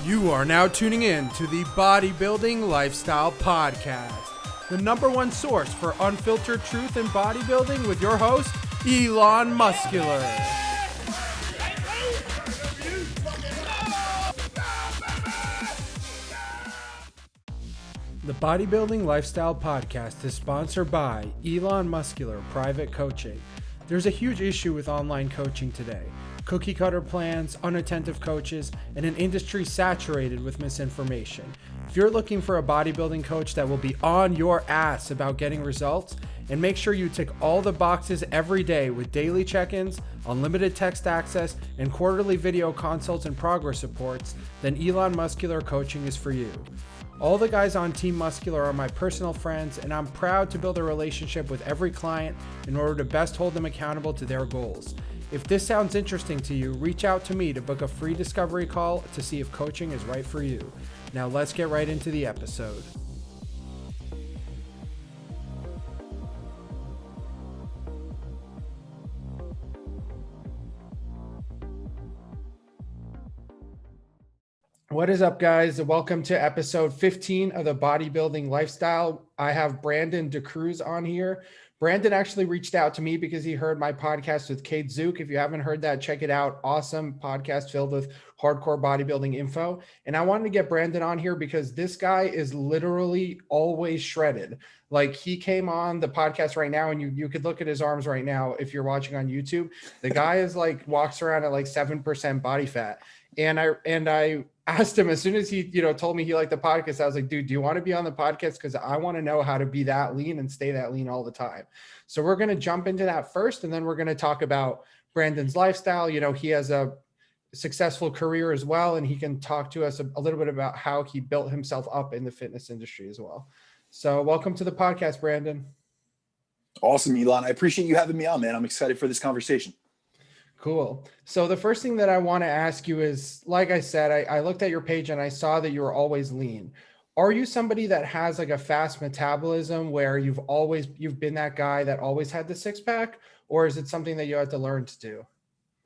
You are now tuning in to the Bodybuilding Lifestyle Podcast, the #1 source for unfiltered truth in bodybuilding with your host, Elon Muscular. The Bodybuilding Lifestyle Podcast is sponsored by Elon Muscular Private Coaching. There's a huge issue with online coaching today. Cookie cutter plans, unattentive coaches, and an industry saturated with misinformation. If you're looking for a bodybuilding coach that will be on your ass about getting results and make sure you tick all the boxes every day with daily check-ins, unlimited text access, and quarterly video consults and progress reports, then Elon Muscular Coaching is for you. All the guys on Team Muscular are my personal friends, and I'm proud to build a relationship with every client in order to best hold them accountable to their goals. If this sounds interesting to you, reach out to me to book a free discovery call to see if coaching is right for you. Now let's get right into the episode. What is up, guys? Welcome to episode 15 of the Bodybuilding Lifestyle. I have Brandon Dacruz on here. Brandon actually reached out to me because he heard my podcast with Kate Zook. If you haven't heard that, check it out. Awesome podcast filled with hardcore bodybuilding info. And I wanted to get Brandon on here because this guy is literally always shredded. Like, he came on the podcast right now, and you could look at his arms right now if you're watching on YouTube. The guy is like walks around at like 7% body fat. And I asked him as soon as he, told me he liked the podcast, I was like, dude, do you want to be on the podcast? Because I want to know how to be that lean and stay that lean all the time. So we're going to jump into that first, and then we're going to talk about Brandon's lifestyle. He has a successful career as well, and he can talk to us a little bit about how he built himself up in the fitness industry as well. So welcome to the podcast, Brandon. Awesome, Elon. I appreciate you having me on, man. I'm excited for this conversation. Cool. So the first thing that I want to ask you is, like I said, I looked at your page and I saw that you were always lean. Are you somebody that has like a fast metabolism where you've been that guy that always had the six pack, or is it something that you had to learn to do?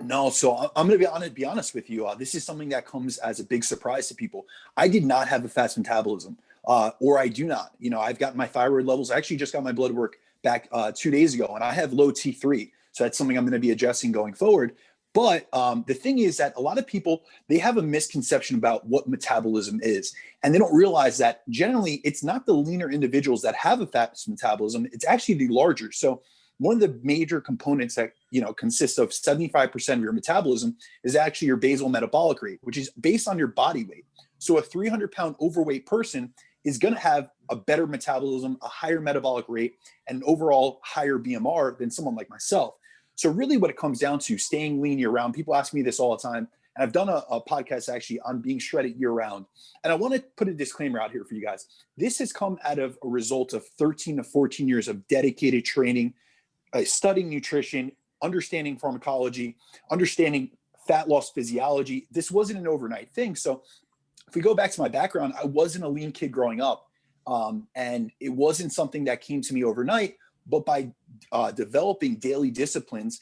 No, so I'm going to be honest with you. This is something that comes as a big surprise to people. I did not have a fast metabolism, or I do not. I've got my thyroid levels. I actually just got my blood work back 2 days ago, and I have low T3. So that's something I'm going to be adjusting going forward. But the thing is that a lot of people, they have a misconception about what metabolism is. And they don't realize that generally it's not the leaner individuals that have a fast metabolism. It's actually the larger. So one of the major components that, consists of 75% of your metabolism is actually your basal metabolic rate, which is based on your body weight. So a 300-pound overweight person is going to have a better metabolism, a higher metabolic rate, and overall higher BMR than someone like myself. So really what it comes down to, staying lean year round. People ask me this all the time. And I've done a podcast actually on being shredded year round. And I want to put a disclaimer out here for you guys. This has come out of a result of 13 to 14 years of dedicated training, studying nutrition, understanding pharmacology, understanding fat loss physiology. This wasn't an overnight thing. So if we go back to my background, I wasn't a lean kid growing up. And it wasn't something that came to me overnight. But by developing daily disciplines,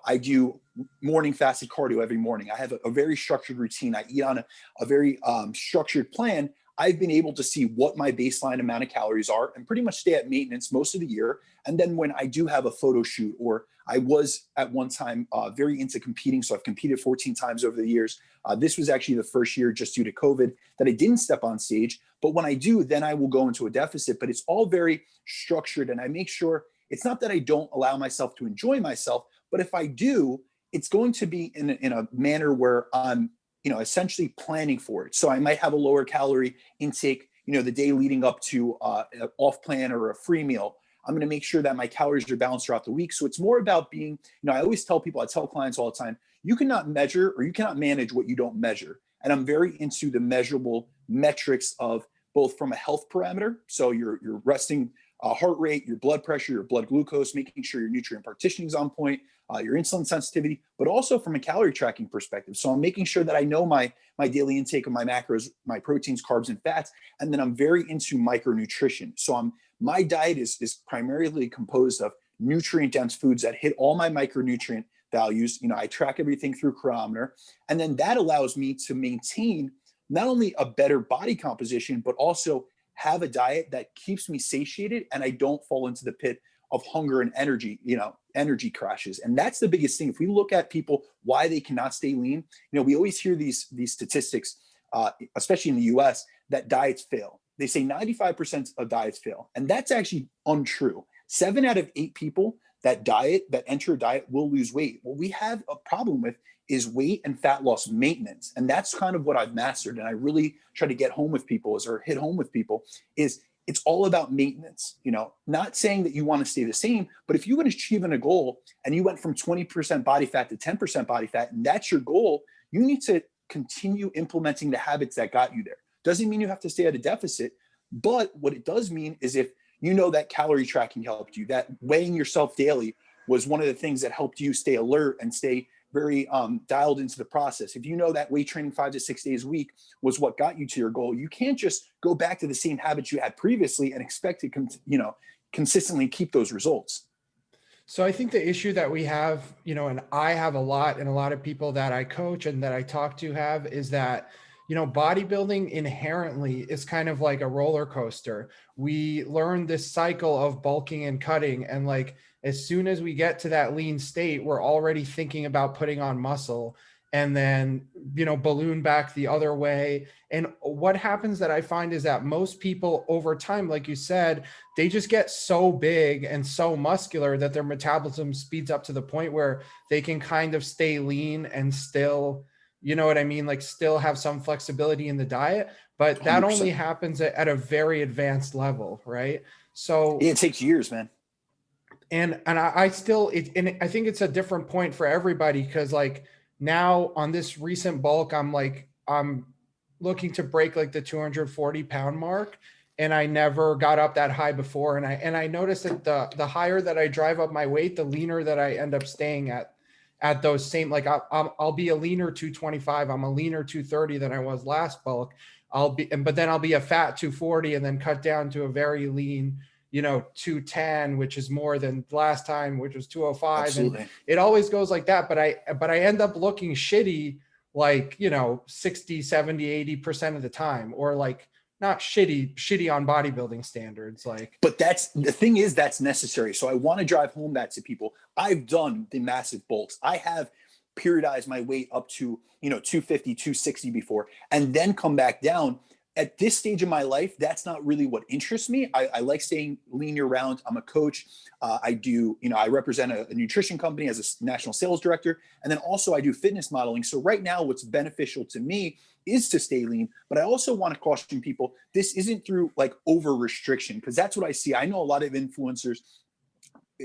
I do morning fasted cardio every morning. I have a very structured routine. I eat on a very structured plan. I've been able to see what my baseline amount of calories are and pretty much stay at maintenance most of the year. And then when I do have a photo shoot, or I was at one time very into competing, so I've competed 14 times over the years. This was actually the first year, just due to COVID, that I didn't step on stage. But when I do, then I will go into a deficit. But it's all very structured, and I make sure it's not that I don't allow myself to enjoy myself, but if I do, it's going to be in a manner where I'm essentially planning for it. So I might have a lower calorie intake, the day leading up to an off plan or a free meal. I'm going to make sure that my calories are balanced throughout the week. So it's more about being, I always tell people, I tell clients all the time, you cannot measure or you cannot manage what you don't measure. And I'm very into the measurable metrics of both from a health parameter. So your resting heart rate, your blood pressure, your blood glucose, making sure your nutrient partitioning is on point, your insulin sensitivity, but also from a calorie tracking perspective. So I'm making sure that I know my daily intake of my macros, my proteins, carbs, and fats. And then I'm very into micronutrition. So my diet is primarily composed of nutrient dense foods that hit all my micronutrient values. I track everything through Chronometer, and then that allows me to maintain not only a better body composition, but also have a diet that keeps me satiated and I don't fall into the pit of hunger and energy, energy crashes. And that's the biggest thing. If we look at people, why they cannot stay lean, we always hear these statistics, especially in the US, that diets fail. They say 95% of diets fail. And that's actually untrue. 7 out of 8 people that enter a diet will lose weight. What we have a problem with is weight and fat loss maintenance. And that's kind of what I've mastered. And I really try to hit home with people is it's all about maintenance, not saying that you want to stay the same, but if you want to achieve a goal and you went from 20% body fat to 10% body fat, and that's your goal, you need to continue implementing the habits that got you there. Doesn't mean you have to stay at a deficit, but what it does mean is if that calorie tracking helped you, that weighing yourself daily was one of the things that helped you stay alert and stay very dialed into the process. If that weight training 5 to 6 days a week was what got you to your goal, you can't just go back to the same habits you had previously and expect to consistently keep those results. So I think the issue that we have, and I have a lot, and a lot of people that I coach and that I talk to have, is that bodybuilding inherently is kind of like a roller coaster. We learn this cycle of bulking and cutting, and like as soon as we get to that lean state, we're already thinking about putting on muscle, and then balloon back the other way. And what happens that I find is that most people over time, like you said, they just get so big and so muscular that their metabolism speeds up to the point where they can kind of stay lean and still, like still have some flexibility in the diet, but that 100%. only happens at a very advanced level, right? So it takes years, man. And I still, and I think it's a different point for everybody, because like now on this recent bulk, I'm looking to break like the 240 pound mark, and I never got up that high before. And I noticed that the higher that I drive up my weight, the leaner that I end up staying at those same, like I'll be a leaner 225. I'm a leaner 230 than I was last bulk. But then I'll be a fat 240 and then cut down to a very lean, 210, which is more than last time, which was 205. Absolutely. And it always goes like that. But I end up looking shitty, like, 60, 70, 80% of the time, or like not shitty on bodybuilding standards. But that's the thing, is that's necessary. So I want to drive home that to people. I've done the massive bulks. I have periodized my weight up to, 250, 260 before, and then come back down. At this stage of my life, that's not really what interests me. I like staying lean year round. I'm a coach. I represent a nutrition company as a national sales director. And then also I do fitness modeling. So right now what's beneficial to me is to stay lean. But I also want to caution people, this isn't through like over restriction, because that's what I see. I know a lot of influencers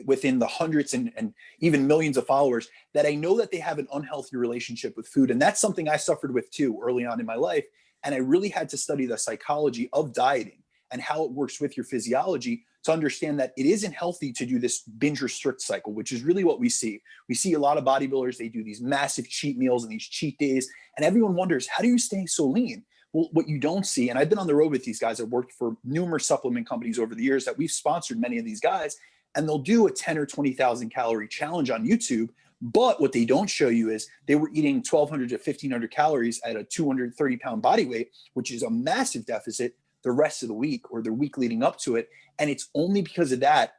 within the hundreds and even millions of followers that I know that they have an unhealthy relationship with food. And that's something I suffered with too early on in my life. And I really had to study the psychology of dieting and how it works with your physiology to understand that it isn't healthy to do this binge restrict cycle, which is really what we see. We see a lot of bodybuilders, they do these massive cheat meals and these cheat days, and everyone wonders, how do you stay so lean? Well, what you don't see, and I've been on the road with these guys, I've worked for numerous supplement companies over the years that we've sponsored many of these guys, and they'll do a 10 or 20,000 calorie challenge on YouTube. But what they don't show you is they were eating 1,200 to 1,500 calories at a 230 pound body weight, which is a massive deficit the rest of the week or the week leading up to it. And it's only because of that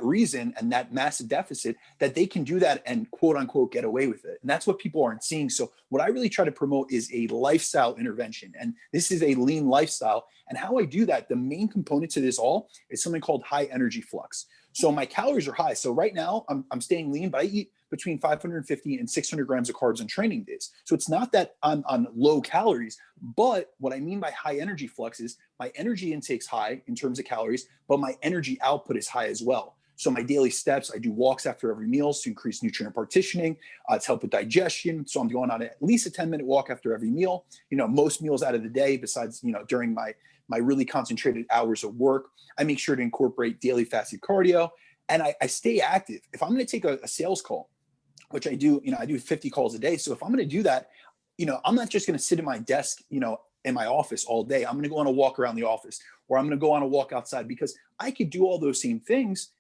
reason and that massive deficit that they can do that and quote unquote get away with it. And that's what people aren't seeing. So what I really try to promote is a lifestyle intervention. And this is a lean lifestyle. And how I do that, the main component to this all is something called high energy flux. So my calories are high. So right now I'm staying lean, but I eat between 550 and 600 grams of carbs on training days. So it's not that I'm on low calories, but what I mean by high energy flux is my energy intake's high in terms of calories, but my energy output is high as well. So my daily steps, I do walks after every meal to increase nutrient partitioning, to help with digestion. So I'm going on at least a 10-minute walk after every meal, most meals out of the day besides, during my really concentrated hours of work. I make sure to incorporate daily fasted cardio, and I stay active. If I'm going to take a sales call, which I do, I do 50 calls a day. So if I'm going to do that, I'm not just going to sit at my desk, in my office all day. I'm going to go on a walk around the office, or I'm going to go on a walk outside, because I could do all those same things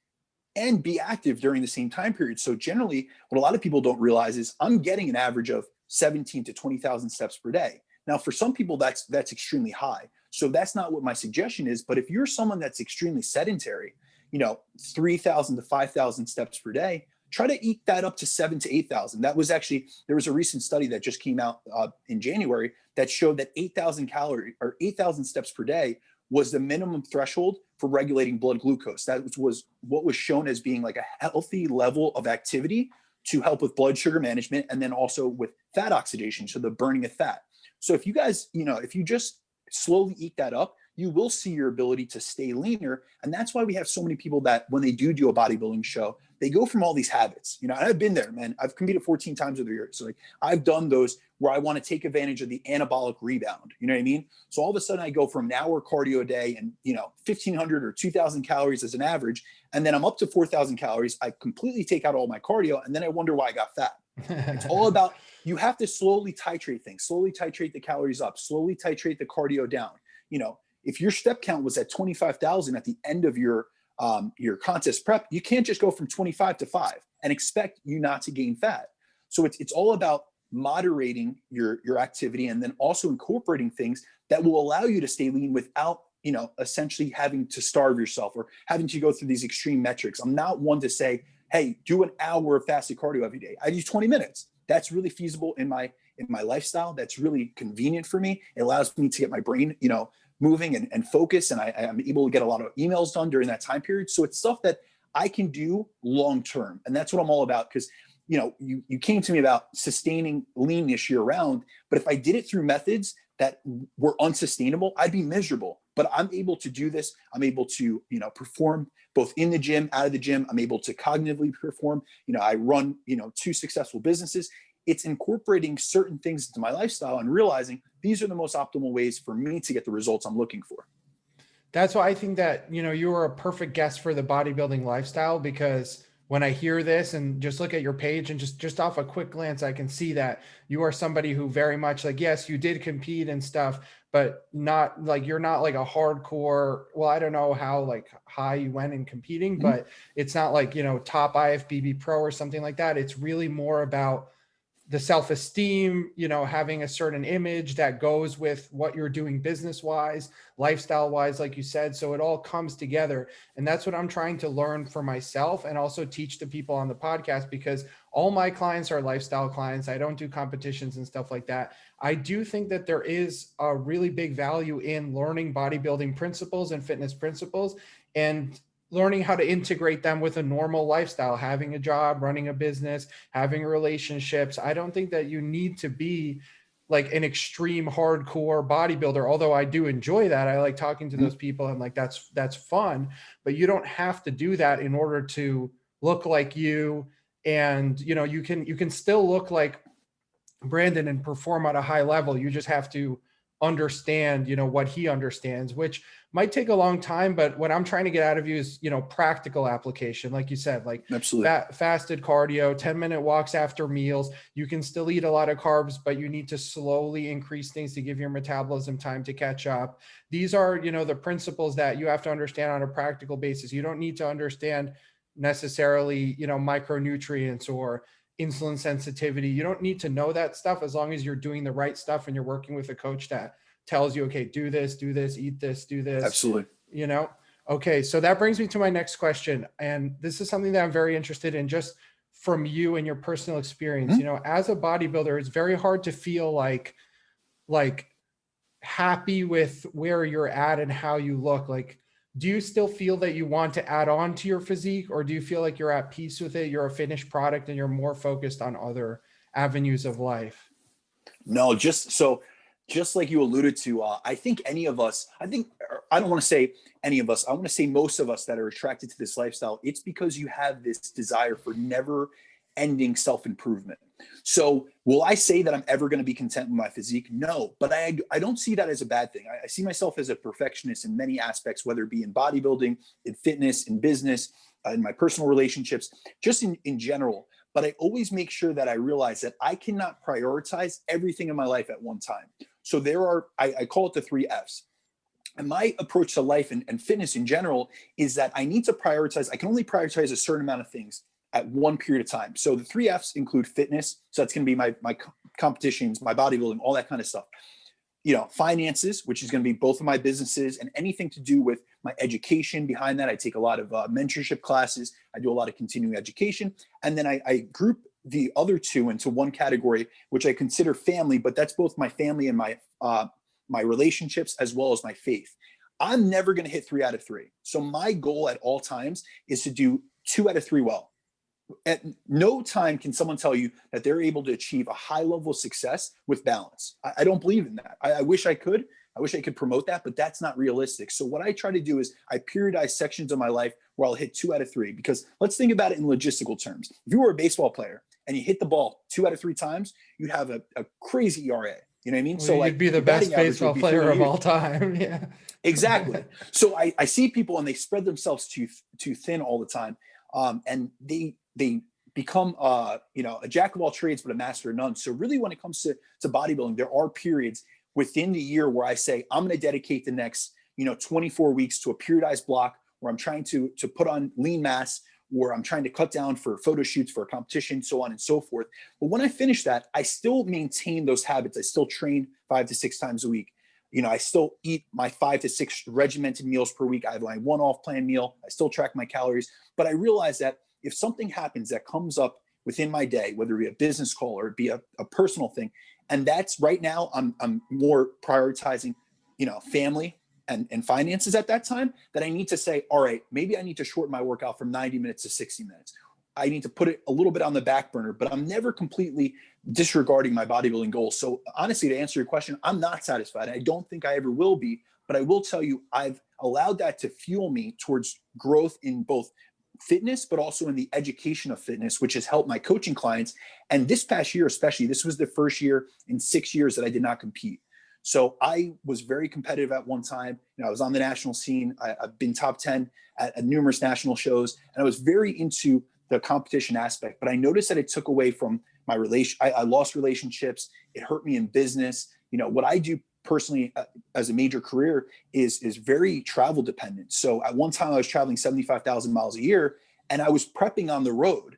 and be active during the same time period. So generally, what a lot of people don't realize is I'm getting an average of 17 to 20,000 steps per day. Now, for some people, that's extremely high. So that's not what my suggestion is. But if you're someone that's extremely sedentary, 3,000 to 5,000 steps per day, try to eke that up to 7,000 to 8,000. That was actually, there was a recent study that just came out in January that showed that 8,000 calories or 8,000 steps per day was the minimum threshold for regulating blood glucose. That was what was shown as being like a healthy level of activity to help with blood sugar management, and then also with fat oxidation, so the burning of fat. So if you guys, if you just slowly eke that up, you will see your ability to stay leaner. And that's why we have so many people that when they do a bodybuilding show, they go from all these habits, and I've been there, man. I've competed 14 times over the years. So like I've done those where I want to take advantage of the anabolic rebound. You know what I mean? So all of a sudden I go from an hour cardio a day and, 1,500 or 2,000 calories as an average. And then I'm up to 4,000 calories. I completely take out all my cardio. And then I wonder why I got fat. It's all about, you have to slowly titrate things, slowly titrate the calories up, slowly titrate the cardio down. If your step count was at 25,000 at the end of your contest prep, you can't just go from 25 to 5 and expect you not to gain fat. So it's all about moderating your activity, and then also incorporating things that will allow you to stay lean without, essentially having to starve yourself or having to go through these extreme metrics. I'm not one to say, hey, do an hour of fasted cardio every day. I do 20 minutes. That's really feasible in my lifestyle. That's really convenient for me. It allows me to get my brain, moving and focus. And I'm able to get a lot of emails done during that time period. So it's stuff that I can do long-term. And that's what I'm all about. Because, you came to me about sustaining leanness year round, but if I did it through methods that were unsustainable, I'd be miserable. But I'm able to do this. I'm able to, perform both in the gym, out of the gym. I'm able to cognitively perform. I run, 2 successful businesses. It's incorporating certain things into my lifestyle and realizing these are the most optimal ways for me to get the results I'm looking for. That's why I think that, you are a perfect guest for the bodybuilding lifestyle, because when I hear this and just look at your page and just off a quick glance, I can see that you are somebody who very much like, yes, you did compete and stuff, but not like, you're not like a hardcore, well, I don't know how like high you went in competing, but it's not like, top IFBB pro or something like that. It's really more about the self-esteem, having a certain image that goes with what you're doing business-wise, lifestyle-wise, like you said. So it all comes together. And that's what I'm trying to learn for myself and also teach the people on the podcast, because all my clients are lifestyle clients. I don't do competitions and stuff like that. I do think that there is a really big value in learning bodybuilding principles and fitness principles, and learning how to integrate them with a normal lifestyle, having a job, running a business, having relationships. I don't think that you need to be like an extreme hardcore bodybuilder, although I do enjoy that. I like talking to those people and like, that's fun, but you don't have to do that in order to look like you. And, you can still look like Brandon and perform at a high level. You just have to understand, what he understands, which might take a long time, but what I'm trying to get out of you is, practical application. Like you said, like fasted cardio, 10-minute walks after meals. You can still eat a lot of carbs, but you need to slowly increase things to give your metabolism time to catch up. These are, the principles that you have to understand on a practical basis. You don't need to understand necessarily, micronutrients or insulin sensitivity. You don't need to know that stuff, as long as you're doing the right stuff and you're working with a coach that tells you, okay, do this, eat this, do this. Absolutely. Okay. So that brings me to my next question. And this is something that I'm very interested in, just from you and your personal experience. As a bodybuilder, it's very hard to feel like happy with where you're at and how you look. Like, do you still feel that you want to add on to your physique, or do you feel like you're at peace with it? You're a finished product and you're more focused on other avenues of life? No, just like you alluded to, I think I don't want to say any of us, I want to say most of us that are attracted to this lifestyle, it's because you have this desire for never ending self-improvement. So will I say that I'm ever going to be content with my physique? No, but I don't see that as a bad thing. I see myself as a perfectionist in many aspects, whether it be in bodybuilding, in fitness, in business, in my personal relationships, just in general. But I always make sure that I realize that I cannot prioritize everything in my life at one time. So I call it the 3 F's. And my approach to life and fitness in general is that I need to prioritize. I can only prioritize a certain amount of things at one period of time. So the 3 F's include fitness. So that's going to be my competitions, my bodybuilding, all that kind of stuff. finances, which is going to be both of my businesses, and anything to do with my education behind that. I take a lot of mentorship classes. I do a lot of continuing education. And then I group the other two into one category, which I consider family, but that's both my family and my relationships as well as my faith. I'm never going to hit 3 out of 3. So my goal at all times is to do 2 out of 3 well. At no time can someone tell you that they're able to achieve a high level of success with balance. I don't believe in that. I wish I could. I wish I could promote that, but that's not realistic. So what I try to do is I periodize sections of my life where I'll hit 2 out of 3, because let's think about it in logistical terms. If you were a baseball player and you hit the ball 2 out of 3 times, you'd have a crazy ERA. You know what I mean? Well, so you'd be the best baseball player of all time. Yeah, exactly. So I see people and they spread themselves too thin all the time. And they become, a jack of all trades, but a master of none. So really when it comes to bodybuilding, there are periods within the year where I say, I'm going to dedicate the next, 24 weeks to a periodized block where I'm trying to put on lean mass, or I'm trying to cut down for photo shoots for a competition, so on and so forth. But when I finish that, I still maintain those habits. I still train 5 to 6 times a week. I still eat my 5 to 6 regimented meals per week. I have my one off-plan meal. I still track my calories. But I realize that if something happens that comes up within my day, whether it be a business call or it be a personal thing, and that's right now, I'm more prioritizing, family and finances at that time, that I need to say, all right, maybe I need to shorten my workout from 90 minutes to 60 minutes. I need to put it a little bit on the back burner, but I'm never completely disregarding my bodybuilding goals. So honestly, to answer your question, I'm not satisfied. I don't think I ever will be, but I will tell you, I've allowed that to fuel me towards growth in both fitness, but also in the education of fitness, which has helped my coaching clients. And this past year, especially, this was the first year in 6 years that I did not compete. So I was very competitive at one time. I was on the national scene. I've been top 10 at numerous national shows, and I was very into the competition aspect. But I noticed that it took away from my relation. I lost relationships. It hurt me in business. What I do personally as a major career is very travel dependent. So at one time I was traveling 75,000 miles a year, and I was prepping on the road.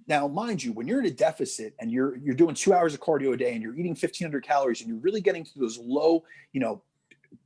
Now, mind you, when you're in a deficit and you're doing 2 hours of cardio a day and you're eating 1,500 calories and you're really getting to those low,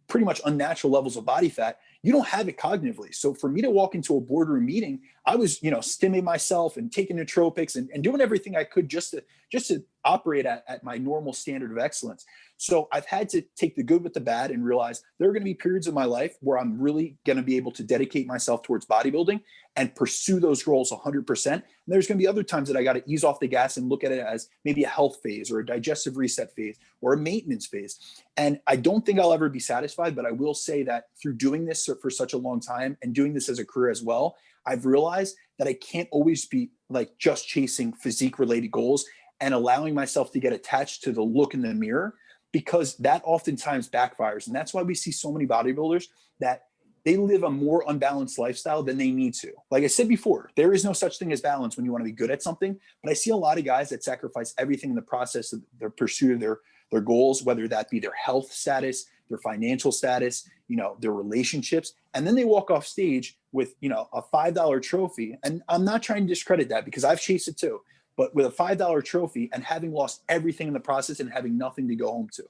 pretty much unnatural levels of body fat, you don't have it cognitively. So for me to walk into a boardroom meeting, I was, stimming myself and taking nootropics and doing everything I could just to operate at my normal standard of excellence. So I've had to take the good with the bad and realize there are going to be periods of my life where I'm really going to be able to dedicate myself towards bodybuilding and pursue those goals 100%. And there's going to be other times that I got to ease off the gas and look at it as maybe a health phase or a digestive reset phase or a maintenance phase. And I don't think I'll ever be satisfied, but I will say that through doing this for such a long time and doing this as a career as well, I've realized that I can't always be like just chasing physique related goals and allowing myself to get attached to the look in the mirror, because that oftentimes backfires. And that's why we see so many bodybuilders that they live a more unbalanced lifestyle than they need to. Like I said before, there is no such thing as balance when you want to be good at something. But I see a lot of guys that sacrifice everything in the process of their pursuit of their goals, whether that be their health status, their financial status, their relationships. And then they walk off stage with, a $5 trophy. And I'm not trying to discredit that, because I've chased it too. But with a $5 trophy and having lost everything in the process and having nothing to go home to.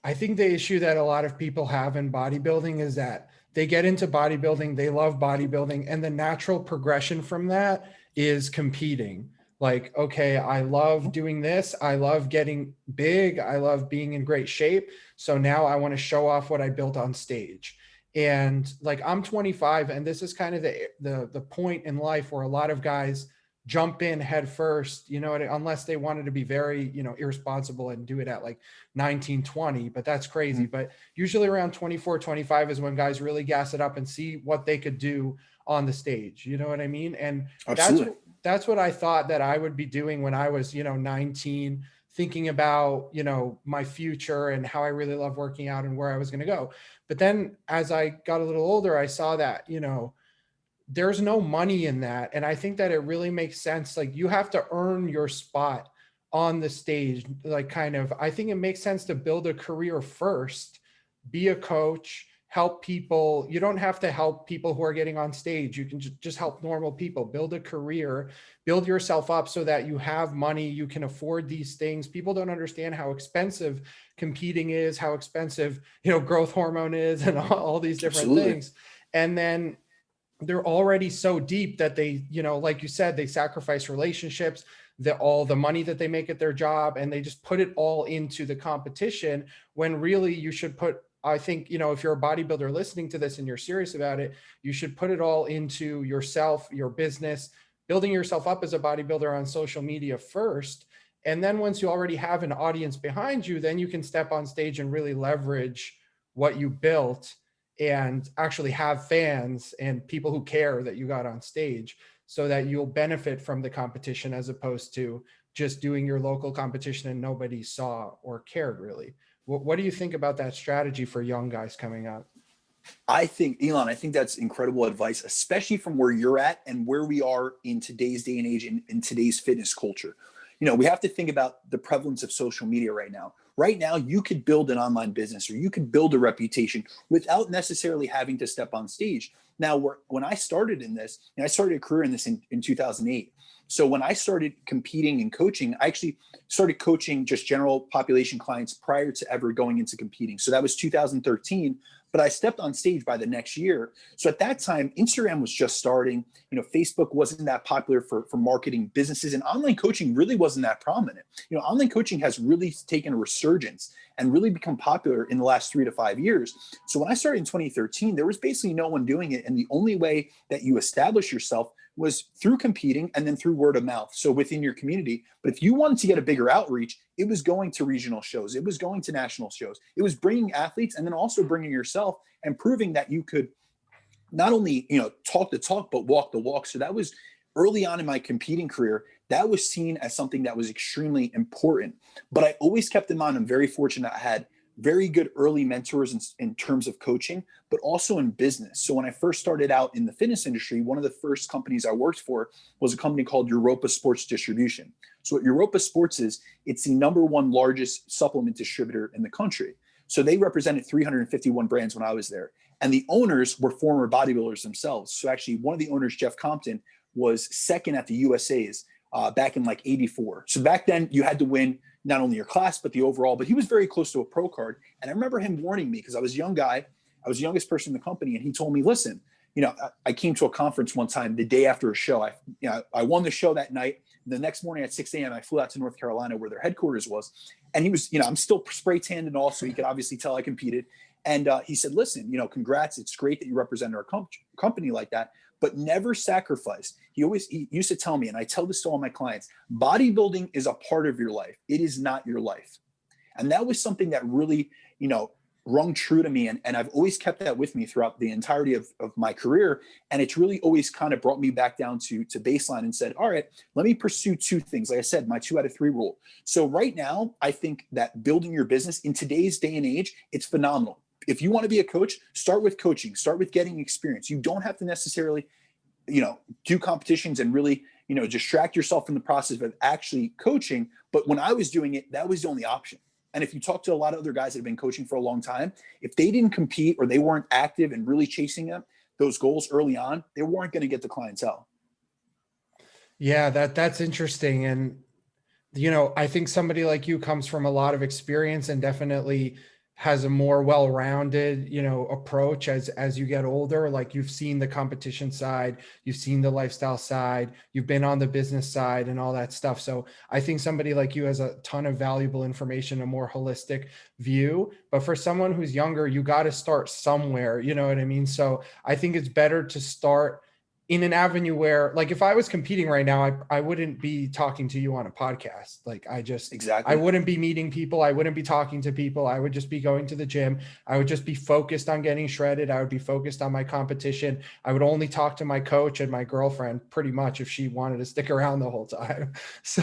I think the issue that a lot of people have in bodybuilding is that they get into bodybuilding, they love bodybuilding, and the natural progression from that is competing. Like, okay, I love doing this. I love getting big. I love being in great shape. So now I want to show off what I built on stage. And like, I'm 25, and this is kind of the point in life where a lot of guys jump in head first, unless they wanted to be very, irresponsible and do it at like 19, 20, but that's crazy. Mm-hmm. But usually around 24, 25 is when guys really gas it up and see what they could do on the stage. You know what I mean? And that's what I thought that I would be doing when I was, 19, thinking about, my future and how I really love working out and where I was going to go. But then as I got a little older, I saw that, there's no money in that. And I think that it really makes sense. Like, you have to earn your spot on the stage. Like, I think it makes sense to build a career first, be a coach, help people. You don't have to help people who are getting on stage. You can just help normal people build a career, build yourself up so that you have money, you can afford these things. People don't understand how expensive competing is, how expensive, growth hormone is, and all these different things. And then they're already so deep that they, like you said, they sacrifice relationships, all the money that they make at their job, and they just put it all into the competition, when really you should put, I think, if you're a bodybuilder listening to this and you're serious about it, you should put it all into yourself, your business, building yourself up as a bodybuilder on social media first. And then once you already have an audience behind you, then you can step on stage and really leverage what you built and actually have fans and people who care that you got on stage, so that you'll benefit from the competition, as opposed to just doing your local competition and nobody saw or cared really. What do you think about that strategy for young guys coming up? I think, Elon, I think that's incredible advice, especially from where you're at and where we are in today's day and age, in today's fitness culture. We have to think about the prevalence of social media right now. Right now, you could build an online business, or you could build a reputation without necessarily having to step on stage. Now, when I started in this, and I started a career in this in 2008. So when I started competing and coaching, I actually started coaching just general population clients prior to ever going into competing. So that was 2013. But I stepped on stage by the next year. So at that time, Instagram was just starting. Facebook wasn't that popular for marketing businesses, and online coaching really wasn't that prominent. Online coaching has really taken a resurgence and really become popular in the last 3 to 5 years. So when I started in 2013, there was basically no one doing it. And the only way that you establish yourself was through competing and then through word of mouth. So within your community. But if you wanted to get a bigger outreach, it was going to regional shows. It was going to national shows. It was bringing athletes, and then also bringing yourself and proving that you could not only, talk the talk, but walk the walk. So that was early on in my competing career. That was seen as something that was extremely important. But I always kept in mind, I'm very fortunate I had very good early mentors in terms of coaching, but also in business. So when I first started out in the fitness industry, one of the first companies I worked for was a company called Europa Sports Distribution. So what Europa Sports is, it's the #1 largest supplement distributor in the country. So they represented 351 brands when I was there. And the owners were former bodybuilders themselves. So actually one of the owners, Jeff Compton, was second at the USA's back in like '84. So back then you had to win not only your class, but the overall, but he was very close to a pro card. And I remember him warning me, because I was a young guy, I was the youngest person in the company. And he told me, listen, I came to a conference one time the day after a show. I won the show that night. The next morning at 6 a.m., I flew out to North Carolina, where their headquarters was. And he was, I'm still spray tanned and all, so he could obviously tell I competed. And he said, listen, congrats. It's great that you represent our company like that, but never sacrifice. He used to tell me, and I tell this to all my clients, bodybuilding is a part of your life. It is not your life. And that was something that really, rung true to me. And I've always kept that with me throughout the entirety of my career. And it's really always kind of brought me back down to baseline and said, all right, let me pursue 2 things. Like I said, my 2 out of 3 rule. So right now, I think that building your business in today's day and age, it's phenomenal. If you want to be a coach, start with coaching, start with getting experience. You don't have to necessarily, do competitions and really, distract yourself in the process of actually coaching. But when I was doing it, that was the only option. And if you talk to a lot of other guys that have been coaching for a long time, if they didn't compete or they weren't active and really chasing those goals early on, they weren't going to get the clientele. Yeah, that's interesting. And, I think somebody like you comes from a lot of experience and definitely has a more well-rounded, approach as you get older. Like, you've seen the competition side, you've seen the lifestyle side, you've been on the business side and all that stuff. So I think somebody like you has a ton of valuable information, a more holistic view. But for someone who's younger, you got to start somewhere, you know what I mean? So I think it's better to start in an avenue where, like, if I was competing right now, I wouldn't be talking to you on a podcast. Like, Exactly. I wouldn't be meeting people. I wouldn't be talking to people. I would just be going to the gym. I would just be focused on getting shredded. I would be focused on my competition. I would only talk to my coach and my girlfriend pretty much if she wanted to stick around the whole time. So,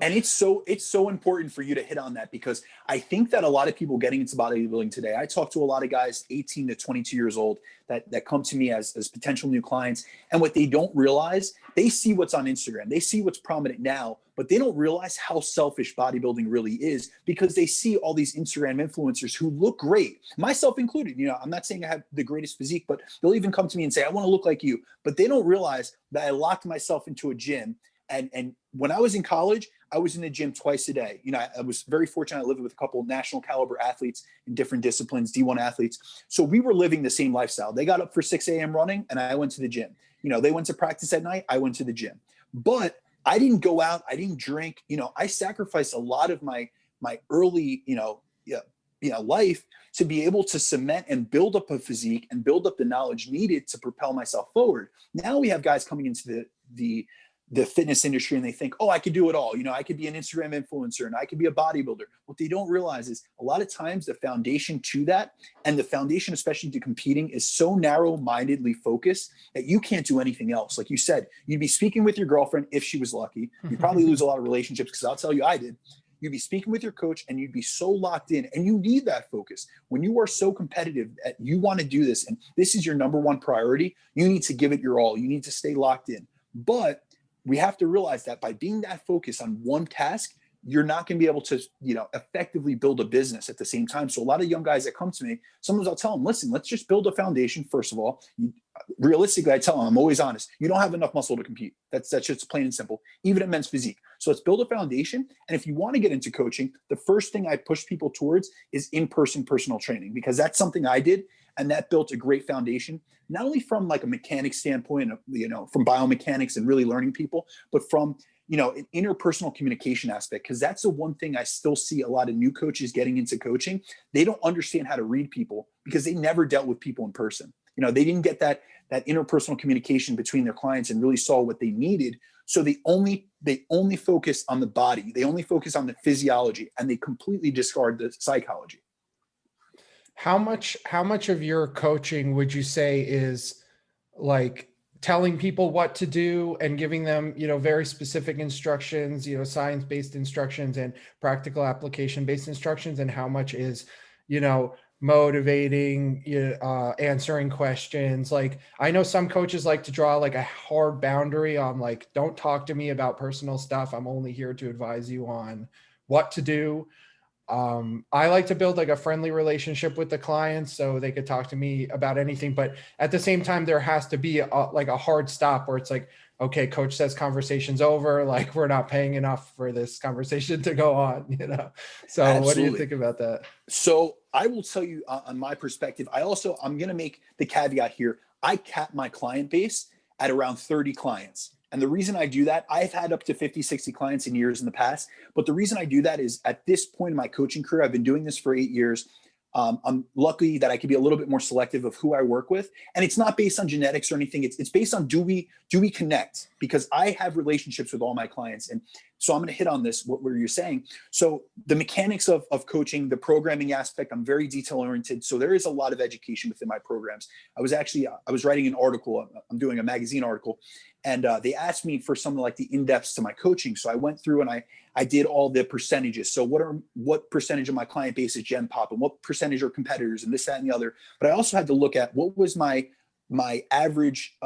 and it's so important for you to hit on that, because I think that a lot of people getting into bodybuilding today, I talk to a lot of guys 18 to 22 years old that come to me as potential new clients. And what they don't realize, they see what's on Instagram, they see what's prominent now, but they don't realize how selfish bodybuilding really is, because they see all these Instagram influencers who look great, myself included. You know, I'm not saying I have the greatest physique, but they'll even come to me and say, I want to look like you. But they don't realize that I locked myself into a gym. And when I was in college, I was in the gym twice a day. You know, I was very fortunate. I lived with a couple of national caliber athletes in different disciplines, D1 athletes. So we were living the same lifestyle. They got up for 6 a.m. running and I went to the gym. You know, they went to practice at night. I went to the gym. But I didn't go out. I didn't drink. You know, I sacrificed a lot of my early, life to be able to cement and build up a physique and build up the knowledge needed to propel myself forward. Now we have guys coming into the fitness industry and they think, oh, I could do it all. You know, I could be an Instagram influencer and I could be a bodybuilder. What they don't realize is a lot of times the foundation to that, and the foundation, especially to competing, is so narrow-mindedly focused that you can't do anything else. Like you said, you'd be speaking with your girlfriend if she was lucky. You'd probably lose a lot of relationships, because I'll tell you, I did. You'd be speaking with your coach and you'd be so locked in, and you need that focus. When you are so competitive that you want to do this and this is your number one priority, you need to give it your all. You need to stay locked in. But we have to realize that by being that focused on one task, you're not going to be able to, effectively build a business at the same time. So a lot of young guys that come to me, sometimes I'll tell them, listen, let's just build a foundation. First of all, realistically, I tell them, I'm always honest. You don't have enough muscle to compete. That's just plain and simple, even at men's physique. So let's build a foundation. And if you want to get into coaching, the first thing I push people towards is in-person personal training, because that's something I did. And that built a great foundation, not only from like a mechanics standpoint, from biomechanics and really learning people, but from, an interpersonal communication aspect. Because that's the one thing I still see a lot of new coaches getting into coaching. They don't understand how to read people because they never dealt with people in person. They didn't get that interpersonal communication between their clients and really saw what they needed. So they only focus on the body. They only focus on the physiology, and they completely discard the psychology. How much of your coaching would you say is like telling people what to do and giving them, very specific instructions, science-based instructions and practical application-based instructions? And how much is, motivating, answering questions? Like, I know some coaches like to draw like a hard boundary on like, don't talk to me about personal stuff. I'm only here to advise you on what to do. I like to build like a friendly relationship with the clients so they could talk to me about anything. But at the same time, there has to be like a hard stop where it's like, okay, coach says conversation's over. Like, we're not paying enough for this conversation to go on, So Absolutely. What do you think about that? So I will tell you on my perspective, I'm going to make the caveat here. I cap my client base at around 30 clients. And the reason I do that, I've had up to 50, 60 clients in years in the past. But the reason I do that is at this point in my coaching career, I've been doing this for 8 years. I'm lucky that I can be a little bit more selective of who I work with. And it's not based on genetics or anything. It's based on do we connect? Because I have relationships with all my clients. And so I'm going to hit on this, what you're saying. So the mechanics of coaching, the programming aspect, I'm very detail oriented. So there is a lot of education within my programs. I was writing an article. I'm doing a magazine article. And they asked me for some of like the in-depths to my coaching. So I went through and I did all the percentages. So what percentage of my client base is Gen Pop and what percentage are competitors and this, that, and the other. But I also had to look at what was my average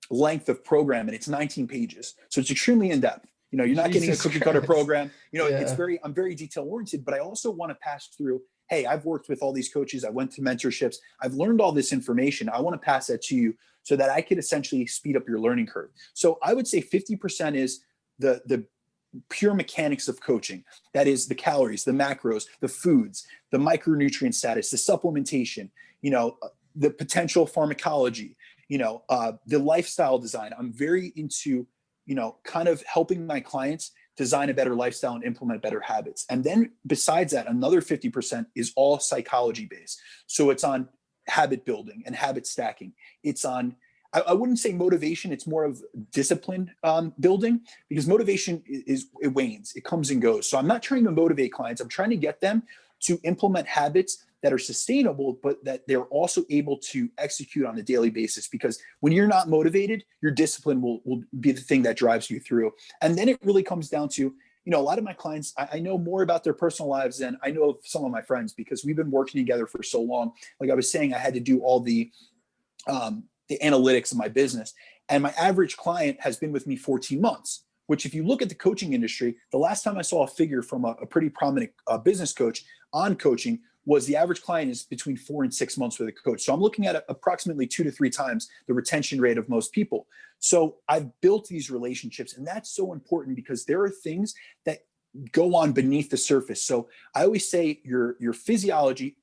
length of program, and it's 19 pages. So it's extremely in-depth. You're not getting a cookie cutter program. I'm very detail oriented, but I also want to pass through, hey, I've worked with all these coaches. I went to mentorships. I've learned all this information. I want to pass that to you so that I could essentially speed up your learning curve. So I would say 50% is the pure mechanics of coaching. That is the calories, the macros, the foods, the micronutrient status, the supplementation, the potential pharmacology, the lifestyle design. I'm very into, kind of helping my clients design a better lifestyle and implement better habits. And then besides that, another 50% is all psychology based. So it's on habit building and habit stacking. It's on, I wouldn't say motivation. It's more of discipline building, because motivation it wanes, it comes and goes. So I'm not trying to motivate clients. I'm trying to get them to implement habits that are sustainable, but that they're also able to execute on a daily basis. Because when you're not motivated, your discipline will be the thing that drives you through. And then it really comes down to, a lot of my clients, I know more about their personal lives than I know of some of my friends, because we've been working together for so long. Like I was saying, I had to do all the analytics of my business. And my average client has been with me 14 months, which if you look at the coaching industry, the last time I saw a figure from a pretty prominent business coach on coaching was the average client is between 4 and 6 months with a coach. So I'm looking at approximately 2 to 3 times the retention rate of most people. So I've built these relationships, and that's so important because there are things that go on beneath the surface. So I always say your physiology,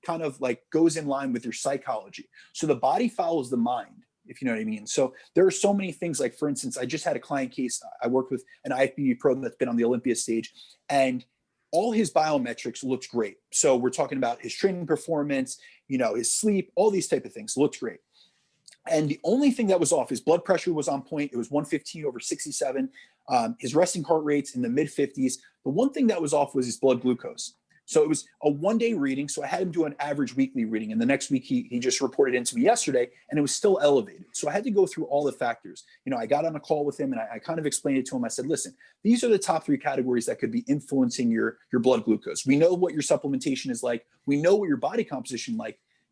kind of like goes in line with your psychology. So the body follows the mind, if you know what I mean. So there are so many things, like for instance, I just had a client case. I worked with an IFBB pro that's been on the Olympia stage, and all his biometrics looked great. So we're talking about his training performance, his sleep, all these type of things looked great. And the only thing that was off, his blood pressure was on point. It was 115/67. His resting heart rate's in the mid 50s. The one thing that was off was his blood glucose. So it was a 1-day reading. So I had him do an average weekly reading. And the next week, he just reported into me yesterday, and it was still elevated. So I had to go through all the factors. I got on a call with him, and I kind of explained it to him. I said, listen, these are the top 3 categories that could be influencing your blood glucose. We know what your supplementation is like. We know what your body composition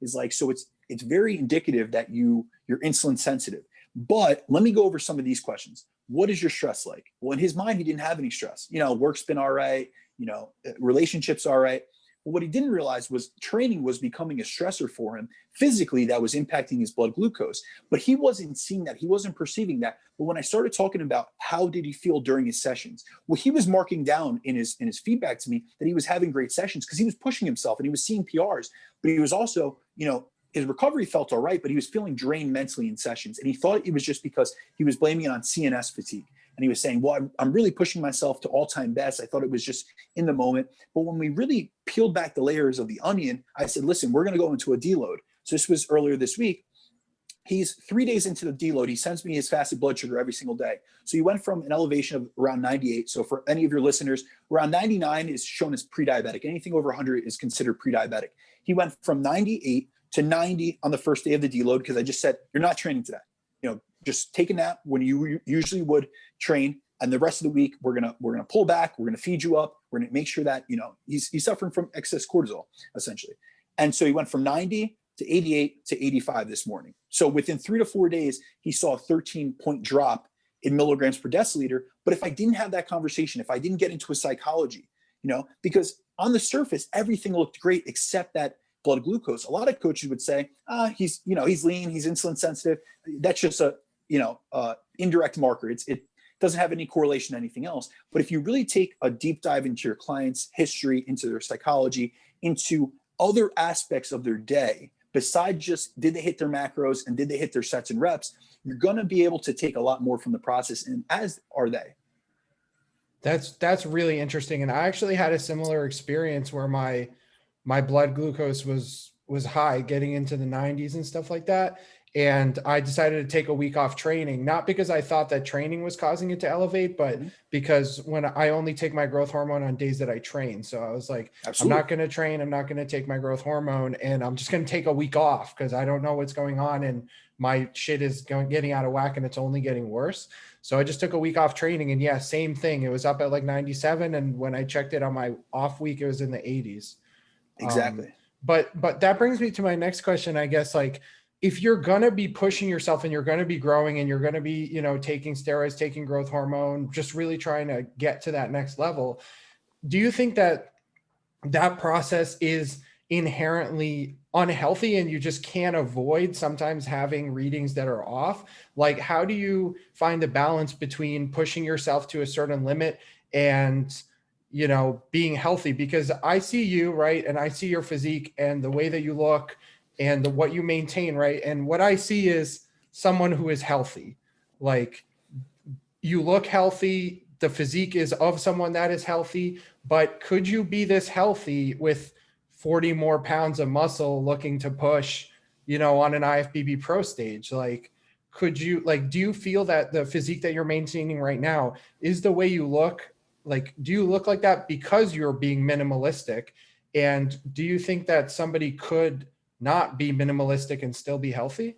is like. So it's very indicative that you're insulin sensitive. But let me go over some of these questions. What is your stress like? Well, in his mind, he didn't have any stress. Work's been all right. Relationships all right. But what he didn't realize was training was becoming a stressor for him physically that was impacting his blood glucose. But he wasn't seeing that. He wasn't perceiving that. But when I started talking about how did he feel during his sessions, well, he was marking down in his feedback to me that he was having great sessions because he was pushing himself and he was seeing PRs. But he was also, his recovery felt all right, but he was feeling drained mentally in sessions. And he thought it was just because he was blaming it on CNS fatigue. And he was saying, well, I'm really pushing myself to all-time best. I thought it was just in the moment. But when we really peeled back the layers of the onion, I said, listen, we're going to go into a deload. So this was earlier this week. He's 3 days into the deload. He sends me his fasted blood sugar every single day. So he went from an elevation of around 98. So for any of your listeners, around 99 is shown as pre-diabetic. Anything over 100 is considered pre-diabetic. He went from 98 to 90 on the first day of the deload because I just said, you're not training today. Just take a nap when you usually would train, and the rest of the week we're gonna pull back. We're gonna feed you up. We're gonna make sure that he's suffering from excess cortisol essentially. And so he went from 90 to 88 to 85 this morning. So within 3 to 4 days, he saw a 13-point drop in milligrams per deciliter. But if I didn't have that conversation, if I didn't get into a psychology, because on the surface everything looked great except that blood glucose. A lot of coaches would say, he's lean, he's insulin sensitive. That's just a indirect marker. It doesn't have any correlation to anything else. But if you really take a deep dive into your client's history, into their psychology, into other aspects of their day, besides just did they hit their macros and did they hit their sets and reps, you're going to be able to take a lot more from the process, and as are they. That's really interesting. And I actually had a similar experience where my blood glucose was high, getting into the 90s and stuff like that. And I decided to take a week off training, not because I thought that training was causing it to elevate, but because when I only take my growth hormone on days that I train. So I was like, absolutely, I'm not going to train. I'm not going to take my growth hormone, and I'm just going to take a week off because I don't know what's going on. And my shit is getting out of whack and it's only getting worse. So I just took a week off training, and same thing. It was up at like 97. And when I checked it on my off week, it was in the 80s. Exactly. But that brings me to my next question, I guess. Like, if you're going to be pushing yourself and you're going to be growing and you're going to be, taking steroids, taking growth hormone, just really trying to get to that next level, do you think that process is inherently unhealthy and you just can't avoid sometimes having readings that are off? Like, how do you find the balance between pushing yourself to a certain limit and being healthy? Because I see you, right? And I see your physique and the way that you look and what you maintain, right? And what I see is someone who is healthy. Like, you look healthy, the physique is of someone that is healthy, but could you be this healthy with 40 more pounds of muscle looking to push, on an IFBB pro stage? Like, do you feel that the physique that you're maintaining right now is the way you look? Like, do you look like that because you're being minimalistic? And do you think that somebody could not be minimalistic and still be healthy?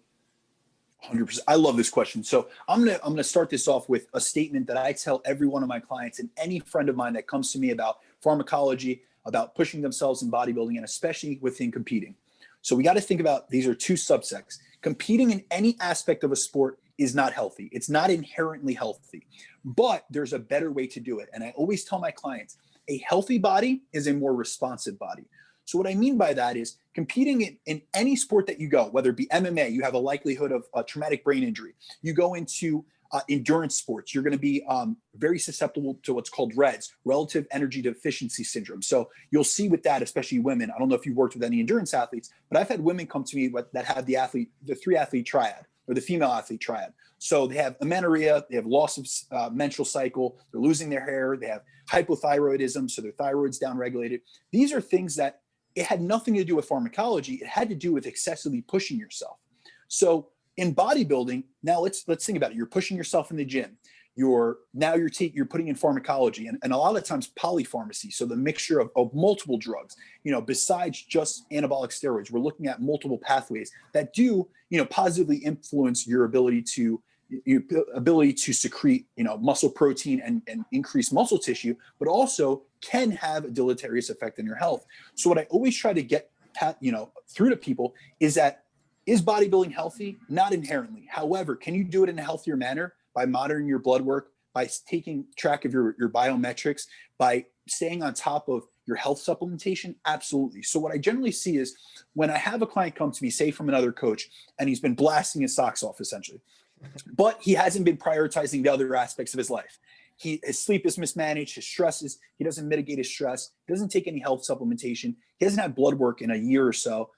100%. I love this question. So I'm gonna start this off with a statement that I tell every one of my clients and any friend of mine that comes to me about pharmacology, about pushing themselves in bodybuilding, and especially within competing. So we got to think about, these are two subsects. Competing in any aspect of a sport is not healthy. It's not inherently healthy, but there's a better way to do it. And I always tell my clients, a healthy body is a more responsive body. So what I mean by that is competing in any sport that you go, whether it be MMA, you have a likelihood of a traumatic brain injury. You go into endurance sports, you're going to be very susceptible to what's called REDS, relative energy deficiency syndrome. So you'll see with that, especially women, I don't know if you've worked with any endurance athletes, but I've had women come to me that have the 3-athlete triad or the female athlete triad. So they have amenorrhea, they have loss of menstrual cycle, they're losing their hair, they have hypothyroidism, so their thyroid's downregulated. These are things that it had nothing to do with pharmacology. It had to do with excessively pushing yourself. So in bodybuilding, now let's think about it. You're pushing yourself in the gym. You're putting in pharmacology and a lot of times polypharmacy. So the mixture of multiple drugs, besides just anabolic steroids, we're looking at multiple pathways that do, positively influence your ability to secrete, muscle protein and increase muscle tissue, but also can have a deleterious effect on your health. So what I always try to get, through to people is that, is bodybuilding healthy? Not inherently. However, can you do it in a healthier manner by monitoring your blood work, by taking track of your biometrics, by staying on top of your health supplementation? Absolutely. So what I generally see is when I have a client come to me, say from another coach, and he's been blasting his socks off essentially, but he hasn't been prioritizing the other aspects of his life. His sleep is mismanaged, his stress is, he doesn't mitigate his stress, he doesn't take any health supplementation, he hasn't had blood work in a year or so,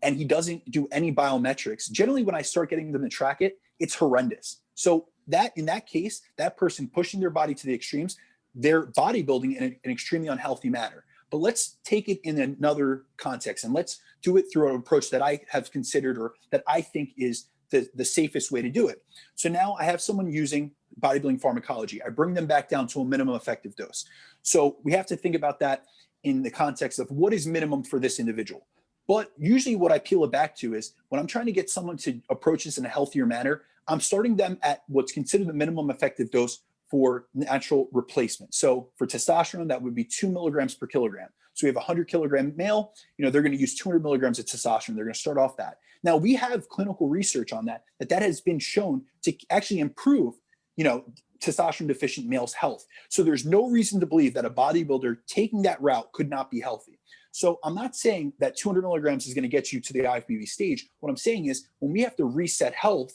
and he doesn't do any biometrics. Generally, when I start getting them to track it, it's horrendous. So that in that case, that person pushing their body to the extremes, they're bodybuilding in an extremely unhealthy manner. But let's take it in another context and let's do it through an approach that I have considered or that I think is the safest way to do it. So now I have someone using bodybuilding pharmacology. I bring them back down to a minimum effective dose. So we have to think about that in the context of what is minimum for this individual. But usually what I peel it back to is when I'm trying to get someone to approach this in a healthier manner, I'm starting them at what's considered the minimum effective dose for natural replacement. So for testosterone, that would be 2 milligrams per kilogram. So we have a 100 kilogram male, they're going to use 200 milligrams of testosterone. They're going to start off that. Now we have clinical research on that has been shown to actually improve, testosterone deficient males' health. So there's no reason to believe that a bodybuilder taking that route could not be healthy. So I'm not saying that 200 milligrams is going to get you to the IFBB stage. What I'm saying is when we have to reset health,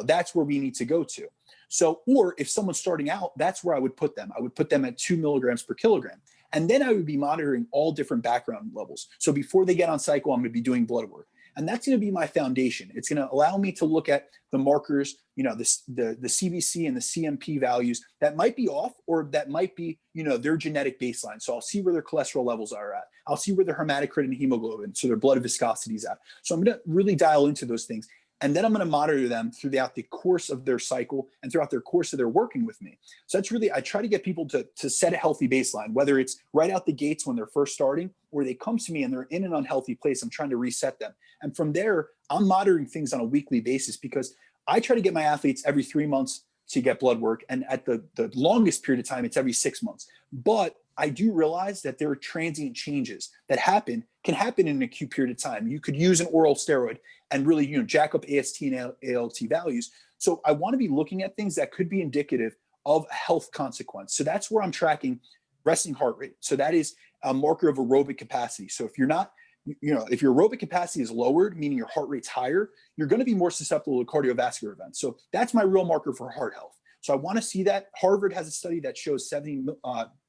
that's where we need to go to. So, or if someone's starting out, that's where I would put them. I would put them at 2 milligrams per kilogram. And then I would be monitoring all different background levels. So before they get on cycle, I'm going to be doing blood work. And that's going to be my foundation. It's going to allow me to look at the markers, the CBC and the CMP values that might be off or that might be, their genetic baseline. So I'll see where their cholesterol levels are at. I'll see where their hematocrit and hemoglobin, so their blood viscosity is at. So I'm going to really dial into those things. And then I'm going to monitor them throughout the course of their cycle and throughout their course of their working with me. So that's really, I try to get people to set a healthy baseline, whether it's right out the gates when they're first starting, or they come to me and they're in an unhealthy place. I'm trying to reset them. And from there, I'm monitoring things on a weekly basis because I try to get my athletes every 3 months to get blood work. And at the longest period of time, it's every 6 months. But I do realize that there are transient changes that can happen in an acute period of time. You could use an oral steroid and really, jack up AST and ALT values. So I want to be looking at things that could be indicative of a health consequence. So that's where I'm tracking resting heart rate. So that is a marker of aerobic capacity. So if you're not, if your aerobic capacity is lowered, meaning your heart rate's higher, you're going to be more susceptible to cardiovascular events. So that's my real marker for heart health. So I want to see that. Harvard has a study that shows 70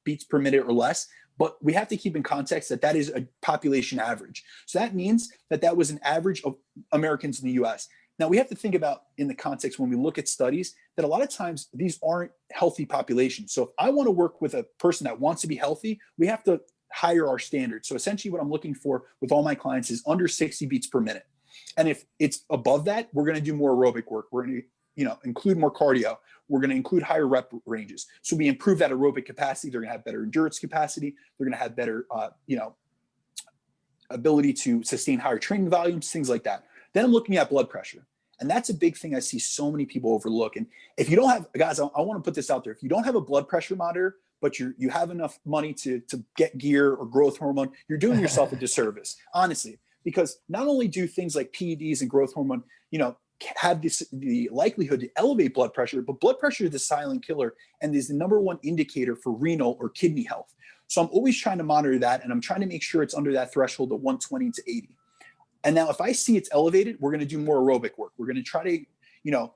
beats per minute or less, but we have to keep in context that is a population average. So that means that was an average of Americans in the US. Now we have to think about in the context when we look at studies that a lot of times these aren't healthy populations. So if I want to work with a person that wants to be healthy, we have to higher our standards. So essentially what I'm looking for with all my clients is under 60 beats per minute. And if it's above that, we're going to do more aerobic work. We're going to include more cardio. We're going to include higher rep ranges. So we improve that aerobic capacity. They're going to have better endurance capacity. They're going to have better, ability to sustain higher training volumes, things like that. Then I'm looking at blood pressure. And that's a big thing I see so many people overlook. And if you don't have, guys, I want to put this out there. If you don't have a blood pressure monitor, but you have enough money to get gear or growth hormone, you're doing yourself a disservice, honestly. Because not only do things like PEDs and growth hormone, have the likelihood to elevate blood pressure, but blood pressure is the silent killer and is the #1 indicator for renal or kidney health. So I'm always trying to monitor that, and I'm trying to make sure it's under that threshold of 120 to 80. And now if I see it's elevated, we're going to do more aerobic work. We're going to try to,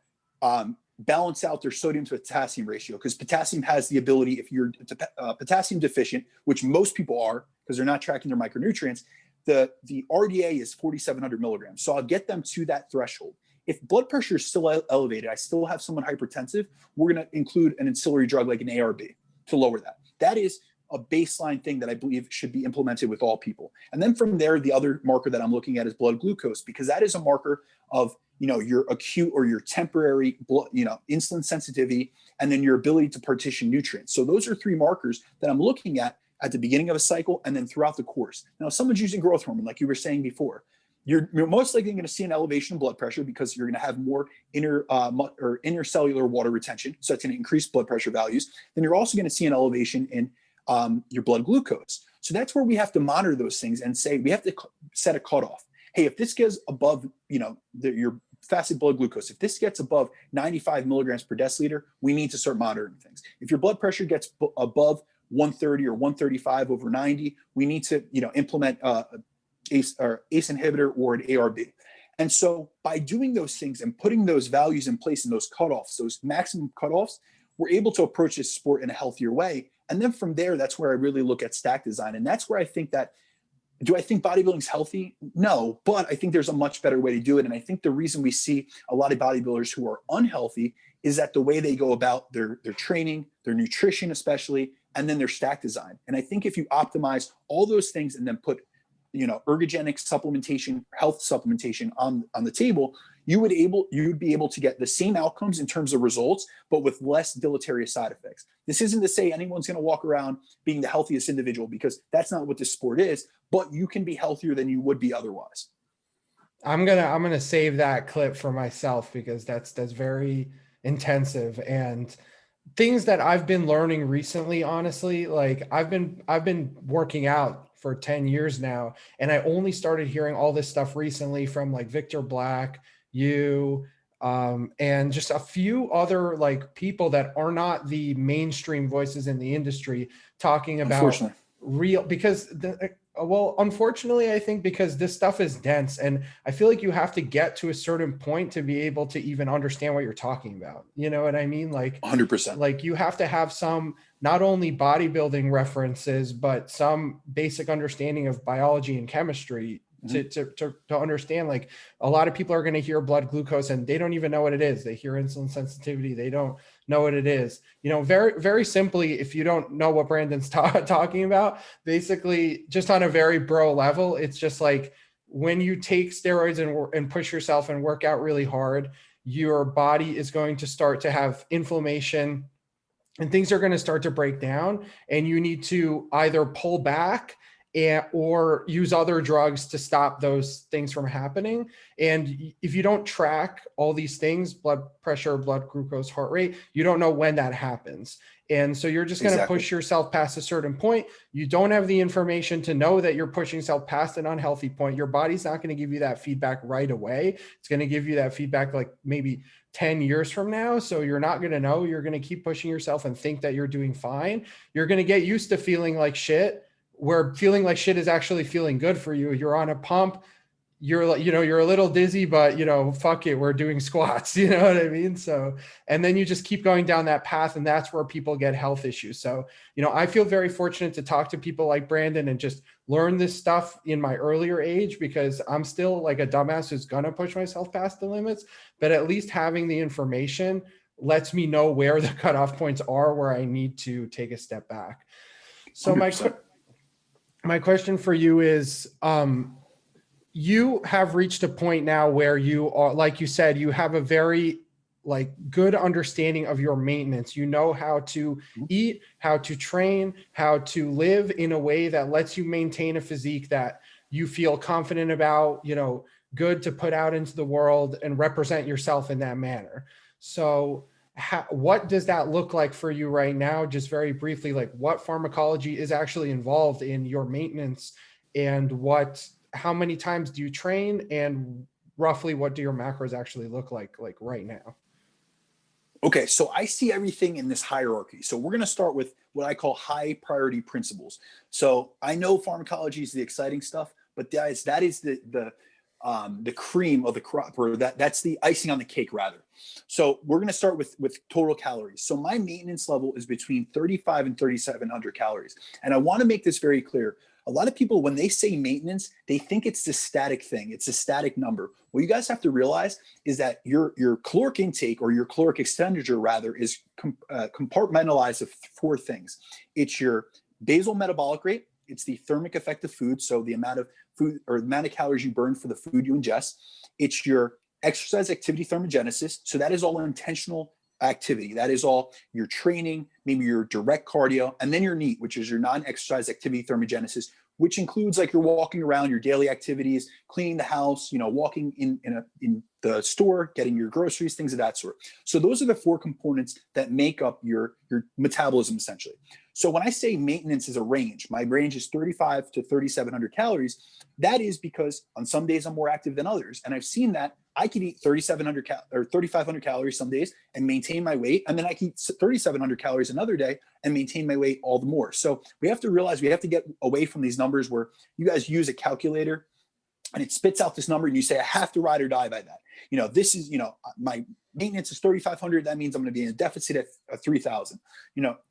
balance out their sodium to potassium ratio, because potassium has the ability, if you're potassium deficient, which most people are because they're not tracking their micronutrients, the RDA is 4,700 milligrams. So I'll get them to that threshold. If blood pressure is still elevated, I still have someone hypertensive, we're going to include an ancillary drug like an ARB to lower that. That is a baseline thing that I believe should be implemented with all people. And then from there, the other marker that I'm looking at is blood glucose, because that is a marker of your acute or your temporary blood, insulin sensitivity, and then your ability to partition nutrients. So those are 3 markers that I'm looking at the beginning of a cycle and then throughout the course. Now, if someone's using growth hormone, like you were saying before, you're most likely going to see an elevation in blood pressure because you're going to have more intercellular water retention. So that's going to increase blood pressure values. Then you're also going to see an elevation in your blood glucose. So that's where we have to monitor those things and say, we have to set a cutoff. Hey, if this gets above, your fasted blood glucose, if this gets above 95 milligrams per deciliter, we need to start monitoring things. If your blood pressure gets above 130 or 135 over 90, we need to, implement ACE inhibitor or an ARB. And so by doing those things and putting those values in place and those cutoffs, those maximum cutoffs, we're able to approach this sport in a healthier way. And then from there, that's where I really look at stack design. And that's where I think that, do I think bodybuilding is healthy? No, but I think there's a much better way to do it. And I think the reason we see a lot of bodybuilders who are unhealthy is that the way they go about their training, their nutrition especially, and then their stack design. And I think if you optimize all those things and then put, ergogenic supplementation, health supplementation on the table, you would be able to get the same outcomes in terms of results, but with less deleterious side effects. This isn't to say anyone's going to walk around being the healthiest individual, because that's not what this sport is, but you can be healthier than you would be otherwise. I'm gonna save that clip for myself, because that's very intensive, and things that I've been learning recently, honestly. Like I've been working out for 10 years now, and I only started hearing all this stuff recently from like Victor Black, and just a few other like people that are not the mainstream voices in the industry talking about real, because unfortunately, I think because this stuff is dense, and I feel like you have to get to a certain point to be able to even understand what you're talking about. You know what I mean? Like 100%. Like you have to have some, not only bodybuilding references, but some basic understanding of biology and chemistry to understand. Like a lot of people are going to hear blood glucose and they don't even know what it is. They hear insulin sensitivity, they don't know what it is. Very, very simply, if you don't know what Brandon's talking about, basically just on a very bro level, it's just like when you take steroids and push yourself and work out really hard, your body is going to start to have inflammation and things are going to start to break down, and you need to either pull back or use other drugs to stop those things from happening. And if you don't track all these things, blood pressure, blood glucose, heart rate, you don't know when that happens. And so you're just going to push yourself past a certain point. You don't have the information to know that you're pushing yourself past an unhealthy point. Your body's not going to give you that feedback right away. It's going to give you that feedback like maybe 10 years from now. So you're not going to know. You're going to keep pushing yourself and think that you're doing fine. You're going to get used to feeling like shit, where feeling like shit is actually feeling good for you. You're on a pump, you're a little dizzy, but fuck it, we're doing squats, you know what I mean? So, and then you just keep going down that path, and that's where people get health issues. So, I feel very fortunate to talk to people like Brandon and just learn this stuff in my earlier age, because I'm still like a dumbass who's gonna push myself past the limits, but at least having the information lets me know where the cutoff points are, where I need to take a step back. So 100%. My question for you is, you have reached a point now where you are, like you said, you have a very good understanding of your maintenance. You know how to eat, how to train, how to live in a way that lets you maintain a physique that you feel confident about, good to put out into the world and represent yourself in that manner. So what does that look like for you right now? Just very briefly, like what pharmacology is actually involved in your maintenance, and how many times do you train, and roughly what do your macros actually look like right now? Okay, so I see everything in this hierarchy. So we're going to start with what I call high priority principles. So I know pharmacology is the exciting stuff, but that is the cream of the crop, or that's the icing on the cake, rather. So we're going to start with total calories. So my maintenance level is between 35 and 3,700 calories, and I want to make this very clear. A lot of people, when they say maintenance, they think it's this static thing. It's a static number. What you guys have to realize is that your caloric intake, or your caloric expenditure rather, is compartmentalized of four things. It's your basal metabolic rate. It's the thermic effect of food, so the amount of food or the amount of calories you burn for the food you ingest. It's your exercise activity thermogenesis. So that is all intentional activity. That is all your training, maybe your direct cardio, and then your NEAT, which is your non-exercise activity thermogenesis, which includes like you're walking around, your daily activities, cleaning the house, walking in the store, getting your groceries, things of that sort. So those are the four components that make up your metabolism, essentially. So when I say maintenance is a range, my range is 35 to 3,700 calories. That is because on some days I'm more active than others. And I've seen that I could eat 3,700 or 3,500 calories some days and maintain my weight. And then I can eat 3,700 calories another day and maintain my weight all the more. So we have to realize we have to get away from these numbers where you guys use a calculator and it spits out this number and you say, I have to ride or die by that. This is, my maintenance is 3,500. That means I'm going to be in a deficit at 3,000.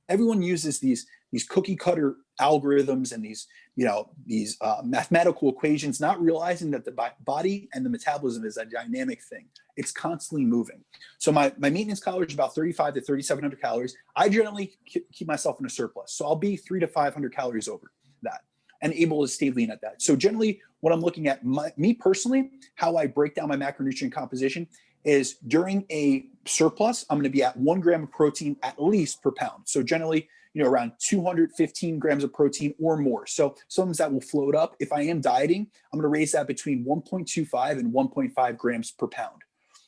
Everyone uses these cookie cutter algorithms and these mathematical equations, not realizing that the body and the metabolism is a dynamic thing. It's constantly moving. So my maintenance calories is about 35 to 3,700 calories. I generally keep myself in a surplus. So I'll be 300 to 500 calories over that and able to stay lean at that. So generally what I'm looking at, me personally, how I break down my macronutrient composition is during a surplus, I'm going to be at 1 gram of protein at least per pound. So generally, around 215 grams of protein or more. So sometimes that will float up. If I am dieting, I'm going to raise that between 1.25 and 1.5 grams per pound.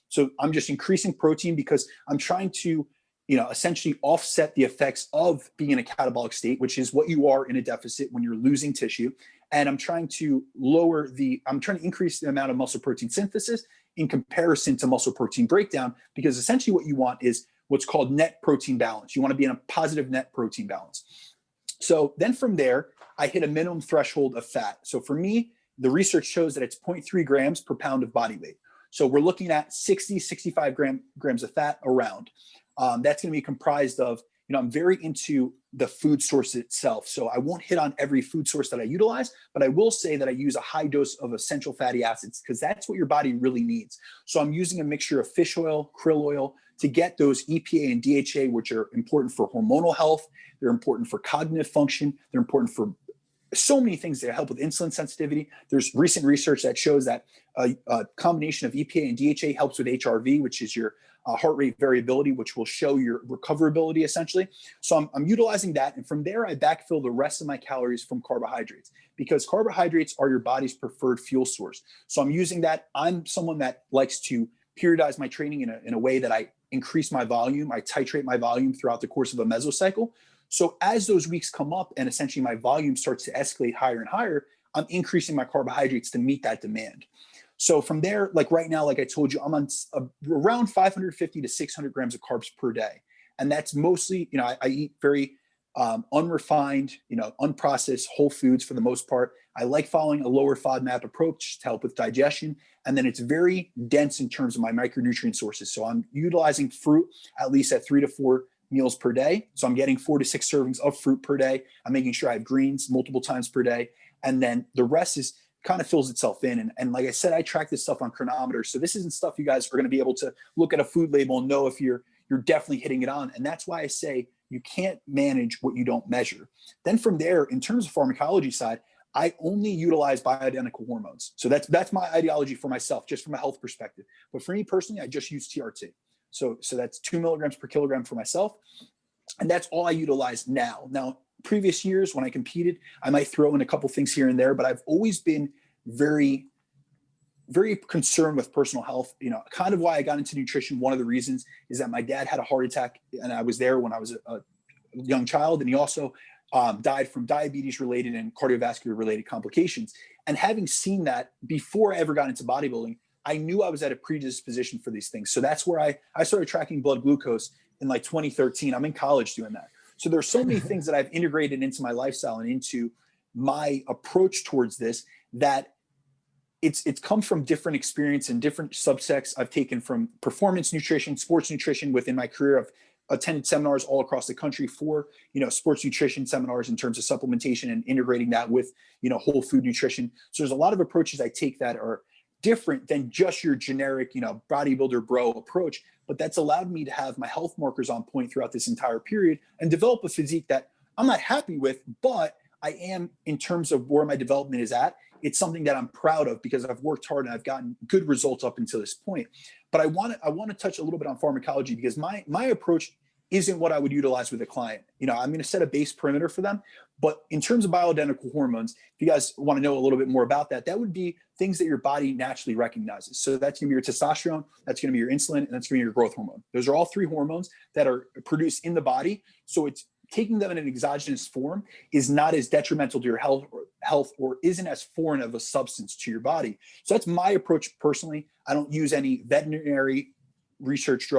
So I'm just increasing protein because I'm trying to, essentially offset the effects of being in a catabolic state, which is what you are in a deficit when you're losing tissue. And I'm trying to increase the amount of muscle protein synthesis in comparison to muscle protein breakdown, because essentially what you want is what's called net protein balance. You want to be in a positive net protein balance. So then from there, I hit a minimum threshold of fat. So for me, the research shows that it's 0.3 grams per pound of body weight. So we're looking at 65 grams of fat around. That's going to be comprised of, I'm very into the food source itself. So I won't hit on every food source that I utilize, but I will say that I use a high dose of essential fatty acids because that's what your body really needs. So I'm using a mixture of fish oil, krill oil to get those EPA and DHA, which are important for hormonal health. They're important for cognitive function. They're important for so many things that help with insulin sensitivity. There's recent research that shows that a combination of EPA and DHA helps with HRV, which is your heart rate variability, which will show your recoverability essentially. So I'm utilizing that. And from there, I backfill the rest of my calories from carbohydrates because carbohydrates are your body's preferred fuel source. So I'm using that. I'm someone that likes to periodize my training in a way that I increase my volume. I titrate my volume throughout the course of a mesocycle. So as those weeks come up and essentially my volume starts to escalate higher and higher, I'm increasing my carbohydrates to meet that demand. So from there, like right now, like I told you, I'm on around 550 to 600 grams of carbs per day. And that's mostly, I eat very unrefined, unprocessed whole foods for the most part. I like following a lower FODMAP approach to help with digestion. And then it's very dense in terms of my micronutrient sources. So I'm utilizing fruit at least at 3 to 4 meals per day. So I'm getting 4 to 6 servings of fruit per day. I'm making sure I have greens multiple times per day. And then the rest is kind of fills itself in. And like I said, I track this stuff on chronometers. So this isn't stuff you guys are going to be able to look at a food label and know if you're definitely hitting it on. And that's why I say you can't manage what you don't measure. Then from there, in terms of pharmacology side, I only utilize bioidentical hormones. So that's my ideology for myself, just from a health perspective. But for me personally, I just use TRT. So that's 2 milligrams per kilogram for myself. And that's all I utilize now. Now, previous years when I competed, I might throw in a couple things here and there, but I've always been very, very concerned with personal health. Kind of why I got into nutrition. One of the reasons is that my dad had a heart attack and I was there when I was a young child. And he also died from diabetes related and cardiovascular related complications. And having seen that before I ever got into bodybuilding, I knew I was at a predisposition for these things. So that's where I started tracking blood glucose in like 2013. I'm in college doing that. So there's so many things that I've integrated into my lifestyle and into my approach towards this, that it's come from different experience and different subsects I've taken from performance nutrition, sports nutrition. Within my career, I've attended seminars all across the country for, sports nutrition seminars in terms of supplementation and integrating that with, whole food nutrition. So there's a lot of approaches I take that are different than just your generic, bodybuilder bro approach, but that's allowed me to have my health markers on point throughout this entire period and develop a physique that I'm not happy with, but I am, in terms of where my development is at, it's something that I'm proud of because I've worked hard and I've gotten good results up until this point. But I want to touch a little bit on pharmacology, because my approach isn't what I would utilize with a client. I'm going to set a base perimeter for them. But in terms of bioidentical hormones, if you guys want to know a little bit more about that, that would be things that your body naturally recognizes. So that's going to be your testosterone, that's going to be your insulin, and that's going to be your growth hormone. Those are all three hormones that are produced in the body. So it's taking them in an exogenous form is not as detrimental to your health or isn't as foreign of a substance to your body. So that's my approach personally. I don't use any veterinary or research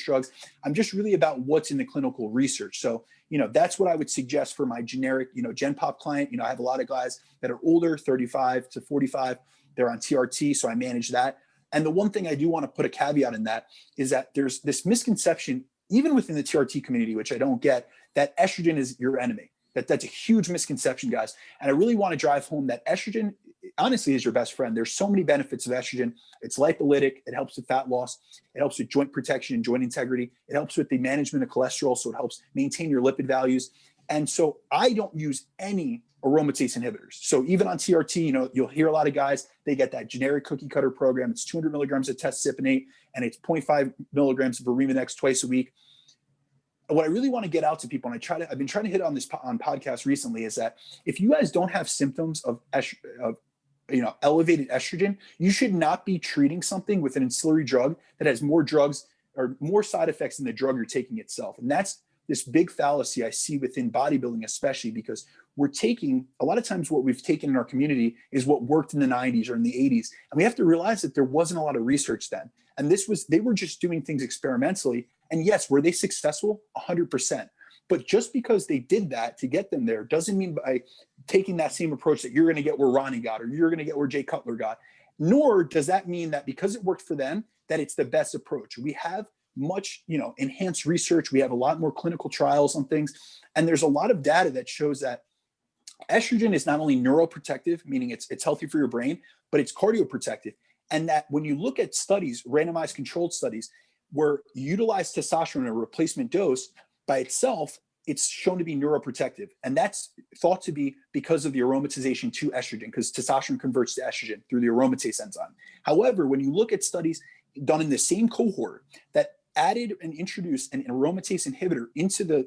drugs. I'm just really about what's in the clinical research. So, that's what I would suggest for my generic, Gen Pop client. I have a lot of guys that are older, 35 to 45. They're on TRT, so I manage that. And the one thing I do want to put a caveat in that is that there's this misconception, even within the TRT community, which I don't get, that estrogen is your enemy. That's a huge misconception, guys. And I really want to drive home that estrogen, honestly, is your best friend. There's so many benefits of estrogen. It's lipolytic. It helps with fat loss. It helps with joint protection and joint integrity. It helps with the management of cholesterol, so it helps maintain your lipid values. And so I don't use any aromatase inhibitors. So even on TRT, you'll hear a lot of guys, they get that generic cookie cutter program. It's 200 milligrams of tesipinate, and it's 0.5 milligrams of Arimidex twice a week. What I really want to get out to people, and I've been trying to hit on this on podcasts recently, is that if you guys don't have symptoms of elevated estrogen, you should not be treating something with an ancillary drug that has more drugs or more side effects than the drug you're taking itself. And that's this big fallacy I see within bodybuilding, especially because we're taking, a lot of times what we've taken in our community is what worked in the 90s or in the 80s. And we have to realize that there wasn't a lot of research then. And they were just doing things experimentally. And yes, were they successful? 100%. But just because they did that to get them there doesn't mean by taking that same approach that you're going to get where Ronnie got or you're going to get where Jay Cutler got. Nor does that mean that because it worked for them, that it's the best approach. We have much, enhanced research. We have a lot more clinical trials on things. And there's a lot of data that shows that estrogen is not only neuroprotective, meaning it's healthy for your brain, but it's cardioprotective. And that when you look at studies, randomized controlled studies, where you utilize testosterone in a replacement dose by itself, it's shown to be neuroprotective. And that's thought to be because of the aromatization to estrogen, because testosterone converts to estrogen through the aromatase enzyme. However, when you look at studies done in the same cohort that added and introduced an aromatase inhibitor into the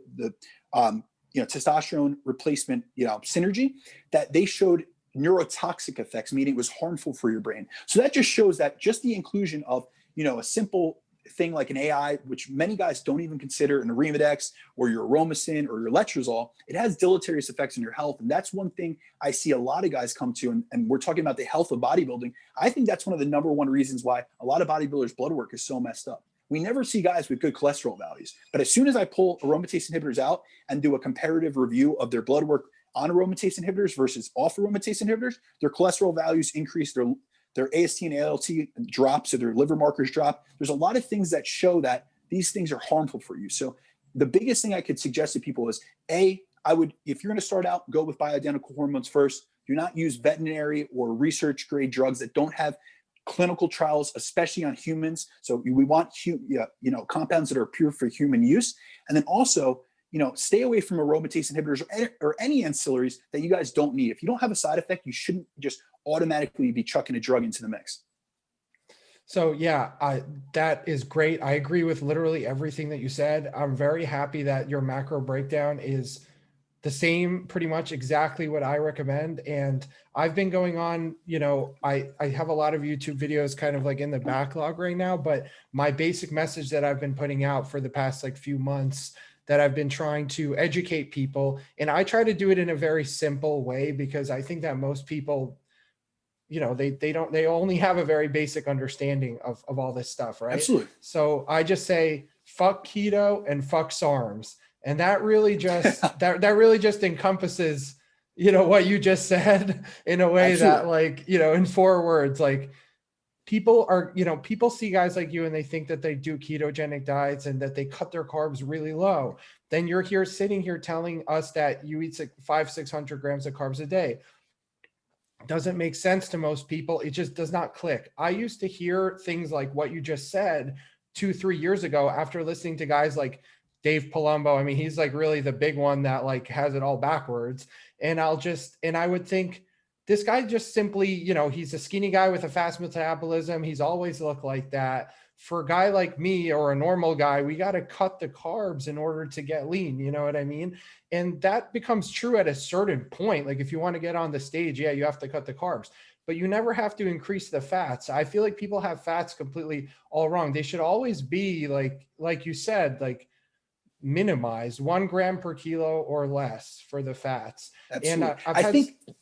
testosterone replacement synergy, that they showed neurotoxic effects, meaning it was harmful for your brain. So that just shows that just the inclusion of a simple thing like an AI, which many guys don't even consider an Arimidex or your Aromasin or your Letrozole, it has deleterious effects on your health. And that's one thing I see a lot of guys come to, and we're talking about the health of bodybuilding. I think that's one of the number one reasons why a lot of bodybuilders' blood work is so messed up. We never see guys with good cholesterol values. But as soon as I pull aromatase inhibitors out and do a comparative review of their blood work on aromatase inhibitors versus off aromatase inhibitors, their cholesterol values increase, their AST and ALT drop, so their liver markers drop. There's a lot of things that show that these things are harmful for you. So the biggest thing I could suggest to people is, if you're going to start out, go with bioidentical hormones first. Do not use veterinary or research grade drugs that don't have clinical trials, especially on humans. So we want compounds that are pure for human use. And then also, stay away from aromatase inhibitors or any ancillaries that you guys don't need. If you don't have a side effect, you shouldn't just automatically be chucking a drug into the mix. So yeah, that is great. I agree with literally everything that you said. I'm very happy that your macro breakdown is the same, pretty much exactly what I recommend. And I've been going on, I have a lot of YouTube videos kind of like in the backlog right now, but my basic message that I've been putting out for the past few months, that I've been trying to educate people. And I try to do it in a very simple way, because I think that most people they only have a very basic understanding of all this stuff, right? Absolutely. So I just say fuck keto and fuck SARMs, and that really just that really just encompasses what you just said in a way Absolutely. that, like, in 4 words, like, people see guys like you and they think that they do ketogenic diets and that they cut their carbs really low. Then you're here sitting here telling us that you eat 500-600 grams of carbs a day. Doesn't make sense to most people. It just does not click. I used to hear things like what you just said 2-3 years ago after listening to guys like Dave Palumbo. I mean, he's like really the big one that like has it all backwards. And I would think, this guy just simply, he's a skinny guy with a fast metabolism. He's always looked like that. For a guy like me or a normal guy, we got to cut the carbs in order to get lean. You know what I mean? And that becomes true at a certain point. Like if you want to get on the stage, yeah, you have to cut the carbs, but you never have to increase the fats. I feel like people have fats completely all wrong. They should always be like you said, like minimized 1 gram per kilo or less for the fats. Absolutely. And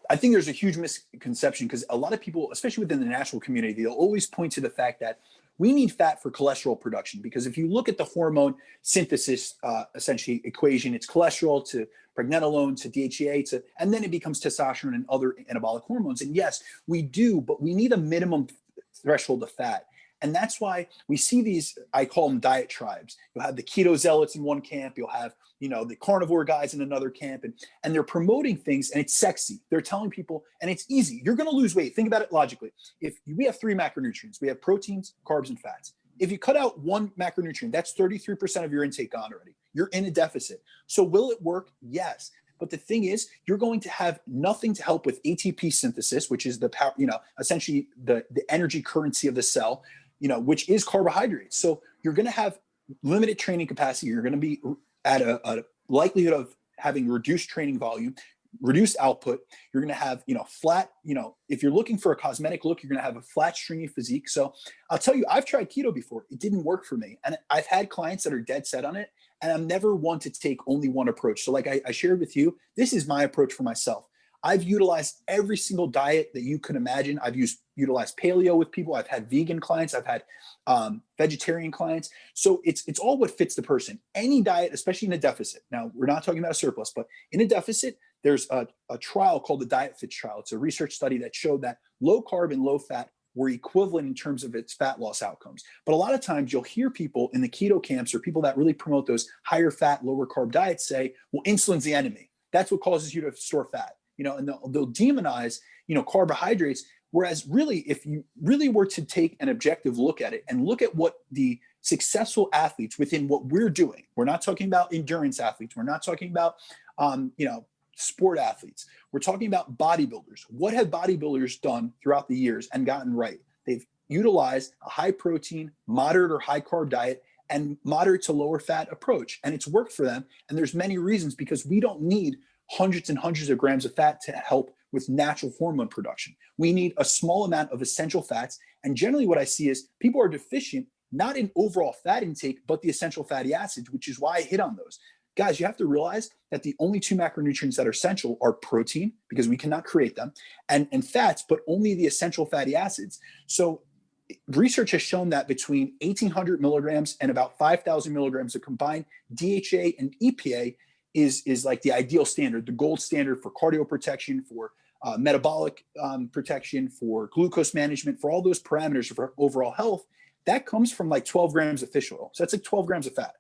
I think there's a huge misconception because a lot of people, especially within the natural community, they'll always point to the fact that we need fat for cholesterol production. Because if you look at the hormone synthesis, essentially equation, it's cholesterol to pregnenolone to DHEA and then it becomes testosterone and other anabolic hormones. And yes, we do, but we need a minimum threshold of fat. And that's why we see these, I call them diet tribes. You'll have the keto zealots in one camp. You'll have, the carnivore guys in another camp. And they're promoting things and it's sexy. They're telling people, and it's easy. You're going to lose weight. Think about it logically. If we have 3 macronutrients, we have proteins, carbs, and fats. If you cut out 1 macronutrient, that's 33% of your intake gone already. You're in a deficit. So will it work? Yes. But the thing is, you're going to have nothing to help with ATP synthesis, which is the power, essentially the energy currency of the cell, which is carbohydrates. So you're going to have limited training capacity. You're going to be at a likelihood of having reduced training volume, reduced output. You're going to have, flat, if you're looking for a cosmetic look, you're going to have a flat, stringy physique. So I'll tell you, I've tried keto before. It didn't work for me. And I've had clients that are dead set on it. And I'm never one to take only one approach. So like I shared with you, this is my approach for myself. I've utilized every single diet that you can imagine. I've utilized paleo with people. I've had vegan clients. I've had vegetarian clients. So it's all what fits the person. Any diet, especially in a deficit. Now, we're not talking about a surplus, but in a deficit, there's a trial called the Diet Fits trial. It's a research study that showed that low carb and low fat were equivalent in terms of its fat loss outcomes. But a lot of times you'll hear people in the keto camps or people that really promote those higher fat, lower carb diets say, well, insulin's the enemy. That's what causes you to store fat. And they'll demonize, carbohydrates. Whereas really, if you really were to take an objective look at it and look at what the successful athletes within what we're doing, we're not talking about endurance athletes. We're not talking about, sport athletes. We're talking about bodybuilders. What have bodybuilders done throughout the years and gotten right? They've utilized a high protein, moderate or high carb diet and moderate to lower fat approach. And it's worked for them. And there's many reasons because we don't need hundreds and hundreds of grams of fat to help with natural hormone production. We need a small amount of essential fats. And generally what I see is people are deficient, not in overall fat intake, but the essential fatty acids, which is why I hit on those. Guys, you have to realize that the only 2 macronutrients that are essential are protein, because we cannot create them, and fats, but only the essential fatty acids. So research has shown that between 1,800 milligrams and about 5,000 milligrams of combined DHA and EPA is like the ideal standard, the gold standard for cardio protection, for metabolic protection, for glucose management, for all those parameters for overall health. That comes from like 12 grams of fish oil. So that's like 12 grams of fat.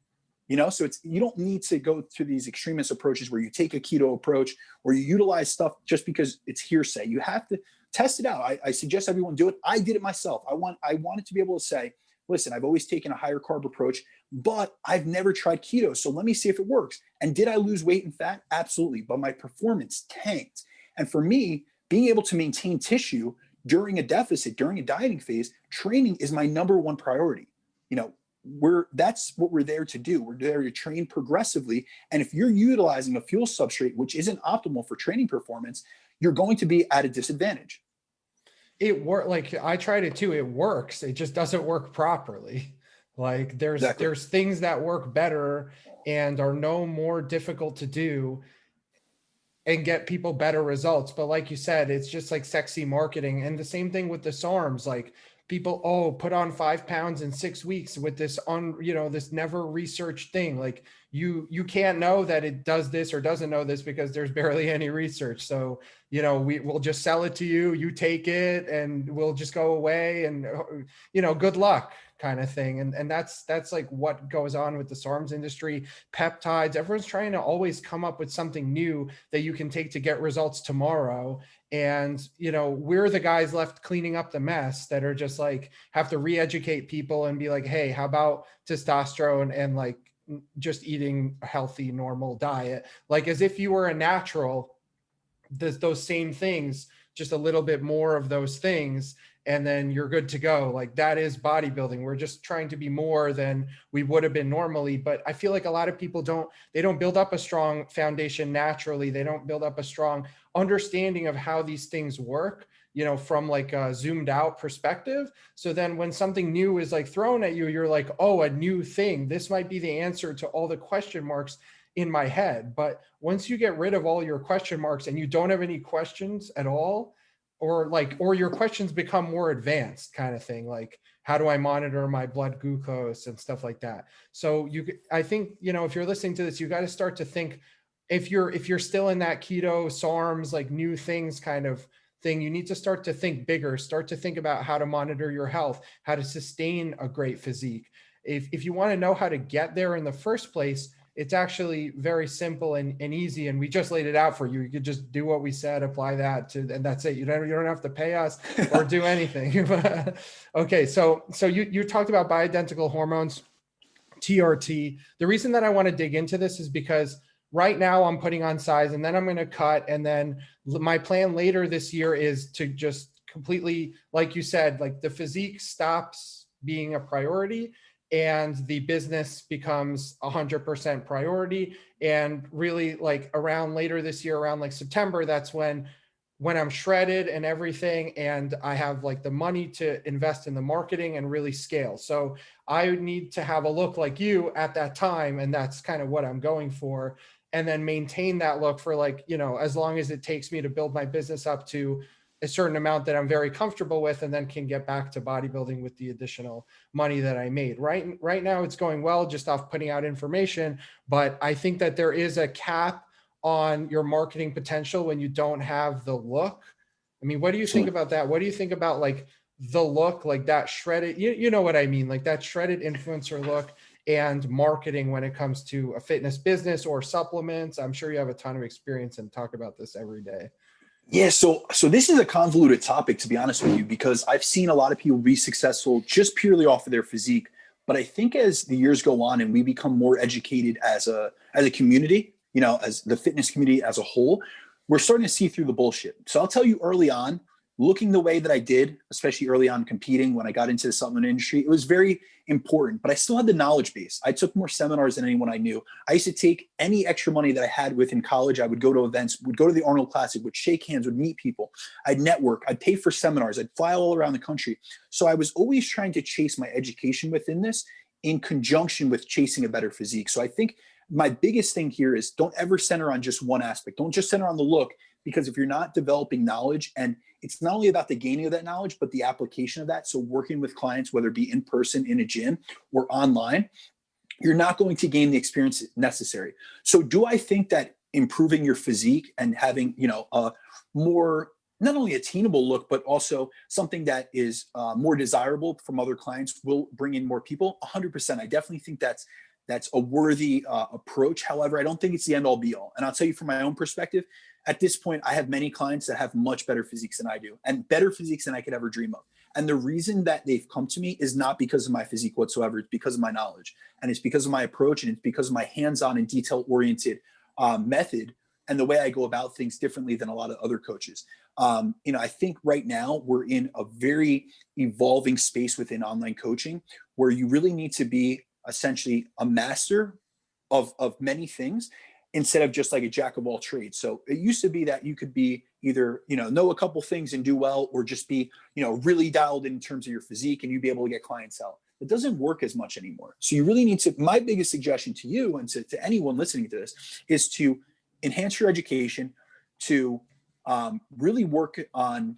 So you don't need to go to these extremist approaches where you take a keto approach or you utilize stuff just because it's hearsay. You have to test it out. I suggest everyone do it. I did it myself. I wanted to be able to say, listen, I've always taken a higher carb approach, but I've never tried keto. So let me see if it works. And did I lose weight and fat? Absolutely. But my performance tanked. And for me, being able to maintain tissue during a deficit, during a dieting phase, training is my number one priority. That's what we're there to do. We're there to train progressively. And if you're utilizing a fuel substrate, which isn't optimal for training performance, you're going to be at a disadvantage. It works. Like I tried it too. It works. It just doesn't work properly. Like there's things that work better and are no more difficult to do. and get people better results. But like you said, it's just like sexy marketing. And the same thing with the SARMs, like people, oh, put on 5 pounds in 6 weeks with this this never researched thing. Like you can't know that it does this or doesn't know this because there's barely any research. So, we'll just sell it to you, you take it, and we'll just go away, and, good luck kind of thing. And that's like what goes on with the SARMs industry, peptides. Everyone's trying to always come up with something new that you can take to get results tomorrow. And, we're the guys left cleaning up the mess that are just like, have to re-educate people and be like, hey, how about testosterone and like just eating a healthy, normal diet? Like as if you were a natural, those same things, just a little bit more of those things, and then you're good to go. Like that is bodybuilding. We're just trying to be more than we would have been normally. But I feel like a lot of people don't build up a strong foundation naturally. They don't build up a strong understanding of how these things work, from like a zoomed out perspective. So then when something new is like thrown at you, you're like, oh, a new thing. This might be the answer to all the question marks in my head. But once you get rid of all your question marks and you don't have any questions at all, or your questions become more advanced kind of thing, like how do I monitor my blood glucose and stuff like that. So I think, if you're listening to this, you got to start to think, if you're still in that keto SARMs, like new things kind of thing, you need to start to think bigger, start to think about how to monitor your health, how to sustain a great physique. If you want to know how to get there in the first place, it's actually very simple and easy. And we just laid it out for you. You could just do what we said, apply that and that's it. You don't have to pay us or do anything. Okay. So you talked about bioidentical hormones, TRT. The reason that I want to dig into this is because right now I'm putting on size and then I'm going to cut. And then my plan later this year is to just completely, like you said, like the physique stops being a priority and the business becomes 100% priority. And really, like around later this year, around like September, that's when I'm shredded and everything, and I have like the money to invest in the marketing and really scale. So I need to have a look like you at that time, and that's kind of what I'm going for. And then maintain that look for like, as long as it takes me to build my business up to a certain amount that I'm very comfortable with, and then can get back to bodybuilding with the additional money that I made. Right now it's going well just off putting out information, but I think that there is a cap on your marketing potential when you don't have the look. I mean, what do you think about that? What do you think about like the look, like that shredded, you know what I mean? Like that shredded influencer look and marketing when it comes to a fitness business or supplements? I'm sure you have a ton of experience and talk about this every day. Yeah, so this is a convoluted topic, to be honest with you, because I've seen a lot of people be successful just purely off of their physique. But I think as the years go on and we become more educated as a community, as the fitness community as a whole, we're starting to see through the bullshit. So I'll tell you, early on, looking the way that I did, especially early on competing when I got into the supplement industry, it was very important, but I still had the knowledge base. I took more seminars than anyone I knew. I used to take any extra money that I had within college. I would go to events, would go to the Arnold Classic, would shake hands, would meet people. I'd network, I'd pay for seminars, I'd fly all around the country. So I was always trying to chase my education within this in conjunction with chasing a better physique. So I think my biggest thing here is don't ever center on just one aspect. Don't just center on the look, because if you're not developing knowledge, and it's not only about the gaining of that knowledge, but the application of that. So working with clients, whether it be in person in a gym or online, you're not going to gain the experience necessary. So do I think that improving your physique and having, a more, not only attainable look, but also something that is more desirable from other clients will bring in more people? 100%. I definitely think that's a worthy approach. However, I don't think it's the end all be all. And I'll tell you from my own perspective, at this point, I have many clients that have much better physiques than I do, and better physiques than I could ever dream of. And the reason that they've come to me is not because of my physique whatsoever. It's because of my knowledge, and it's because of my approach, and it's because of my hands-on and detail-oriented method and the way I go about things differently than a lot of other coaches. I think right now we're in a very evolving space within online coaching where you really need to be essentially a master of many things, instead of just like a jack of all trades. So it used to be that you could be either, know a couple things and do well, or just be, really dialed in terms of your physique and you'd be able to get clientele. It doesn't work as much anymore. So you really need to, my biggest suggestion to you and to anyone listening to this is to enhance your education, to really work on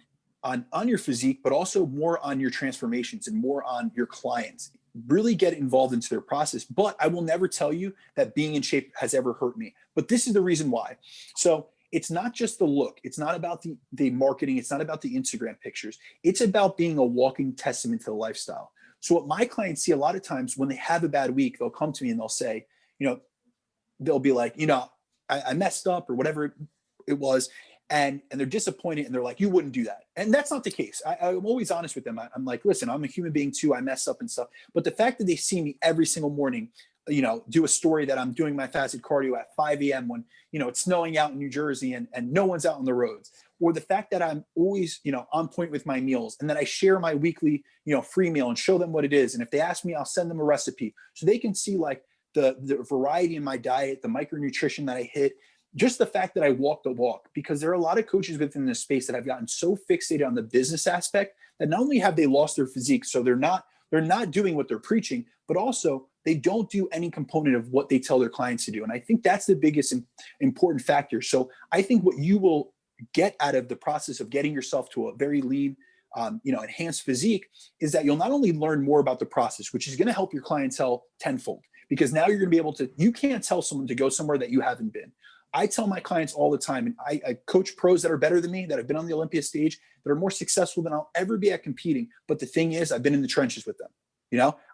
your physique, but also more on your transformations and more on your clients. Really get involved into their process. But I will never tell you that being in shape has ever hurt me. But this is the reason why. So it's not just the look. It's not about the marketing. It's not about the Instagram pictures. It's about being a walking testament to the lifestyle. So what my clients see a lot of times when they have a bad week, they'll come to me and they'll say, they'll be like, I messed up or whatever it was. And they're disappointed and they're like, you wouldn't do that. And that's not the case. I'm always honest with them. I'm like, listen, I'm a human being too. I mess up and stuff. But the fact that they see me every single morning, do a story that I'm doing my fasted cardio at 5 a.m. when, it's snowing out in New Jersey and no one's out on the roads, or the fact that I'm always, on point with my meals, and that I share my weekly, free meal and show them what it is. And if they ask me, I'll send them a recipe so they can see like the variety in my diet, the micronutrition that I hit, just the fact that I walk the walk. Because there are a lot of coaches within this space that have gotten so fixated on the business aspect that not only have they lost their physique, so they're not doing what they're preaching, but also they don't do any component of what they tell their clients to do. And I think that's the biggest important factor. So I think what you will get out of the process of getting yourself to a very lean, enhanced physique is that you'll not only learn more about the process, which is going to help your clientele tenfold, because now you're going to be able to, you can't tell someone to go somewhere that you haven't been. I tell my clients all the time, and I coach pros that are better than me, that have been on the Olympia stage, that are more successful than I'll ever be at competing. But the thing is, I've been in the trenches with them.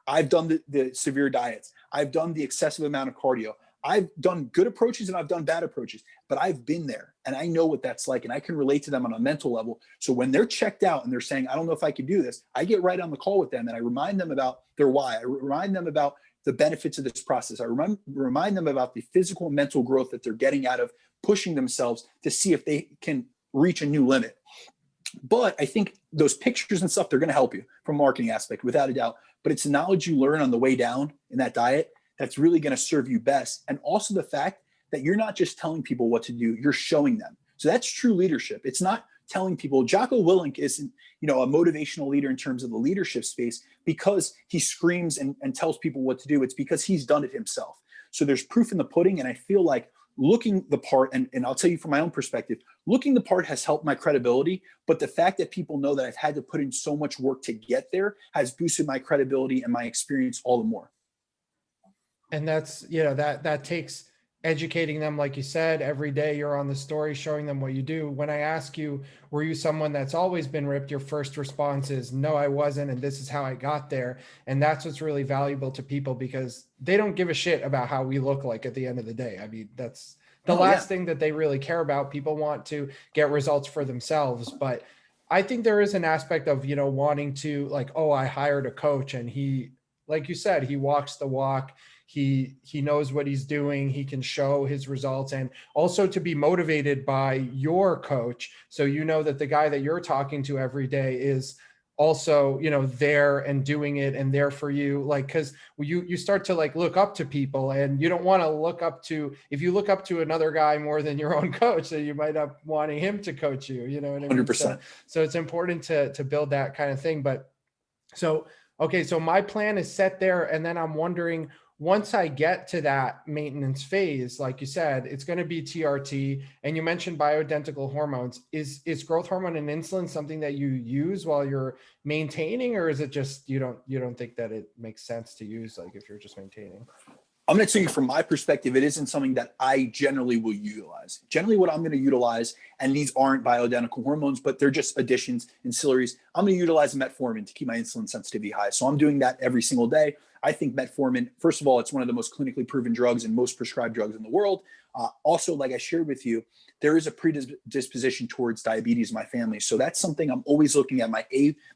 I've done the severe diets. I've done the excessive amount of cardio. I've done good approaches and I've done bad approaches, but I've been there and I know what that's like. And I can relate to them on a mental level. So when they're checked out and they're saying, I don't know if I can do this, I get right on the call with them and I remind them about their why. I remind them about the benefits of this process. I remind them about the physical and mental growth that they're getting out of pushing themselves to see if they can reach a new limit. But I think those pictures and stuff, they're going to help you from a marketing aspect, without a doubt. But it's the knowledge you learn on the way down in that diet that's really going to serve you best. And also the fact that you're not just telling people what to do, you're showing them. So that's true leadership. It's not telling people. Jocko Willink isn't, a motivational leader in terms of the leadership space because he screams and tells people what to do. It's because he's done it himself. So there's proof in the pudding. And I feel like looking the part, and I'll tell you from my own perspective, looking the part has helped my credibility. But the fact that people know that I've had to put in so much work to get there has boosted my credibility and my experience all the more. And that's, that takes educating them. Like you said, every day you're on the story, showing them what you do. When I ask you, were you someone that's always been ripped? Your first response is, no, I wasn't. And this is how I got there. And that's what's really valuable to people, because they don't give a shit about how we look like at the end of the day. I mean, that's the last thing that they really care about. People want to get results for themselves. But I think there is an aspect of, wanting to like, oh, I hired a coach and he, like you said, he walks the walk. He knows what he's doing. He can show his results, and also to be motivated by your coach. So that the guy that you're talking to every day is also, there and doing it and there for you. Like, cause you start to like look up to people, and you don't want to look up to, if you look up to another guy more than your own coach, then you might up wanting him to coach you, you know what I mean? 100%. So it's important to build that kind of thing. But okay, so my plan is set there. And then I'm wondering, once I get to that maintenance phase, like you said, it's going to be TRT, and you mentioned bioidentical hormones. Is growth hormone and insulin something that you use while you're maintaining, or is it just you don't think that it makes sense to use, like if you're just maintaining? I'm going to tell you from my perspective, it isn't something that I generally will utilize. Generally, what I'm going to utilize, and these aren't bioidentical hormones, but they're just additions, ancillaries. I'm going to utilize metformin to keep my insulin sensitivity high. So I'm doing that every single day. I think metformin, first of all, it's one of the most clinically proven drugs and most prescribed drugs in the world. Also, like I shared with you, there is a predisposition towards diabetes in my family. So that's something I'm always looking at, my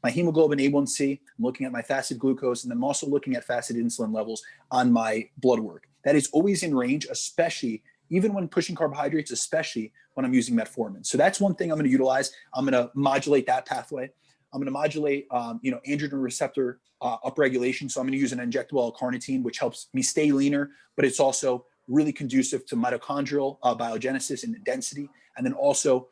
hemoglobin A1C, I'm looking at my fasted glucose, and I'm also looking at fasted insulin levels on my blood work. That is always in range, especially even when pushing carbohydrates, especially when I'm using metformin. So that's one thing I'm going to utilize. I'm going to modulate that pathway. I'm going to modulate, androgen receptor upregulation. So I'm going to use an injectable L-Carnitine, which helps me stay leaner, but it's also really conducive to mitochondrial biogenesis and density. And then also,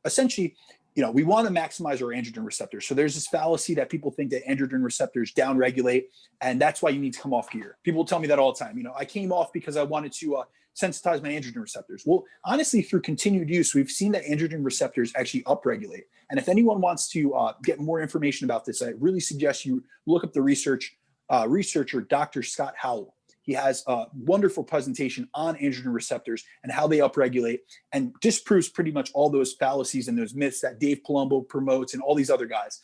essentially, we want to maximize our androgen receptors. So there's this fallacy that people think that androgen receptors downregulate, and that's why you need to come off gear. People tell me that all the time. I came off because I wanted to sensitize my androgen receptors. Well, honestly, through continued use, we've seen that androgen receptors actually upregulate. And if anyone wants to get more information about this, I really suggest you look up the researcher, Dr. Scott Howell. He has a wonderful presentation on androgen receptors and how they upregulate, and disproves pretty much all those fallacies and those myths that Dave Palumbo promotes and all these other guys.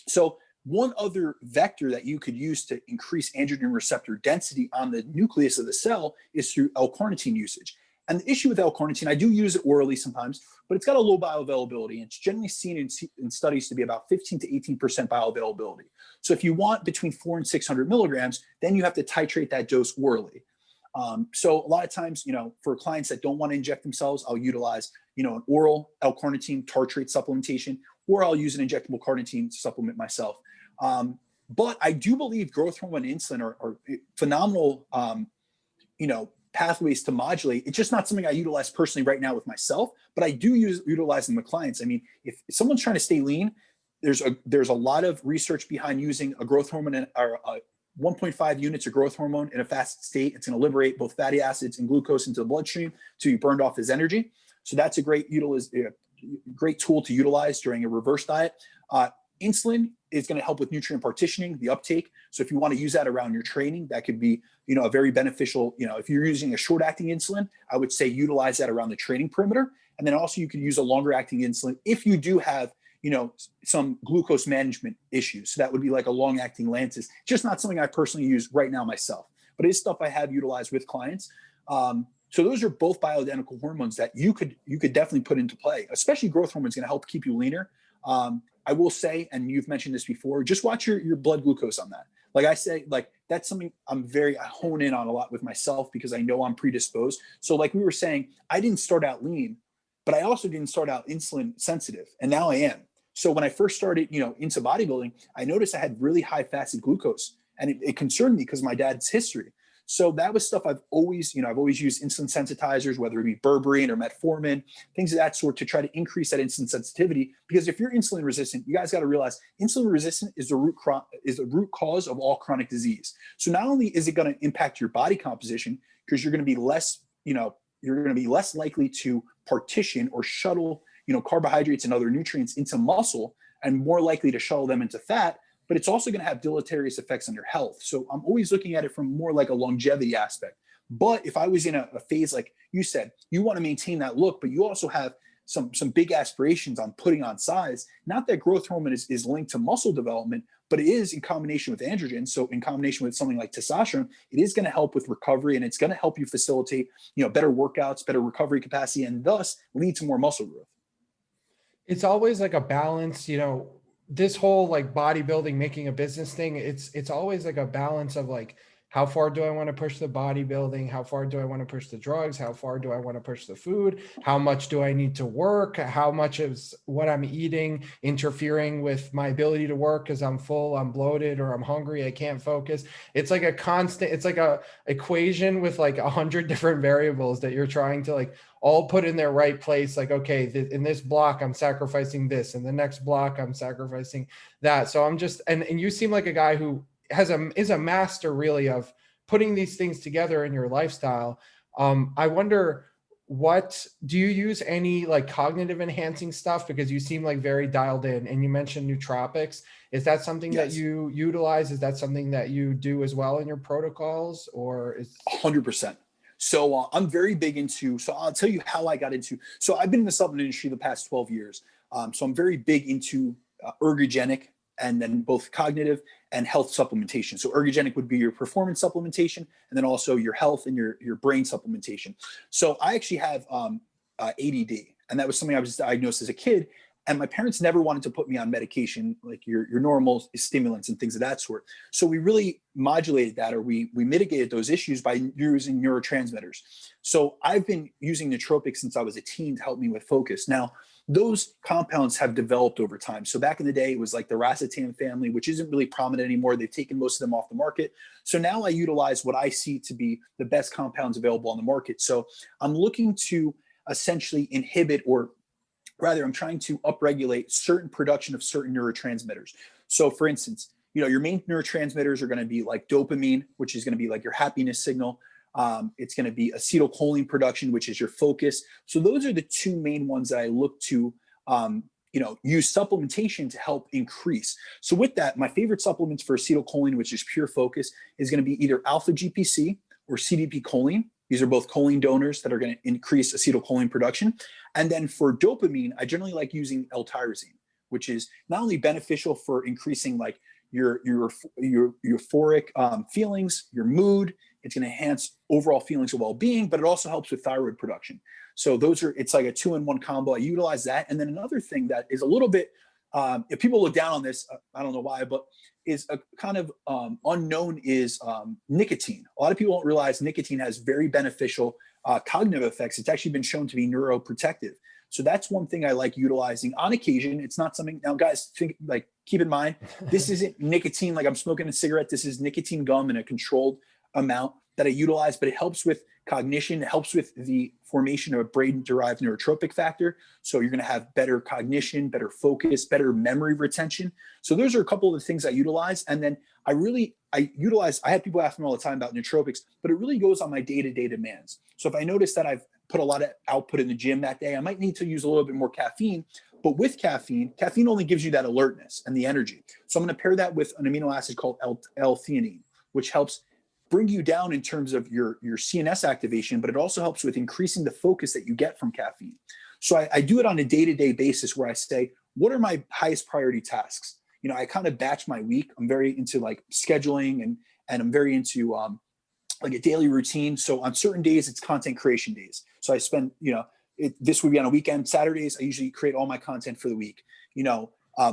So one other vector that you could use to increase androgen receptor density on the nucleus of the cell is through L-Carnitine usage. And the issue with L-Carnitine, I do use it orally sometimes, but it's got a low bioavailability. And it's generally seen in studies to be about 15 to 18% bioavailability. So if you want between 400 and 600 milligrams, then you have to titrate that dose orally. So a lot of times, for clients that don't want to inject themselves, I'll utilize, an oral L-Carnitine tartrate supplementation, or I'll use an injectable carnitine supplement myself. But I do believe growth hormone and insulin are phenomenal, pathways to modulate. It's just not something I utilize personally right now with myself, but I do utilize them with clients. I mean, if someone's trying to stay lean, there's a lot of research behind using a growth hormone or 1.5 units of growth hormone in a fasted state. It's going to liberate both fatty acids and glucose into the bloodstream to be burned off as energy. So that's a great tool to utilize during a reverse diet. Insulin is going to help with nutrient partitioning, the uptake. So if you want to use that around your training, that could be, a very beneficial, if you're using a short acting insulin, I would say utilize that around the training perimeter. And then also you could use a longer acting insulin if you do have, some glucose management issues. So that would be like a long acting Lantus, just not something I personally use right now myself, but it is stuff I have utilized with clients. So those are both bioidentical hormones that you could definitely put into play, especially growth hormone is going to help keep you leaner. I will say, and you've mentioned this before, just watch your blood glucose on that. Like I say, that's something I hone in on a lot with myself because I know I'm predisposed. So like we were saying, I didn't start out lean, but I also didn't start out insulin sensitive. And now I am. So when I first started, into bodybuilding, I noticed I had really high fasted glucose, and it concerned me because of my dad's history. So that was stuff I've always used insulin sensitizers, whether it be berberine or metformin, things of that sort, to try to increase that insulin sensitivity. Because if you're insulin resistant, you guys got to realize insulin resistant is the root cause of all chronic disease. So not only is it going to impact your body composition, because you're going to be less, likely to partition or shuttle, carbohydrates and other nutrients into muscle, and more likely to shuttle them into fat, but it's also going to have deleterious effects on your health. So I'm always looking at it from more like a longevity aspect. But if I was in a phase, like you said, you want to maintain that look, but you also have some big aspirations on putting on size, not that growth hormone is linked to muscle development, but it is in combination with androgen. So in combination with something like testosterone, it is going to help with recovery, and it's going to help you facilitate, better workouts, better recovery capacity, and thus lead to more muscle growth. It's always like a balance, this whole like bodybuilding, making a business thing, it's always like a balance of like, how far do I want to push the bodybuilding? How far do I want to push the drugs? How far do I want to push the food? How much do I need to work? How much is what I'm eating interfering with my ability to work because I'm full, I'm bloated, or I'm hungry, I can't focus? It's like a constant, it's like a equation with like 100 different variables that you're trying to like all put in their right place. Like, okay, in this block, I'm sacrificing this. In the next block, I'm sacrificing that. So I'm just, and you seem like a guy who is a master really of putting these things together in your lifestyle. I wonder, do you use any like cognitive enhancing stuff? Because you seem like very dialed in, and you mentioned nootropics. Is that something Yes. that you utilize? Is that something that you do as well in your protocols, or is 100%? So I'm very big so I'll tell you how I got so I've been in the supplement industry the past 12 years. So I'm very big into ergogenic, and then both cognitive and health supplementation. So ergogenic would be your performance supplementation, and then also your health and your brain supplementation. So I actually have ADD, and that was something I was diagnosed as a kid. And my parents never wanted to put me on medication, like your normal stimulants and things of that sort. So we really modulated that, or we mitigated those issues by using neurotransmitters. So I've been using nootropics since I was a teen to help me with focus. Now, those compounds have developed over time. So back in the day, it was like the racetam family, which isn't really prominent anymore. They've taken most of them off the market. So now I utilize what I see to be the best compounds available on the market. So I'm looking to essentially inhibit, or rather, I'm trying to upregulate certain production of certain neurotransmitters. So for instance, your main neurotransmitters are going to be like dopamine, which is going to be like your happiness signal. It's going to be acetylcholine production, which is your focus. So those are the two main ones that I look to, use supplementation to help increase. So with that, my favorite supplements for acetylcholine, which is pure focus, is going to be either alpha GPC or CDP choline. These are both choline donors that are going to increase acetylcholine production. And then for dopamine, I generally like using L-tyrosine, which is not only beneficial for increasing like your euphoric feelings, your mood. It's going to enhance overall feelings of well-being, but it also helps with thyroid production. So it's like a 2-in-1 combo. I utilize that. And then another thing that is a little bit, if people look down on this, I don't know why, but is a kind of unknown is nicotine. A lot of people don't realize nicotine has very beneficial cognitive effects. It's actually been shown to be neuroprotective. So that's one thing I like utilizing on occasion. It's not something, now guys, keep in mind, this isn't nicotine like I'm smoking a cigarette. This is nicotine gum in a controlled amount that I utilize, but it helps with cognition. It helps with the formation of a brain-derived neurotropic factor. So you're going to have better cognition, better focus, better memory retention. So those are a couple of the things I utilize. And then I have people ask me all the time about nootropics, but it really goes on my day-to-day demands. So if I notice that I've put a lot of output in the gym that day, I might need to use a little bit more caffeine. But with caffeine only gives you that alertness and the energy. So I'm going to pair that with an amino acid called L-theanine, which helps bring you down in terms of your CNS activation, but it also helps with increasing the focus that you get from caffeine. So I do it on a day-to-day basis where I say, what are my highest priority tasks? I kind of batch my week. I'm very into like scheduling and I'm very into like a daily routine. So on certain days, it's content creation days. So I spend, this would be on a weekend. Saturdays, I usually create all my content for the week.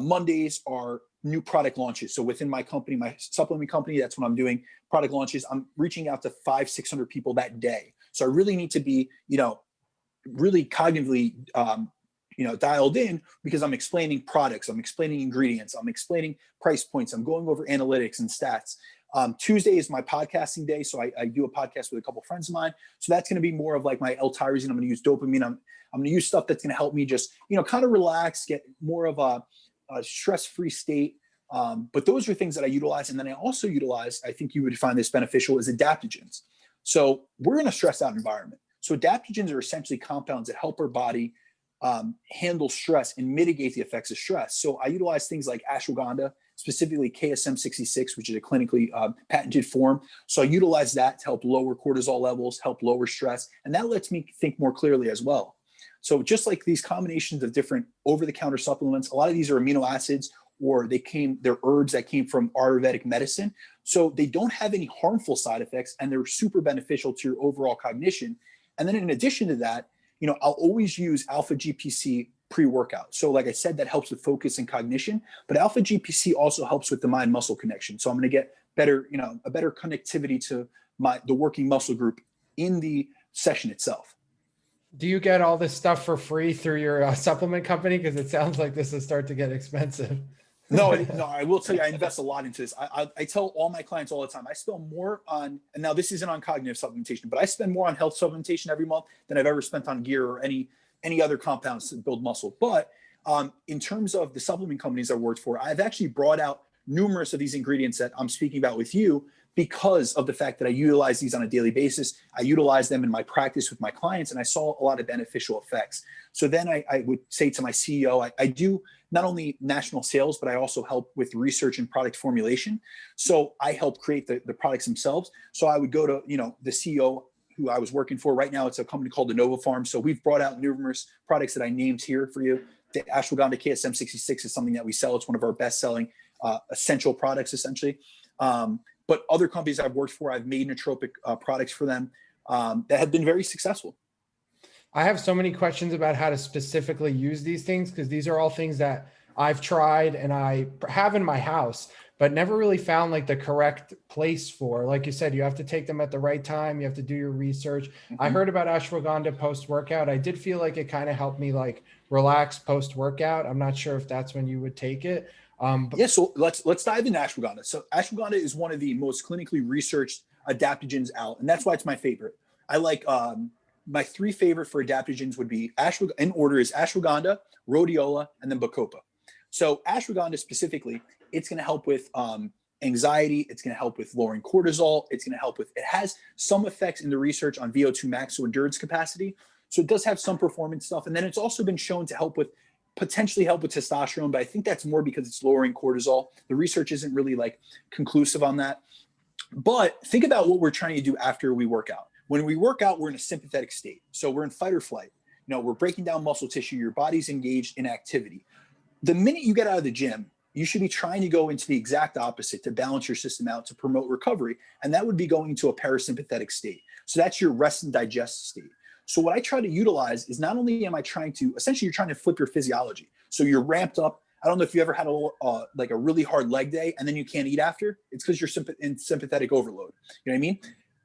Mondays are new product launches. So within my company, my supplement company, that's what I'm doing. Product launches, I'm reaching out to 500-600 people that day. So I really need to be, really cognitively, dialed in because I'm explaining products, I'm explaining ingredients, I'm explaining price points, I'm going over analytics and stats. Tuesday is my podcasting day. So I do a podcast with a couple of friends of mine. So that's going to be more of like my L-tyrosine. I'm going to use dopamine. I'm going to use stuff that's going to help me just, kind of relax, get more of a stress-free state. But those are things that I utilize. And then I also utilize, I think you would find this beneficial, is adaptogens. So we're in a stressed out environment. So adaptogens are essentially compounds that help our body handle stress and mitigate the effects of stress. So I utilize things like ashwagandha, specifically KSM-66, which is a clinically patented form. So I utilize that to help lower cortisol levels, help lower stress. And that lets me think more clearly as well. So just like these combinations of different over-the-counter supplements, a lot of these are amino acids or they're herbs that came from Ayurvedic medicine. So they don't have any harmful side effects and they're super beneficial to your overall cognition. And then in addition to that, I'll always use alpha Gpc pre-workout. So like I said, that helps with focus and cognition, but alpha Gpc also helps with the mind muscle connection. So I'm going to get better, a better connectivity to the working muscle group in the session itself. Do you get all this stuff for free through your supplement company? Because it sounds like this will start to get expensive. No, I will tell you, I invest a lot into this. I tell all my clients all the time, I spend more on, and now this isn't on cognitive supplementation, but I spend more on health supplementation every month than I've ever spent on gear or any other compounds to build muscle. But in terms of the supplement companies I worked for, I've actually brought out numerous of these ingredients that I'm speaking about with you because of the fact that I utilize these on a daily basis. I utilize them in my practice with my clients, and I saw a lot of beneficial effects. So then I would say to my CEO, I do not only national sales, but I also help with research and product formulation. So I help create the products themselves. So I would go to, the CEO who I was working for. Right now, it's a company called Innova Farm. So we've brought out numerous products that I named here for you. The Ashwagandha KSM-66 is something that we sell. It's one of our best-selling essential products, essentially. But other companies I've worked for, I've made nootropic products for them that have been very successful. I have so many questions about how to specifically use these things because these are all things that I've tried and I have in my house, but never really found like the correct place for. Like you said, you have to take them at the right time. You have to do your research. Mm-hmm. I heard about ashwagandha post-workout. I did feel like it kind of helped me like relax post-workout. I'm not sure if that's when you would take it. So let's dive into ashwagandha. So ashwagandha is one of the most clinically researched adaptogens out, and that's why it's my favorite. I like my three favorite for adaptogens would be in order is ashwagandha, rhodiola, and then bacopa. So ashwagandha specifically, it's going to help with anxiety. It's going to help with lowering cortisol. It's going to help with, it has some effects in the research on VO2 max, so endurance capacity. So it does have some performance stuff. And then it's also been shown to help with, potentially help with testosterone, but I think that's more because it's lowering cortisol. The research isn't really like conclusive on that. But think about what we're trying to do after we work out. When we work out, we're in a sympathetic state. So we're in fight or flight. You know, we're breaking down muscle tissue. Your body's engaged in activity. The minute you get out of the gym, you should be trying to go into the exact opposite to balance your system out, to promote recovery. And that would be going into a parasympathetic state. So that's your rest and digest state. So what I try to utilize is not only am I trying to, essentially you're trying to flip your physiology. So you're ramped up. I don't know if you ever had like a really hard leg day and then you can't eat after. It's because you're in sympathetic overload. You know what I mean?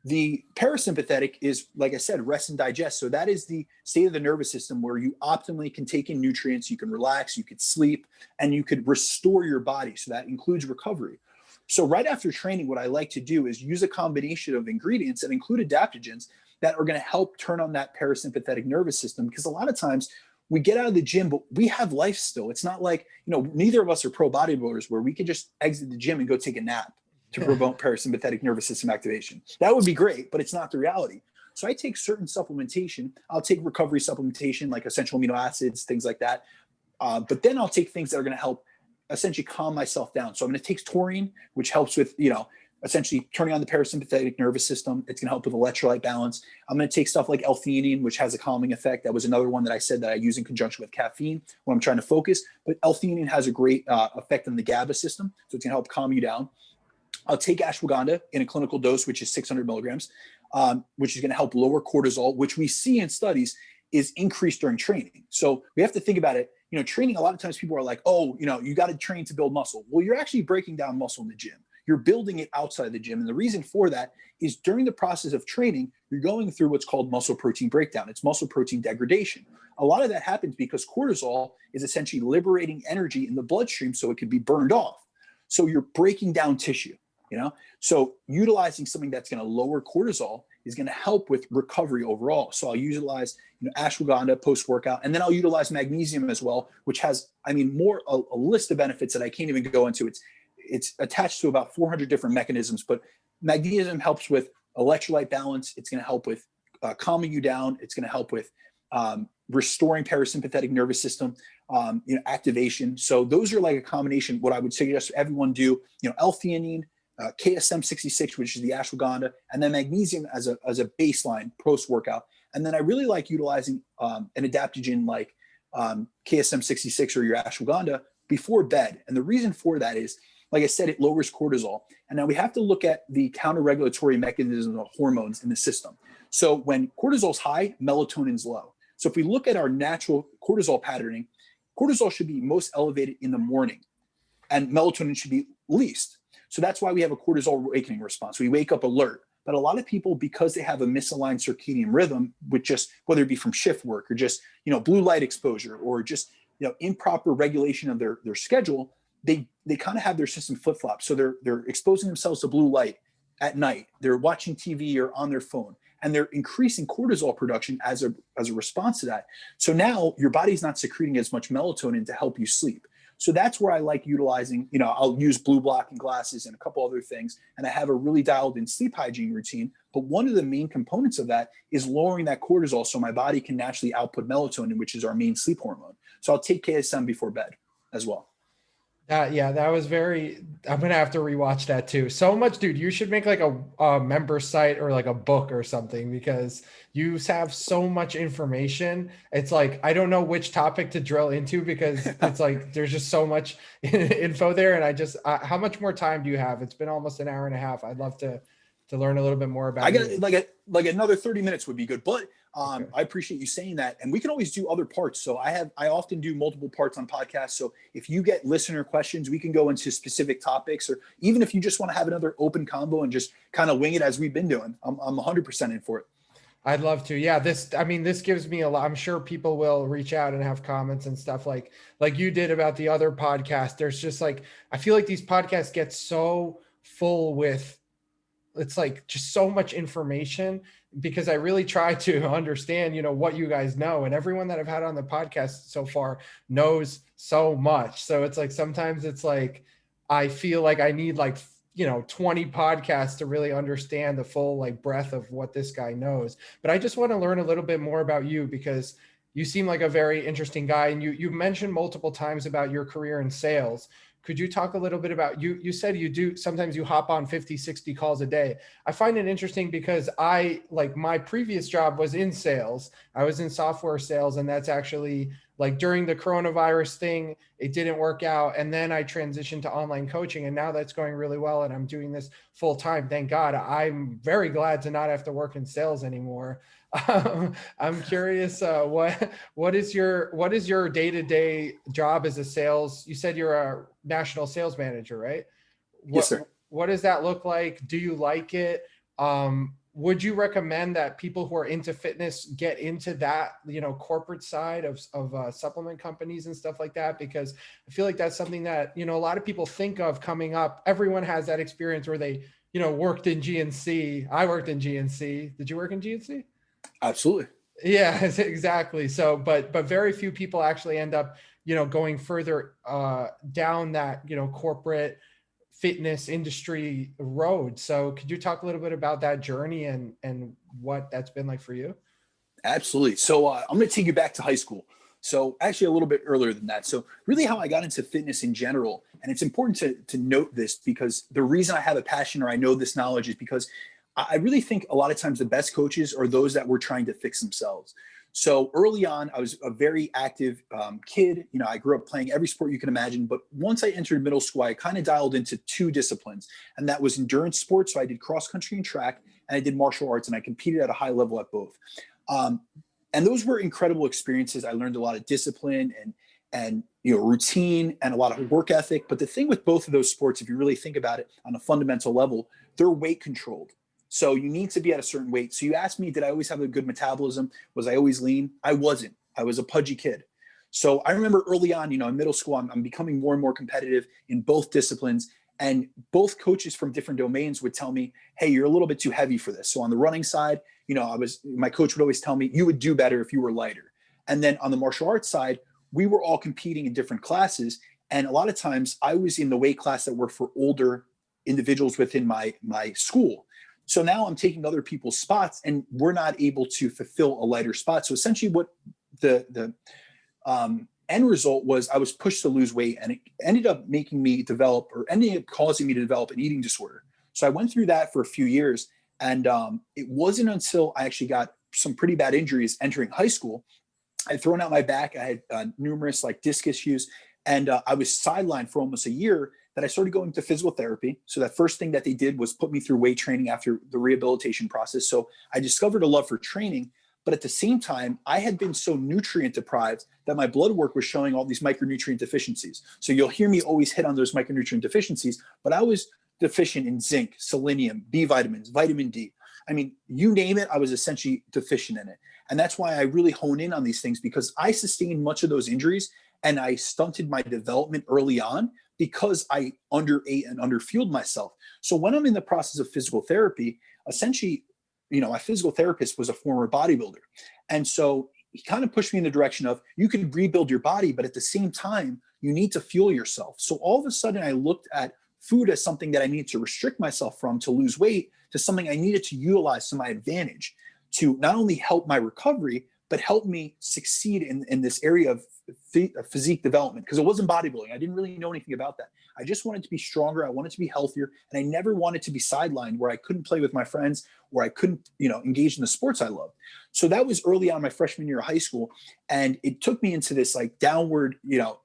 The parasympathetic is, like I said, rest and digest. So that is the state of the nervous system where you optimally can take in nutrients, you can relax, you could sleep, and you could restore your body. So that includes recovery. So right after training, what I like to do is use a combination of ingredients that include adaptogens that are going to help turn on that parasympathetic nervous system. Because a lot of times we get out of the gym, but we have life still. It's not like, you know, neither of us are pro bodybuilders where we could just exit the gym and go take a nap to promote parasympathetic nervous system activation. That would be great, but it's not the reality. So I take certain supplementation. I'll take recovery supplementation like essential amino acids, things like that. But then I'll take things that are going to help essentially calm myself down. So I'm going to take taurine, which helps with, you know, essentially turning on the parasympathetic nervous system. It's going to help with electrolyte balance. I'm going to take stuff like L-theanine, which has a calming effect. That was another one that I said that I use in conjunction with caffeine when I'm trying to focus. But L-theanine has a great effect on the GABA system. So it's going to help calm you down. I'll take ashwagandha in a clinical dose, which is 600 milligrams, which is going to help lower cortisol, which we see in studies is increased during training. So we have to think about it. You know, training, a lot of times people are like, oh, you know, you got to train to build muscle. Well, you're actually breaking down muscle in the gym. You're building it outside the gym. And the reason for that is during the process of training, you're going through what's called muscle protein breakdown. It's muscle protein degradation. A lot of that happens because cortisol is essentially liberating energy in the bloodstream so it can be burned off. So you're breaking down tissue. You know, so utilizing something that's going to lower cortisol is going to help with recovery overall. So I'll utilize, you know, ashwagandha post-workout, and then I'll utilize magnesium as well, which has, I mean, a list of benefits that I can't even go into. It's attached to about 400 different mechanisms, but magnesium helps with electrolyte balance. It's going to help with calming you down. It's going to help with restoring parasympathetic nervous system, you know, activation. So those are like a combination. What I would suggest everyone do, you know, L-theanine, KSM 66, which is the ashwagandha, and then magnesium as a baseline post-workout. And then I really like utilizing an adaptogen like KSM 66 or your ashwagandha before bed. And the reason for that is, like I said, it lowers cortisol. And now we have to look at the counter-regulatory mechanisms of hormones in the system. So when cortisol's high, melatonin's low. So if we look at our natural cortisol patterning, cortisol should be most elevated in the morning and melatonin should be least. So that's why we have a cortisol awakening response. We wake up alert. But a lot of people, because they have a misaligned circadian rhythm, with just whether it be from shift work or just, you know, blue light exposure or just, you know, improper regulation of their schedule, they kind of have their system flip-flop. So they're exposing themselves to blue light at night. They're watching TV or on their phone, and they're increasing cortisol production as a response to that. So now your body's not secreting as much melatonin to help you sleep. So that's where I like utilizing, you know, I'll use blue blocking glasses and a couple other things. And I have a really dialed in sleep hygiene routine. But one of the main components of that is lowering that cortisol so my body can naturally output melatonin, which is our main sleep hormone. So I'll take KSM before bed as well. Yeah, that was I'm going to have to rewatch that too. So much, dude, you should make like a member site or like a book or something, because you have so much information. It's like, I don't know which topic to drill into because it's like, there's just so much info there. And how much more time do you have? It's been almost an hour and a half. I'd love to learn a little bit more about it. Like another 30 minutes would be good, but Okay. I appreciate you saying that. And we can always do other parts. So I often do multiple parts on podcasts. So if you get listener questions, we can go into specific topics, or even if you just want to have another open combo and just kind of wing it as we've been doing, I'm 100% in for it. I'd love to. Yeah. This gives me a lot. I'm sure people will reach out and have comments and stuff like you did about the other podcast. There's just like, I feel like these podcasts get so full with, it's like just so much information, because I really try to understand, you know, what you guys know, and everyone that I've had on the podcast so far knows so much. So it's like, sometimes it's like, I feel like I need like 20 podcasts to really understand the full like breadth of what this guy knows. But I just want to learn a little bit more about you, because you seem like a very interesting guy, and you've mentioned multiple times about your career in sales. Could you talk a little bit about you said you do sometimes you hop on 50, 60 calls a day. I find it interesting because my previous job was in sales. I was in software sales, and that's actually like during the coronavirus thing, it didn't work out. And then I transitioned to online coaching, and now that's going really well. And I'm doing this full time. Thank God. I'm very glad to not have to work in sales anymore. I'm curious, what is your day-to-day job as a sales? You said you're a national sales manager, right? Yes, sir. What does that look like? Do you like it? Would you recommend that people who are into fitness get into that, corporate side of supplement companies and stuff like that? Because I feel like that's something that, a lot of people think of coming up. Everyone has that experience where they, worked in GNC. I worked in GNC. Did you work in GNC? Absolutely. Yeah, exactly. So, but very few people actually end up, going further down that, corporate fitness industry road. So could you talk a little bit about that journey and what that's been like for you? Absolutely. So I'm going to take you back to high school. So actually a little bit earlier than that. So really how I got into fitness in general, and it's important to note this because the reason I have a passion or I know this knowledge is because I really think a lot of times the best coaches are those that were trying to fix themselves. So early on, I was a very active kid. I grew up playing every sport you can imagine. But once I entered middle school, I kind of dialed into two disciplines, and that was endurance sports. So I did cross country and track, and I did martial arts, and I competed at a high level at both. And those were incredible experiences. I learned a lot of discipline and routine and a lot of work ethic. But the thing with both of those sports, if you really think about it on a fundamental level, they're weight controlled. So you need to be at a certain weight. So you asked me, did I always have a good metabolism? Was I always lean? I wasn't. I was a pudgy kid. So I remember early on, in middle school, I'm becoming more and more competitive in both disciplines. And both coaches from different domains would tell me, hey, you're a little bit too heavy for this. So on the running side, my coach would always tell me, you would do better if you were lighter. And then on the martial arts side, we were all competing in different classes. And a lot of times I was in the weight class that were for older individuals within my school. So now I'm taking other people's spots and we're not able to fulfill a lighter spot. So essentially what the end result was, I was pushed to lose weight, and it ended up making me develop, or ended up causing me to develop, an eating disorder. So I went through that for a few years. And it wasn't until I actually got some pretty bad injuries entering high school. I'd thrown out my back. I had numerous disc issues, and I was sidelined for almost a year, that I started going to physical therapy. So that first thing that they did was put me through weight training after the rehabilitation process. So I discovered a love for training, but at the same time, I had been so nutrient deprived that my blood work was showing all these micronutrient deficiencies. So you'll hear me always hit on those micronutrient deficiencies, but I was deficient in zinc, selenium, B vitamins, vitamin D. I mean, you name it, I was essentially deficient in it. And that's why I really hone in on these things, because I sustained much of those injuries and I stunted my development early on because I underate and underfueled myself. So when I'm in the process of physical therapy, essentially, my physical therapist was a former bodybuilder. And so he kind of pushed me in the direction of, you can rebuild your body, but at the same time, you need to fuel yourself. So all of a sudden I looked at food as something that I needed to restrict myself from to lose weight, to something I needed to utilize to my advantage to not only help my recovery, but help me succeed in this area of physique development, because it wasn't bodybuilding. I didn't really know anything about that. I just wanted to be stronger. I wanted to be healthier. And I never wanted to be sidelined where I couldn't play with my friends, where I couldn't, engage in the sports I loved. So that was early on, my freshman year of high school. And it took me into this downward,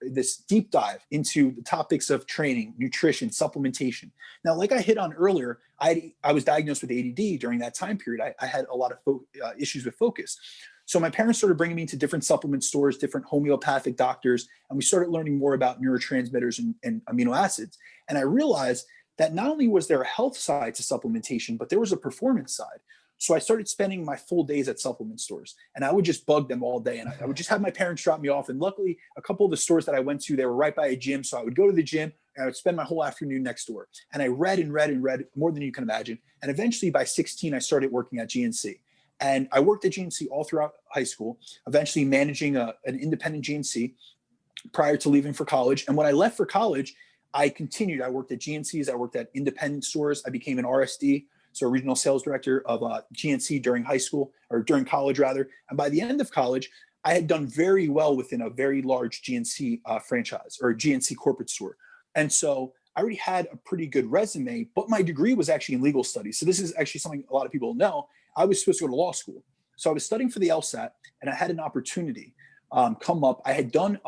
this deep dive into the topics of training, nutrition, supplementation. Now, like I hit on earlier, I was diagnosed with ADD during that time period. I had a lot of issues with focus. So my parents started bringing me to different supplement stores, different homeopathic doctors, and we started learning more about neurotransmitters and amino acids. And I realized that not only was there a health side to supplementation, but there was a performance side. So I started spending my full days at supplement stores, and I would just bug them all day. And I would just have my parents drop me off. And luckily, a couple of the stores that I went to, they were right by a gym. So I would go to the gym and I would spend my whole afternoon next door. And I read and read and read more than you can imagine. And eventually by 16, I started working at GNC. And I worked at GNC all throughout high school, eventually managing an independent GNC prior to leaving for college. And when I left for college, I continued. I worked at GNCs. I worked at independent stores. I became an RSD, so regional sales director of GNC during high school, or during college rather. And by the end of college, I had done very well within a very large GNC franchise, or a GNC corporate store. And so I already had a pretty good resume, but my degree was actually in legal studies. So this is actually something a lot of people know. I was supposed to go to law school. So I was studying for the LSAT, and I had an opportunity come up. I had done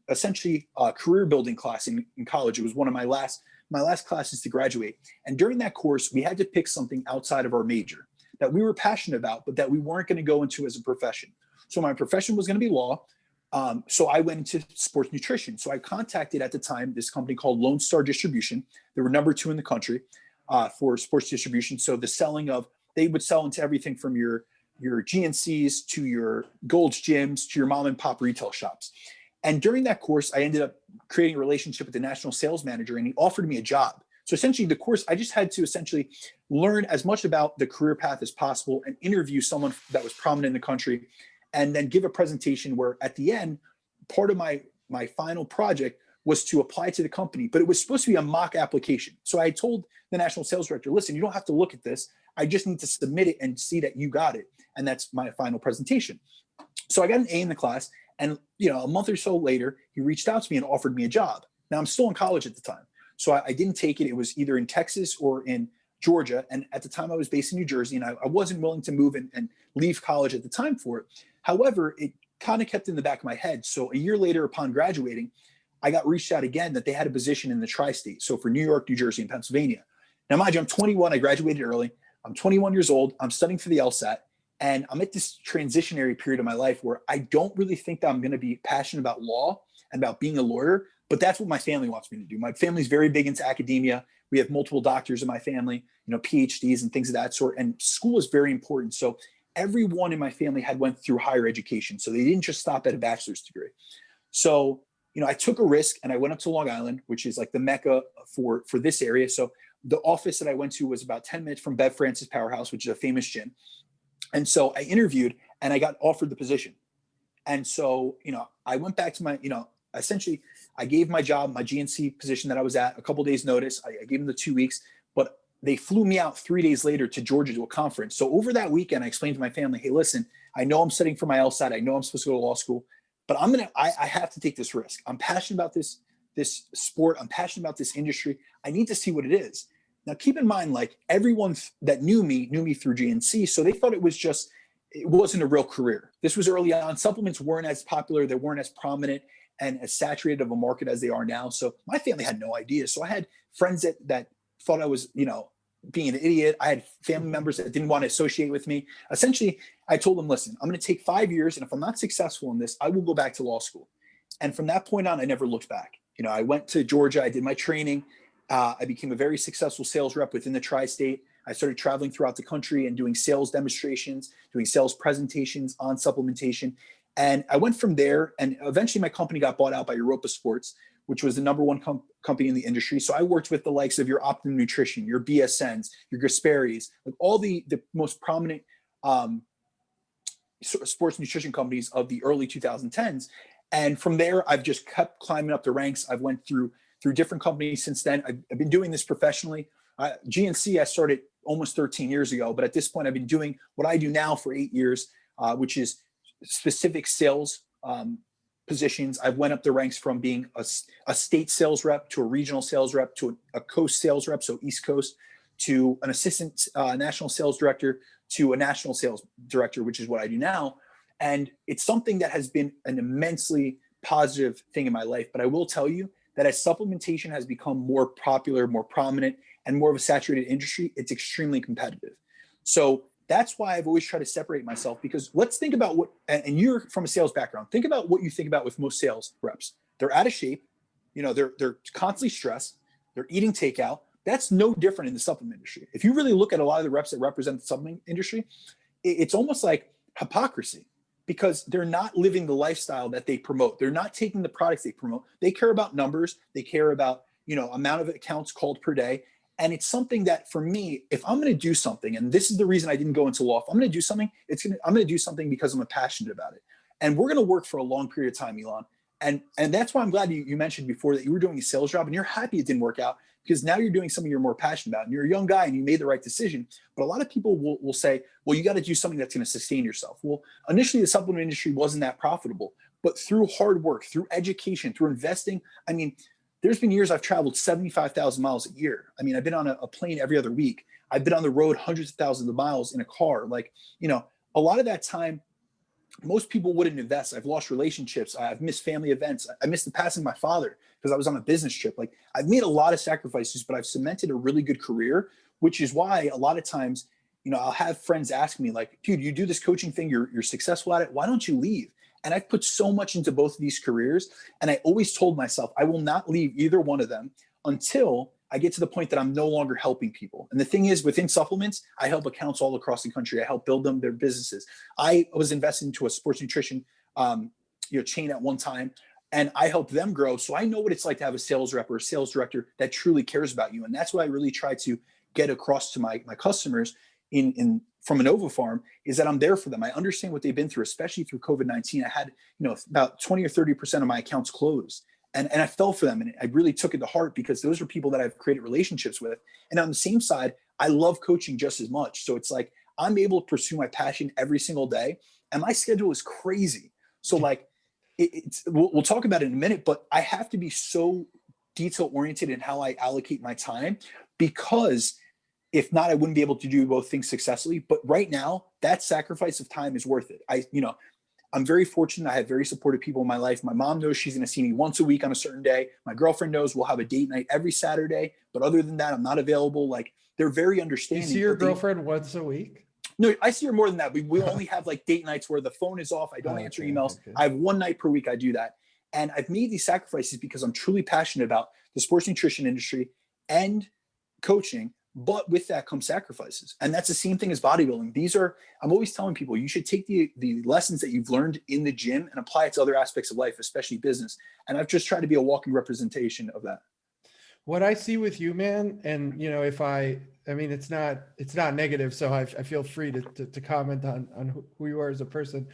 essentially a career building class in college. It was one of my last classes to graduate. And during that course, we had to pick something outside of our major that we were passionate about, but that we weren't going to go into as a profession. So my profession was going to be law. So I went into sports nutrition. So I contacted at the time this company called Lone Star Distribution. They were number 2 in the country for sports distribution. So the selling of, they would sell into everything from your GNCs to your Gold's Gyms to your mom and pop retail shops. And during that course, I ended up creating a relationship with the national sales manager, and he offered me a job. So essentially the course, I just had to essentially learn as much about the career path as possible and interview someone that was prominent in the country, and then give a presentation where at the end, part of my final project was to apply to the company, but it was supposed to be a mock application. So I told the national sales director, listen, you don't have to look at this. I just need to submit it and see that you got it. And that's my final presentation. So I got an A in the class, and a month or so later, he reached out to me and offered me a job. Now I'm still in college at the time. So I didn't take it. It was either in Texas or in Georgia. And at the time I was based in New Jersey, and I wasn't willing to move and leave college at the time for it. However, it kind of kept in the back of my head. So a year later, upon graduating, I got reached out again that they had a position in the tri-state. So for New York, New Jersey, and Pennsylvania. Now, mind you, I'm 21. I graduated early. I'm 21 years old. I'm studying for the LSAT. And I'm at this transitionary period of my life where I don't really think that I'm going to be passionate about law and about being a lawyer, but that's what my family wants me to do. My family's very big into academia. We have multiple doctors in my family, PhDs and things of that sort. And school is very important. So everyone in my family had went through higher education. So they didn't just stop at a bachelor's degree. So, I took a risk and I went up to Long Island, which is like the mecca for this area. So the office that I went to was about 10 minutes from Bev Francis Powerhouse, which is a famous gym. And so I interviewed and I got offered the position. And so, I went back to my, essentially I gave my job, my GNC position that I was at, a couple of days notice. I gave them the 2 weeks, but they flew me out 3 days later to Georgia to a conference. So over that weekend, I explained to my family, hey, listen, I know I'm studying for my LSAT. I know I'm supposed to go to law school, but I have to take this risk. I'm passionate about this sport. I'm passionate about this industry. I need to see what it is. Now, keep in mind, like everyone that knew me through GNC. So they thought it wasn't a real career. This was early on. Supplements weren't as popular. They weren't as prominent and as saturated of a market as they are now. So my family had no idea. So I had friends that thought I was, being an idiot. I had family members that didn't want to associate with me. Essentially, I told them, listen, I'm going to take 5 years. And if I'm not successful in this, I will go back to law school. And from that point on, I never looked back. I went to Georgia. I did my training. I became a very successful sales rep within the tri-state. I started traveling throughout the country and doing sales demonstrations, doing sales presentations on supplementation. And I went from there, and eventually my company got bought out by Europa Sports, which was the number one company in the industry. So I worked with the likes of your Optimum Nutrition, your BSNs, your Gasparis, like all the most prominent sports nutrition companies of the early 2010s. And from there, I've just kept climbing up the ranks. I've went through different companies since then. I've been doing this professionally. GNC, I started almost 13 years ago, but at this point, I've been doing what I do now for 8 years, which is specific sales positions. I've went up the ranks from being a state sales rep to a regional sales rep to a coast sales rep, so East Coast, to an assistant national sales director to a national sales director, which is what I do now. And it's something that has been an immensely positive thing in my life. But I will tell you that as supplementation has become more popular, more prominent, and more of a saturated industry, it's extremely competitive. So that's why I've always tried to separate myself, because let's think about and you're from a sales background, think about what you think about with most sales reps. They're out of shape. They're constantly stressed. They're eating takeout. That's no different in the supplement industry. If you really look at a lot of the reps that represent the supplement industry, it's almost like hypocrisy, because they're not living the lifestyle that they promote. They're not taking the products they promote. They care about numbers. They care about, amount of accounts called per day. And it's something that for me, if I'm going to do something, and this is the reason I didn't go into law, if I'm going to do something, I'm going to do something because I'm passionate about it. And we're going to work for a long period of time, Elon. And that's why I'm glad you mentioned before that you were doing a sales job and you're happy it didn't work out, because now you're doing something you're more passionate about and you're a young guy and you made the right decision. But a lot of people will say, well, you got to do something that's going to sustain yourself. Well, initially the supplement industry wasn't that profitable, but through hard work, through education, through investing, I mean, there's been years I've traveled 75,000 miles a year. I mean, I've been on a plane every other week. I've been on the road hundreds of thousands of miles in a car. Like, you know, a lot of that time, most people wouldn't invest. I've lost relationships. I've missed family events. I missed the passing of my father because I was on a business trip. Like, I've made a lot of sacrifices, but I've cemented a really good career, which is why a lot of times, you know, I'll have friends ask me like, dude, you do this coaching thing, you're successful at it. Why don't you leave? And I've put so much into both of these careers. And I always told myself, I will not leave either one of them until I get to the point that I'm no longer helping people. And the thing is, within supplements, I help accounts all across the country. I help build them, their businesses. I was invested into a sports nutrition chain at one time, and I helped them grow. So I know what it's like to have a sales rep or a sales director that truly cares about you. And that's what I really try to get across to my customers from an Farm, is that I'm there for them. I understand what they've been through, especially through COVID-19. I had, you know, about 20 or 30% of my accounts closed. And I felt for them, and I really took it to heart, because those are people that I've created relationships with. And on the same side, I love coaching just as much. So it's like, I'm able to pursue my passion every single day, and my schedule is crazy. So like, we'll talk about it in a minute, but I have to be so detail oriented in how I allocate my time, because if not, I wouldn't be able to do both things successfully. But right now, that sacrifice of time is worth it. I'm very fortunate. I have very supportive people in my life. My mom knows she's going to see me once a week on a certain day. My girlfriend knows we'll have a date night every Saturday. But other than that, I'm not available. Like, they're very understanding. You see your girlfriend once a week? No, I see her more than that. We only have like date nights where the phone is off. I don't answer emails. Okay. I have one night per week I do that. And I've made these sacrifices because I'm truly passionate about the sports nutrition industry and coaching. But with that comes sacrifices. And that's the same thing as bodybuilding. I'm always telling people, you should take the lessons that you've learned in the gym and apply it to other aspects of life, especially business. And I've just tried to be a walking representation of that. What I see with you, man, and you know, it's not negative, so I feel free to comment on who you are as a person.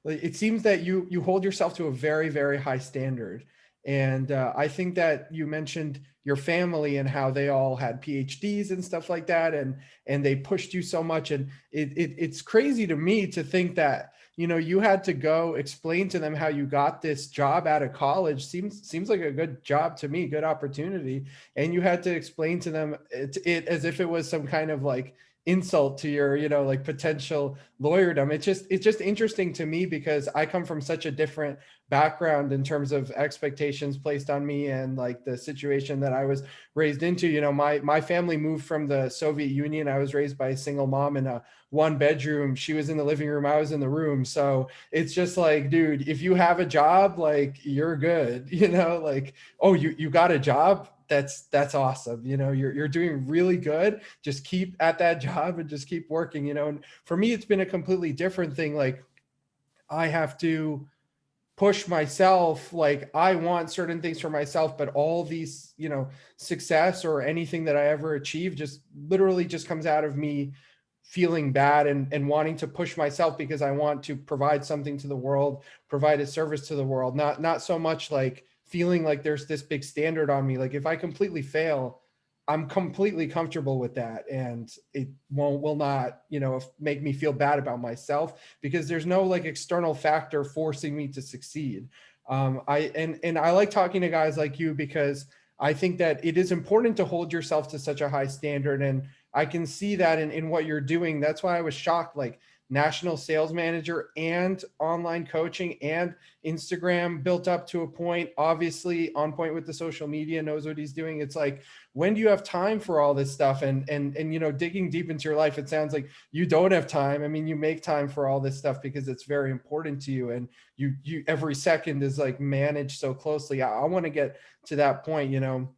It seems that you hold yourself to a very, very high standard. And I think that you mentioned your family and how they all had PhDs and stuff like that, and they pushed you so much. And it's crazy to me to think that, you know, you had to go explain to them how you got this job out of college. Seems like a good job to me, good opportunity. And you had to explain to them it as if it was some kind of like insult to your, you know, like potential lawyerdom. It's just interesting to me, because I come from such a different background in terms of expectations placed on me and like the situation that I was raised into. You know, my family moved from the Soviet Union. I was raised by a single mom in a one bedroom. She was in the living room, I was in the room. So it's just like, dude, if you have a job, like, you're good, you know, like, oh, you got a job. That's awesome. You know, you're doing really good. Just keep at that job and just keep working, you know. And for me, it's been a completely different thing. Like, I have to push myself. Like, I want certain things for myself, but all these, you know, success or anything that I ever achieve just literally just comes out of me feeling bad and wanting to push myself because I want to provide something to the world, provide a service to the world. Not so much like feeling like there's this big standard on me. Like, if I completely fail, I'm completely comfortable with that. And it will not, you know, make me feel bad about myself, because there's no like external factor forcing me to succeed. I like talking to guys like you, because I think that it is important to hold yourself to such a high standard. And I can see that in what you're doing. That's why I was shocked, like, national sales manager and online coaching and Instagram built up to a point, obviously on point with the social media, knows what he's doing. It's like, when do you have time for all this stuff? And you know, digging deep into your life, it sounds like you don't have time. I mean, you make time for all this stuff because it's very important to you, and you every second is like managed so closely. I want to get to that point. You know,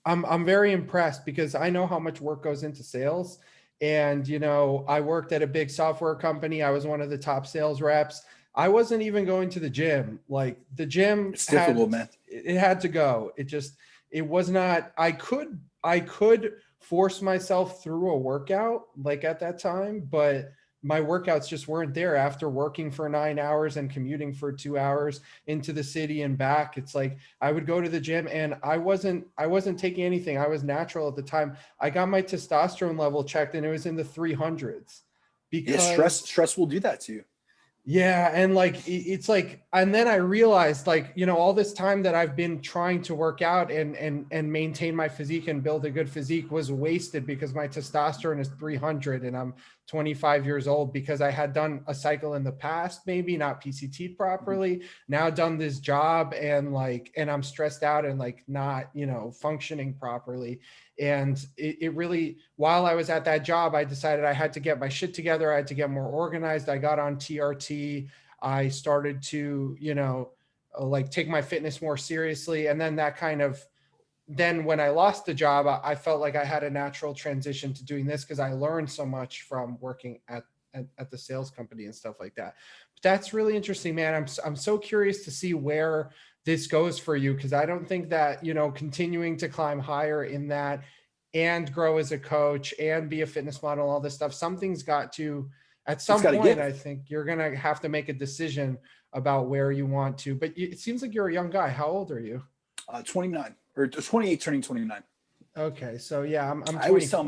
I'm very impressed, because I know how much work goes into sales. And, you know, I worked at a big software company. I was one of the top sales reps. I wasn't even going to the gym. Like, the gym, it's difficult, man. It had to go. It was not, I could force myself through a workout like at that time, but my workouts just weren't there after working for 9 hours and commuting for 2 hours into the city and back. It's like I would go to the gym and I wasn't taking anything. I was natural at the time. I got my testosterone level checked and it was in the 300s because stress will do that to you. Yeah. And like, it's like, and then I realized like, you know, all this time that I've been trying to work out and maintain my physique and build a good physique was wasted because my testosterone is 300 and I'm 25 years old because I had done a cycle in the past, maybe not PCT'd properly, now done this job and like, and I'm stressed out and like not, you know, functioning properly. And it really, while I was at that job, I decided I had to get my shit together. I had to get more organized. I got on TRT. I started to, you know, like take my fitness more seriously. And then that kind of, then when I lost the job, I felt like I had a natural transition to doing this because I learned so much from working at the sales company and stuff like that. But that's really interesting, man. I'm so curious to see where this goes for you, because I don't think that, you know, continuing to climb higher in that and grow as a coach and be a fitness model, all this stuff, something's got to, at some point, I think you're going to have to make a decision about where you want to. But it seems like you're a young guy. How old are you? 29 or 28, turning 29. Okay. So yeah, I'm I always tell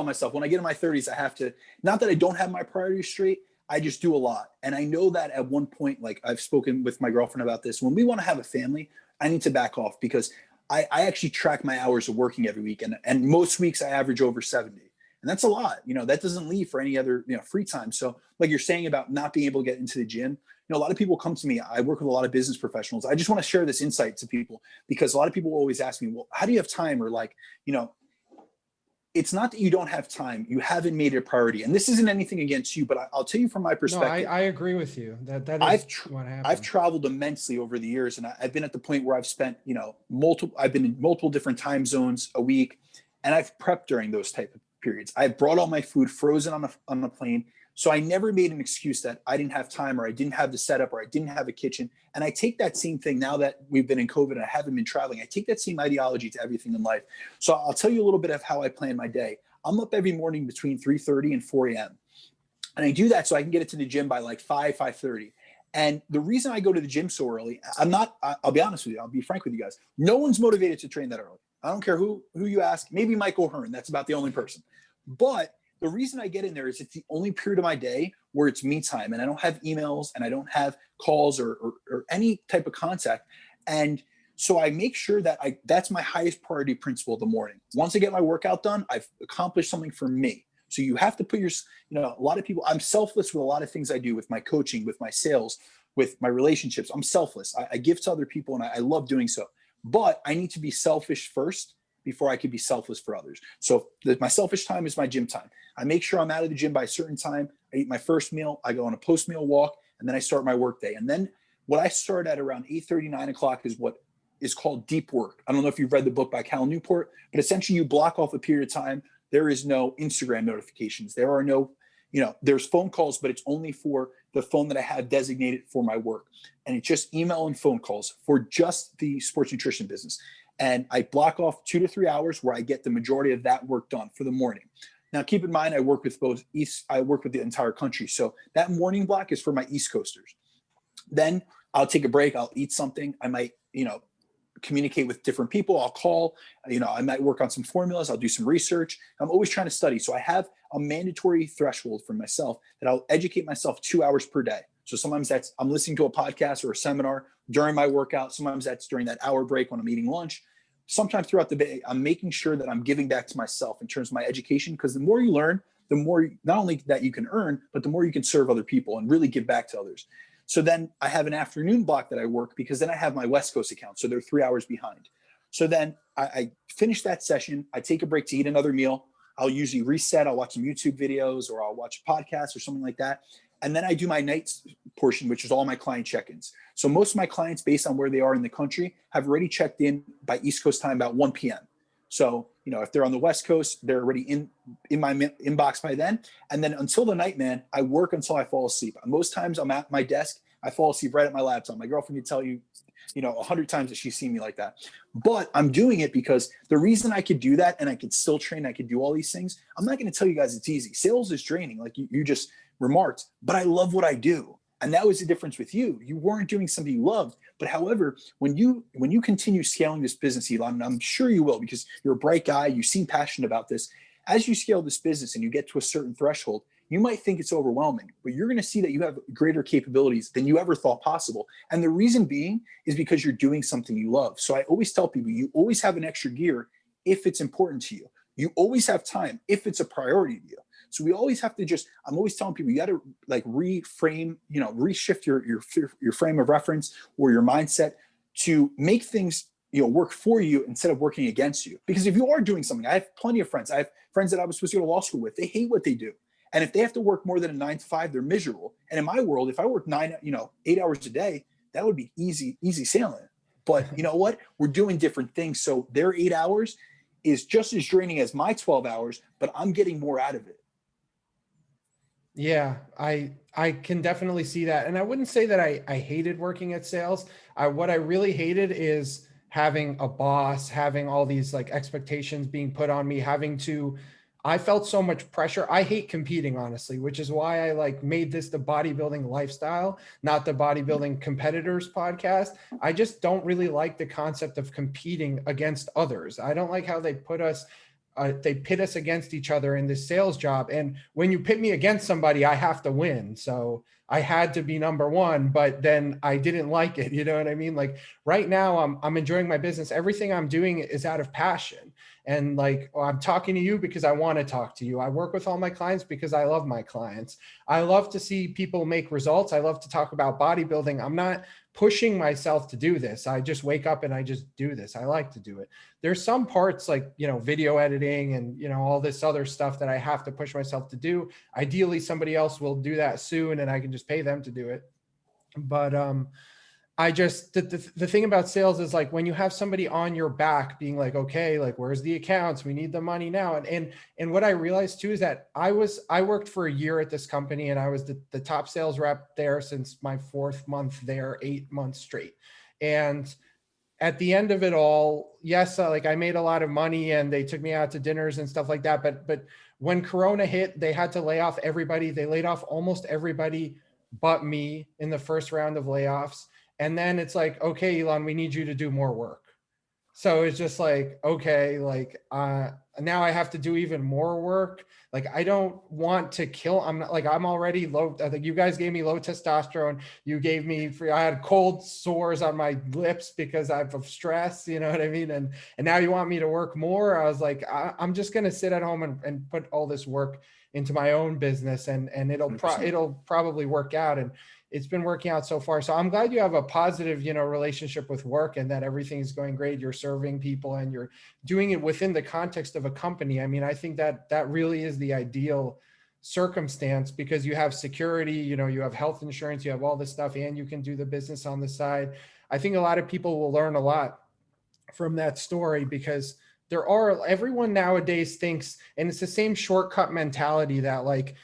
myself when I get in my 30s, I have to, not that I don't have my priorities straight, I just do a lot. And I know that at one point, like I've spoken with my girlfriend about this, when we want to have a family, I need to back off because I actually track my hours of working every week. And most weeks I average over 70. And that's a lot, you know, that doesn't leave for any other, you know, free time. So like you're saying about not being able to get into the gym, you know, a lot of people come to me. I work with a lot of business professionals. I just want to share this insight to people because a lot of people always ask me, well, how do you have time? Or like, you know, it's not that you don't have time. You haven't made it a priority. And this isn't anything against you, but I'll tell you from my perspective. No, I agree with you. That is what happened. I've traveled immensely over the years, and I've been at the point where I've spent, you know, I've been in multiple different time zones a week, and I've prepped during those type of periods. I brought all my food frozen on a plane. So I never made an excuse that I didn't have time or I didn't have the setup or I didn't have a kitchen. And I take that same thing now that we've been in COVID and I haven't been traveling. I take that same ideology to everything in life. So I'll tell you a little bit of how I plan my day. I'm up every morning between 3:30 and 4 a.m. And I do that so I can get it to the gym by like 5:30. And the reason I go to the gym so early, I'll be honest with you. I'll be frank with you guys. No one's motivated to train that early. I don't care who you ask. Maybe Michael Hearn. That's about the only person. But the reason I get in there is it's the only period of my day where it's me time and I don't have emails and I don't have calls or any type of contact. And so I make sure that that's my highest priority principle of the morning. Once I get my workout done, I've accomplished something for me. So you have to put a lot of people, I'm selfless with a lot of things I do with my coaching, with my sales, with my relationships. I'm selfless. I give to other people and I love doing so, but I need to be selfish first before I could be selfless for others. So my selfish time is my gym time. I make sure I'm out of the gym by a certain time. I eat my first meal. I go on a post-meal walk, and then I start my work day. And then what I start at around 8:30, 9 o'clock is what is called deep work. I don't know if you've read the book by Cal Newport, but essentially you block off a period of time. There is no Instagram notifications. There are no, there's phone calls, but it's only for the phone that I have designated for my work. And it's just email and phone calls for just the sports nutrition business. And I block off 2 to 3 hours where I get the majority of that work done for the morning. Now, keep in mind, I work with the entire country. So that morning block is for my East Coasters. Then I'll take a break. I'll eat something. I might, communicate with different people. I'll call, I might work on some formulas. I'll do some research. I'm always trying to study. So I have a mandatory threshold for myself that I'll educate myself 2 hours per day. So sometimes I'm listening to a podcast or a seminar during my workout. Sometimes that's during that hour break when I'm eating lunch. Sometimes throughout the day, I'm making sure that I'm giving back to myself in terms of my education, because the more you learn, the more not only that you can earn, but the more you can serve other people and really give back to others. So then I have an afternoon block that I work, because then I have my West Coast account. So they're 3 hours behind. So then I finish that session. I take a break to eat another meal. I'll usually reset. I'll watch some YouTube videos or I'll watch a podcast or something like that. And then I do my night portion, which is all my client check-ins. So most of my clients, based on where they are in the country, have already checked in by East Coast time about 1 p.m. So, if they're on the West Coast, they're already in my inbox by then. And then until the night, man, I work until I fall asleep. Most times I'm at my desk. I fall asleep right at my laptop. My girlfriend can tell you, 100 times that she's seen me like that. But I'm doing it because the reason I could do that and I could still train, I could do all these things. I'm not going to tell you guys it's easy. Sales is draining, like you just remarked, but I love what I do. And that was the difference with you. You weren't doing something you loved. But however, when you continue scaling this business, Elon, and I'm sure you will because you're a bright guy, you seem passionate about this. As you scale this business and you get to a certain threshold, you might think it's overwhelming, but you're going to see that you have greater capabilities than you ever thought possible. And the reason being is because you're doing something you love. So I always tell people, you always have an extra gear if it's important to you. You always have time if it's a priority to you. So we always have to I'm always telling people, you got to like reframe, reshift your frame of reference or your mindset to make things, work for you instead of working against you. Because if you are doing something, I have plenty of friends. I have friends that I was supposed to go to law school with. They hate what they do. And if they have to work more than a 9 to 5, they're miserable. And in my world, if I work 8 hours a day, that would be easy sailing. But you know what? We're doing different things. So their 8 hours is just as draining as my 12 hours, but I'm getting more out of it. Yeah, I can definitely see that. And I wouldn't say that I hated working at sales. What I really hated is having a boss, having all these like expectations being put on me, I felt so much pressure. I hate competing, honestly, which is why I like made this the bodybuilding lifestyle, not the bodybuilding competitors podcast. I just don't really like the concept of competing against others. I don't like how they pit us against each other in this sales job. And when you pit me against somebody, I have to win. So I had to be number one, but then I didn't like it. You know what I mean? Like right now I'm enjoying my business. Everything I'm doing is out of passion. And like, I'm talking to you because I want to talk to you. I work with all my clients because I love my clients. I love to see people make results. I love to talk about bodybuilding. I'm not pushing myself to do this. I just wake up and I just do this. I like to do it. There's some parts like, video editing and, all this other stuff that I have to push myself to do. Ideally, somebody else will do that soon and I can just pay them to do it. But, the thing about sales is like when you have somebody on your back being like, okay, like where's the accounts? We need the money now. And what I realized too is that I worked for a year at this company and I was the top sales rep there since my 4th month there, 8 months straight. And at the end of it all, yes, like I made a lot of money and they took me out to dinners and stuff like that. But when Corona hit, they had to lay off everybody. They laid off almost everybody but me in the first round of layoffs. And then it's like, okay, Elon, we need you to do more work. So it's just like, okay, like now I have to do even more work. Like I don't want to kill. I'm already low. I think you guys gave me low testosterone. You gave me I had cold sores on my lips because I have stress. You know what I mean? And now you want me to work more. I was like, I'm just gonna sit at home and put all this work into my own business, and it'll probably work out. And it's been working out so far. So I'm glad you have a positive, relationship with work and that everything is going great. You're serving people and you're doing it within the context of a company. I mean, I think that really is the ideal circumstance because you have security, you have health insurance, you have all this stuff, and you can do the business on the side. I think a lot of people will learn a lot from that story because everyone nowadays thinks, and it's the same shortcut mentality that like,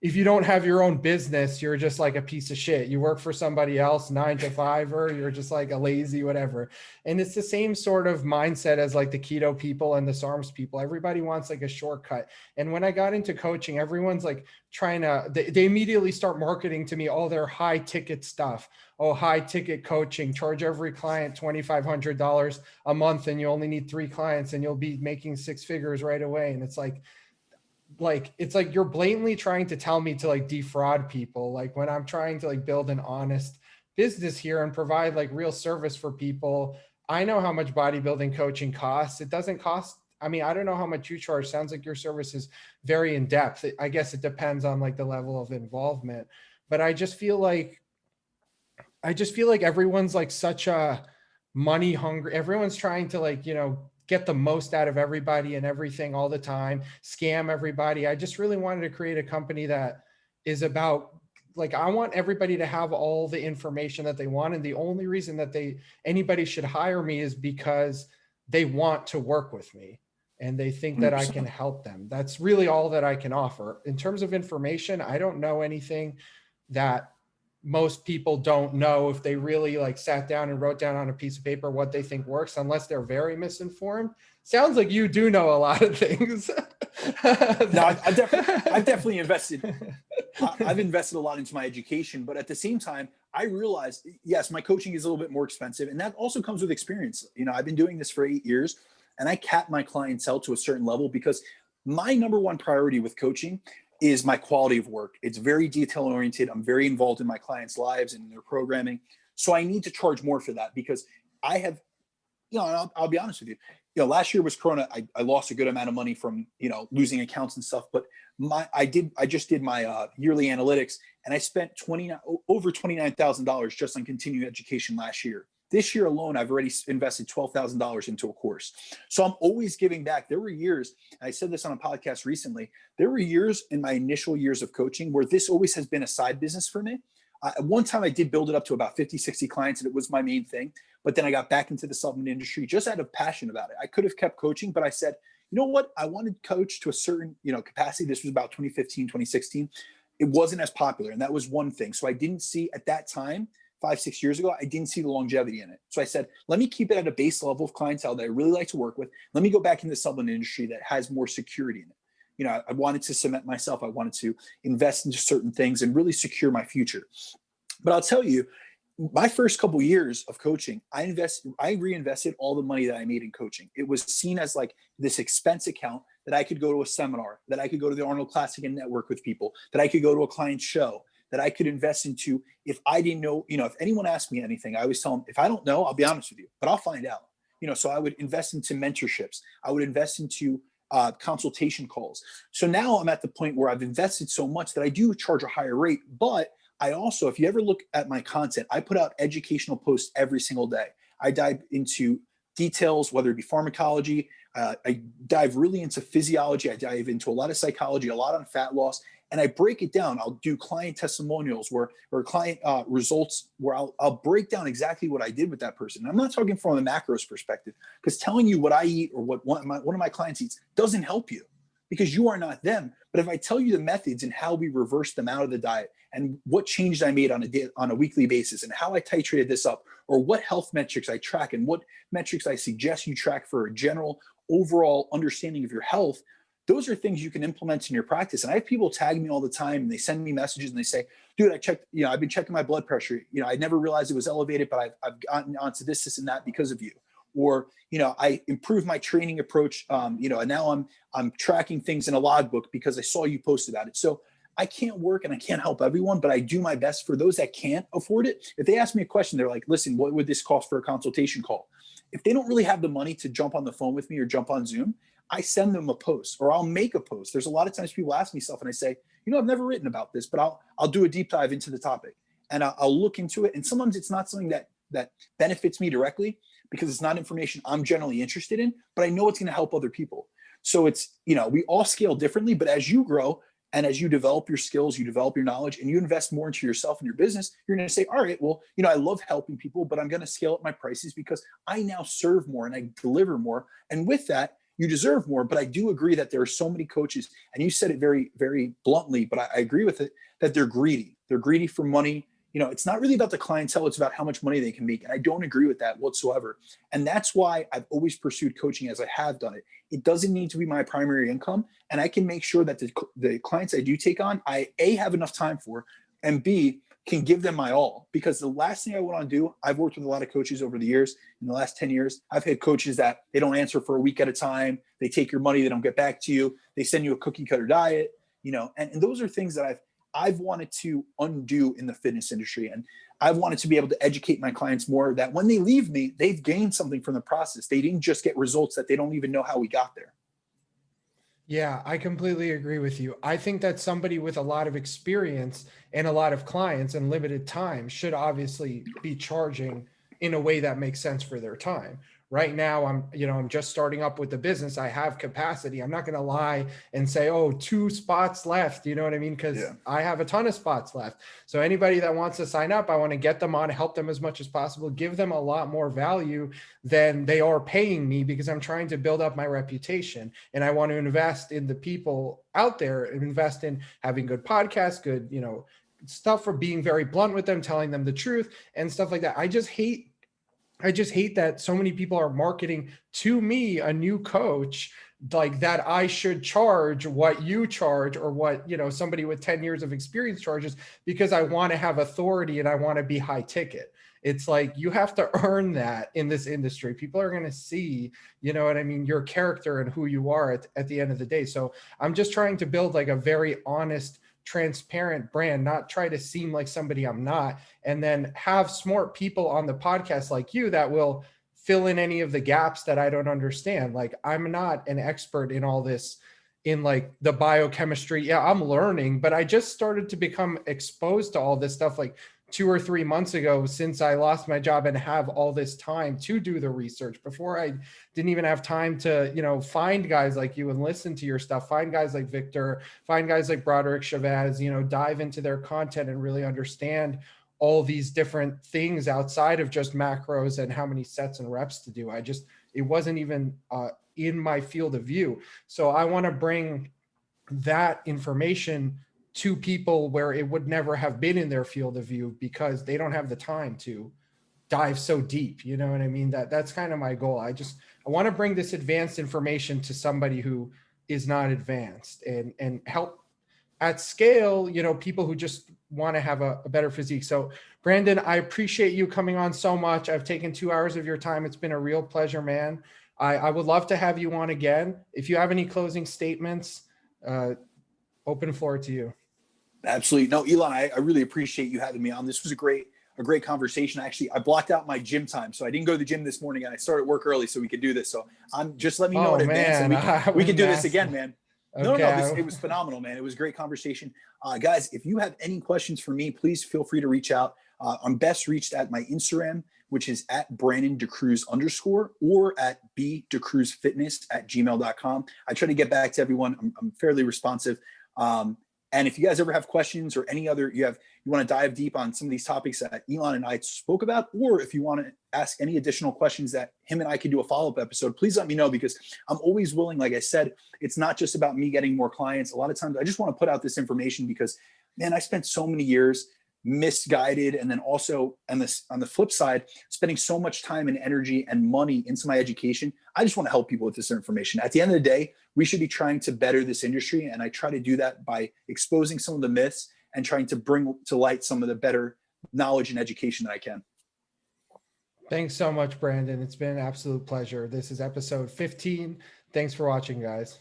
if you don't have your own business, you're just like a piece of shit. You work for somebody else 9 to 5, or you're just like a lazy whatever. And it's the same sort of mindset as like the keto people and the SARMs people. Everybody wants like a shortcut. And when I got into coaching, everyone's like they immediately start marketing to me all their high ticket stuff. Oh, high ticket coaching, charge every client $2,500 a month and you only need 3 clients and you'll be making 6 figures right away. And it's like you're blatantly trying to tell me to like defraud people. Like when I'm trying to like build an honest business here and provide like real service for people. I know how much bodybuilding coaching costs. It doesn't cost. I mean, I don't know how much you charge. Sounds like your service is very in depth. I guess it depends on like the level of involvement, but I just feel like everyone's like such a money hungry. Everyone's trying to like, get the most out of everybody and everything all the time, scam everybody. I just really wanted to create a company that is about like, I want everybody to have all the information that they want. And the only reason that anybody should hire me is because they want to work with me and they think that I can help them. That's really all that I can offer. In terms of information, I don't know anything that most people don't know if they really like sat down and wrote down on a piece of paper what they think works, unless they're very misinformed. Sounds like you do know a lot of things. No, I've definitely invested. I've invested a lot into my education, but at the same time, I realized, yes, my coaching is a little bit more expensive, and that also comes with experience. You know, I've been doing this for 8 years, and I cap my clientele to a certain level because my number one priority with coaching is my quality of work. It's very detail oriented. I'm very involved in my clients' lives and their programming. So I need to charge more for that because I have, you know, and I'll be honest with you, last year was Corona. I lost a good amount of money from, losing accounts and stuff, but I just did my yearly analytics, and I spent over $29,000 just on continuing education last year. This year alone, I've already invested $12,000 into a course. So I'm always giving back. There were years, and I said this on a podcast recently, there were years in my initial years of coaching where this always has been a side business for me. At one time I did build it up to about 50, 60 clients, and it was my main thing. But then I got back into the supplement industry just out of passion about it. I could have kept coaching, but I said, you know what? I wanted to coach to a certain, capacity. This was about 2015, 2016. It wasn't as popular. And that was one thing. So I didn't see at that time, 5, 6 years ago, I didn't see the longevity in it. So I said, let me keep it at a base level of clientele that I really like to work with. Let me go back into the supplement industry that has more security in it. I wanted to cement myself. I wanted to invest into certain things and really secure my future. But I'll tell you, my first couple of years of coaching, I reinvested all the money that I made in coaching. It was seen as like this expense account that I could go to a seminar, that I could go to the Arnold Classic and network with people, that I could go to a client show, that I could invest into. If I didn't know, if anyone asked me anything, I always tell them, if I don't know, I'll be honest with you, but I'll find out. So I would invest into mentorships. I would invest into consultation calls. So now I'm at the point where I've invested so much that I do charge a higher rate, but I also, if you ever look at my content, I put out educational posts every single day. I dive into details, whether it be pharmacology, I dive really into physiology, I dive into a lot of psychology, a lot on fat loss, and I break it down. I'll do client testimonials or client results where I'll break down exactly what I did with that person. And I'm not talking from a macros perspective, because telling you what I eat or what one of my clients eats doesn't help you, because you are not them. But if I tell you the methods and how we reversed them out of the diet and what changes I made on a weekly basis and how I titrated this up, or what health metrics I track and what metrics I suggest you track for a general overall understanding of your health, those are things you can implement in your practice. And I have people tag me all the time and they send me messages and they say, dude, I checked, I've been checking my blood pressure. I never realized it was elevated, but I've gotten onto this and that because of you. Or, I improved my training approach, and now I'm tracking things in a logbook because I saw you post about it. So I can't work and I can't help everyone, but I do my best for those that can't afford it. If they ask me a question, they're like, listen, what would this cost for a consultation call? If they don't really have the money to jump on the phone with me or jump on Zoom, I send them a post or I'll make a post. There's a lot of times people ask me stuff and I say, I've never written about this, but I'll do a deep dive into the topic and I'll look into it. And sometimes it's not something that benefits me directly because it's not information I'm generally interested in, but I know it's going to help other people. So it's, we all scale differently, but as you grow and as you develop your skills, you develop your knowledge and you invest more into yourself and your business, you're going to say, all right, well, I love helping people, but I'm going to scale up my prices because I now serve more and I deliver more. And with that, you deserve more. But I do agree that there are so many coaches, and you said it very, very bluntly, but I agree with it, that they're greedy. They're greedy for money. It's not really about the clientele. It's about how much money they can make. And I don't agree with that whatsoever. And that's why I've always pursued coaching as I have done it. It doesn't need to be my primary income. And I can make sure that the clients I do take on, I A, have enough time for, and B, can give them my all. Because the last thing I want to do, I've worked with a lot of coaches over the years. In the last 10 years, I've had coaches that they don't answer for a week at a time. They take your money. They don't get back to you. They send you a cookie cutter diet, and those are things that I've wanted to undo in the fitness industry. And I've wanted to be able to educate my clients more that when they leave me, they've gained something from the process. They didn't just get results that they don't even know how we got there. Yeah, I completely agree with you. I think that somebody with a lot of experience and a lot of clients and limited time should obviously be charging in a way that makes sense for their time. Right now, I'm just starting up with the business. I have capacity. I'm not going to lie and say, oh, 2 spots left. You know what I mean? Because I have a ton of spots left. So anybody that wants to sign up, I want to get them on, help them as much as possible, give them a lot more value than they are paying me, because I'm trying to build up my reputation. And I want to invest in the people out there, invest in having good podcasts, good, stuff for being very blunt with them, telling them the truth and stuff like that. I just hate that so many people are marketing to me, a new coach, like that I should charge what you charge or what, you know, somebody with 10 years of experience charges, because I want to have authority and I want to be high ticket. It's like, you have to earn that in this industry. People are going to see, you know what I mean, your character and who you are at the end of the day. So I'm just trying to build like a very honest, transparent brand, not try to seem like somebody I'm not, and then have smart people on the podcast like you that will fill in any of the gaps that I don't understand. Like, I'm not an expert in all this, in like the biochemistry. Yeah, I'm learning, but I just started to become exposed to all this stuff like 2 or 3 months ago, since I lost my job and have all this time to do the research. Before, I didn't even have time to, you know, find guys like you and listen to your stuff, find guys like Victor, find guys like Broderick Chavez, you know, dive into their content and really understand all these different things outside of just macros and how many sets and reps to do. It wasn't even in my field of view. So I want to bring that information to people where it would never have been in their field of view, because they don't have the time to dive so deep. You know what I mean? That's kind of my goal. I want to bring this advanced information to somebody who is not advanced, and help at scale, you know, people who just want to have a better physique. So Brandon, I appreciate you coming on so much. I've taken 2 hours of your time. It's been a real pleasure, man. I would love to have you on again. If you have any closing statements, open floor to you. Absolutely. No, Elon, I really appreciate you having me on. This was a great conversation. Actually, I blocked out my gym time, so I didn't go to the gym this morning, and I started work early so we could do this. So just let me know in advance, and we can do this again, man. Okay. No, it was phenomenal, man. It was a great conversation. Guys, if you have any questions for me, please feel free to reach out. I'm best reached at my Instagram, which is at Brandon Dacruz _, or at bdacruzfitness@gmail.com. I try to get back to everyone. I'm fairly responsive. And if you guys ever have questions or any other, you want to dive deep on some of these topics that Elon and I spoke about, or if you want to ask any additional questions that him and I can do a follow-up episode, please let me know, because I'm always willing. Like I said, it's not just about me getting more clients. A lot of times I just want to put out this information because, man, I spent so many years misguided, and then also on the flip side, spending so much time and energy and money into my education. I just want to help people with this information. At the end of the day, we should be trying to better this industry, and I try to do that by exposing some of the myths and trying to bring to light some of the better knowledge and education that I can. Thanks so much, Brandon. It's been an absolute pleasure. This is episode 15. Thanks for watching, guys.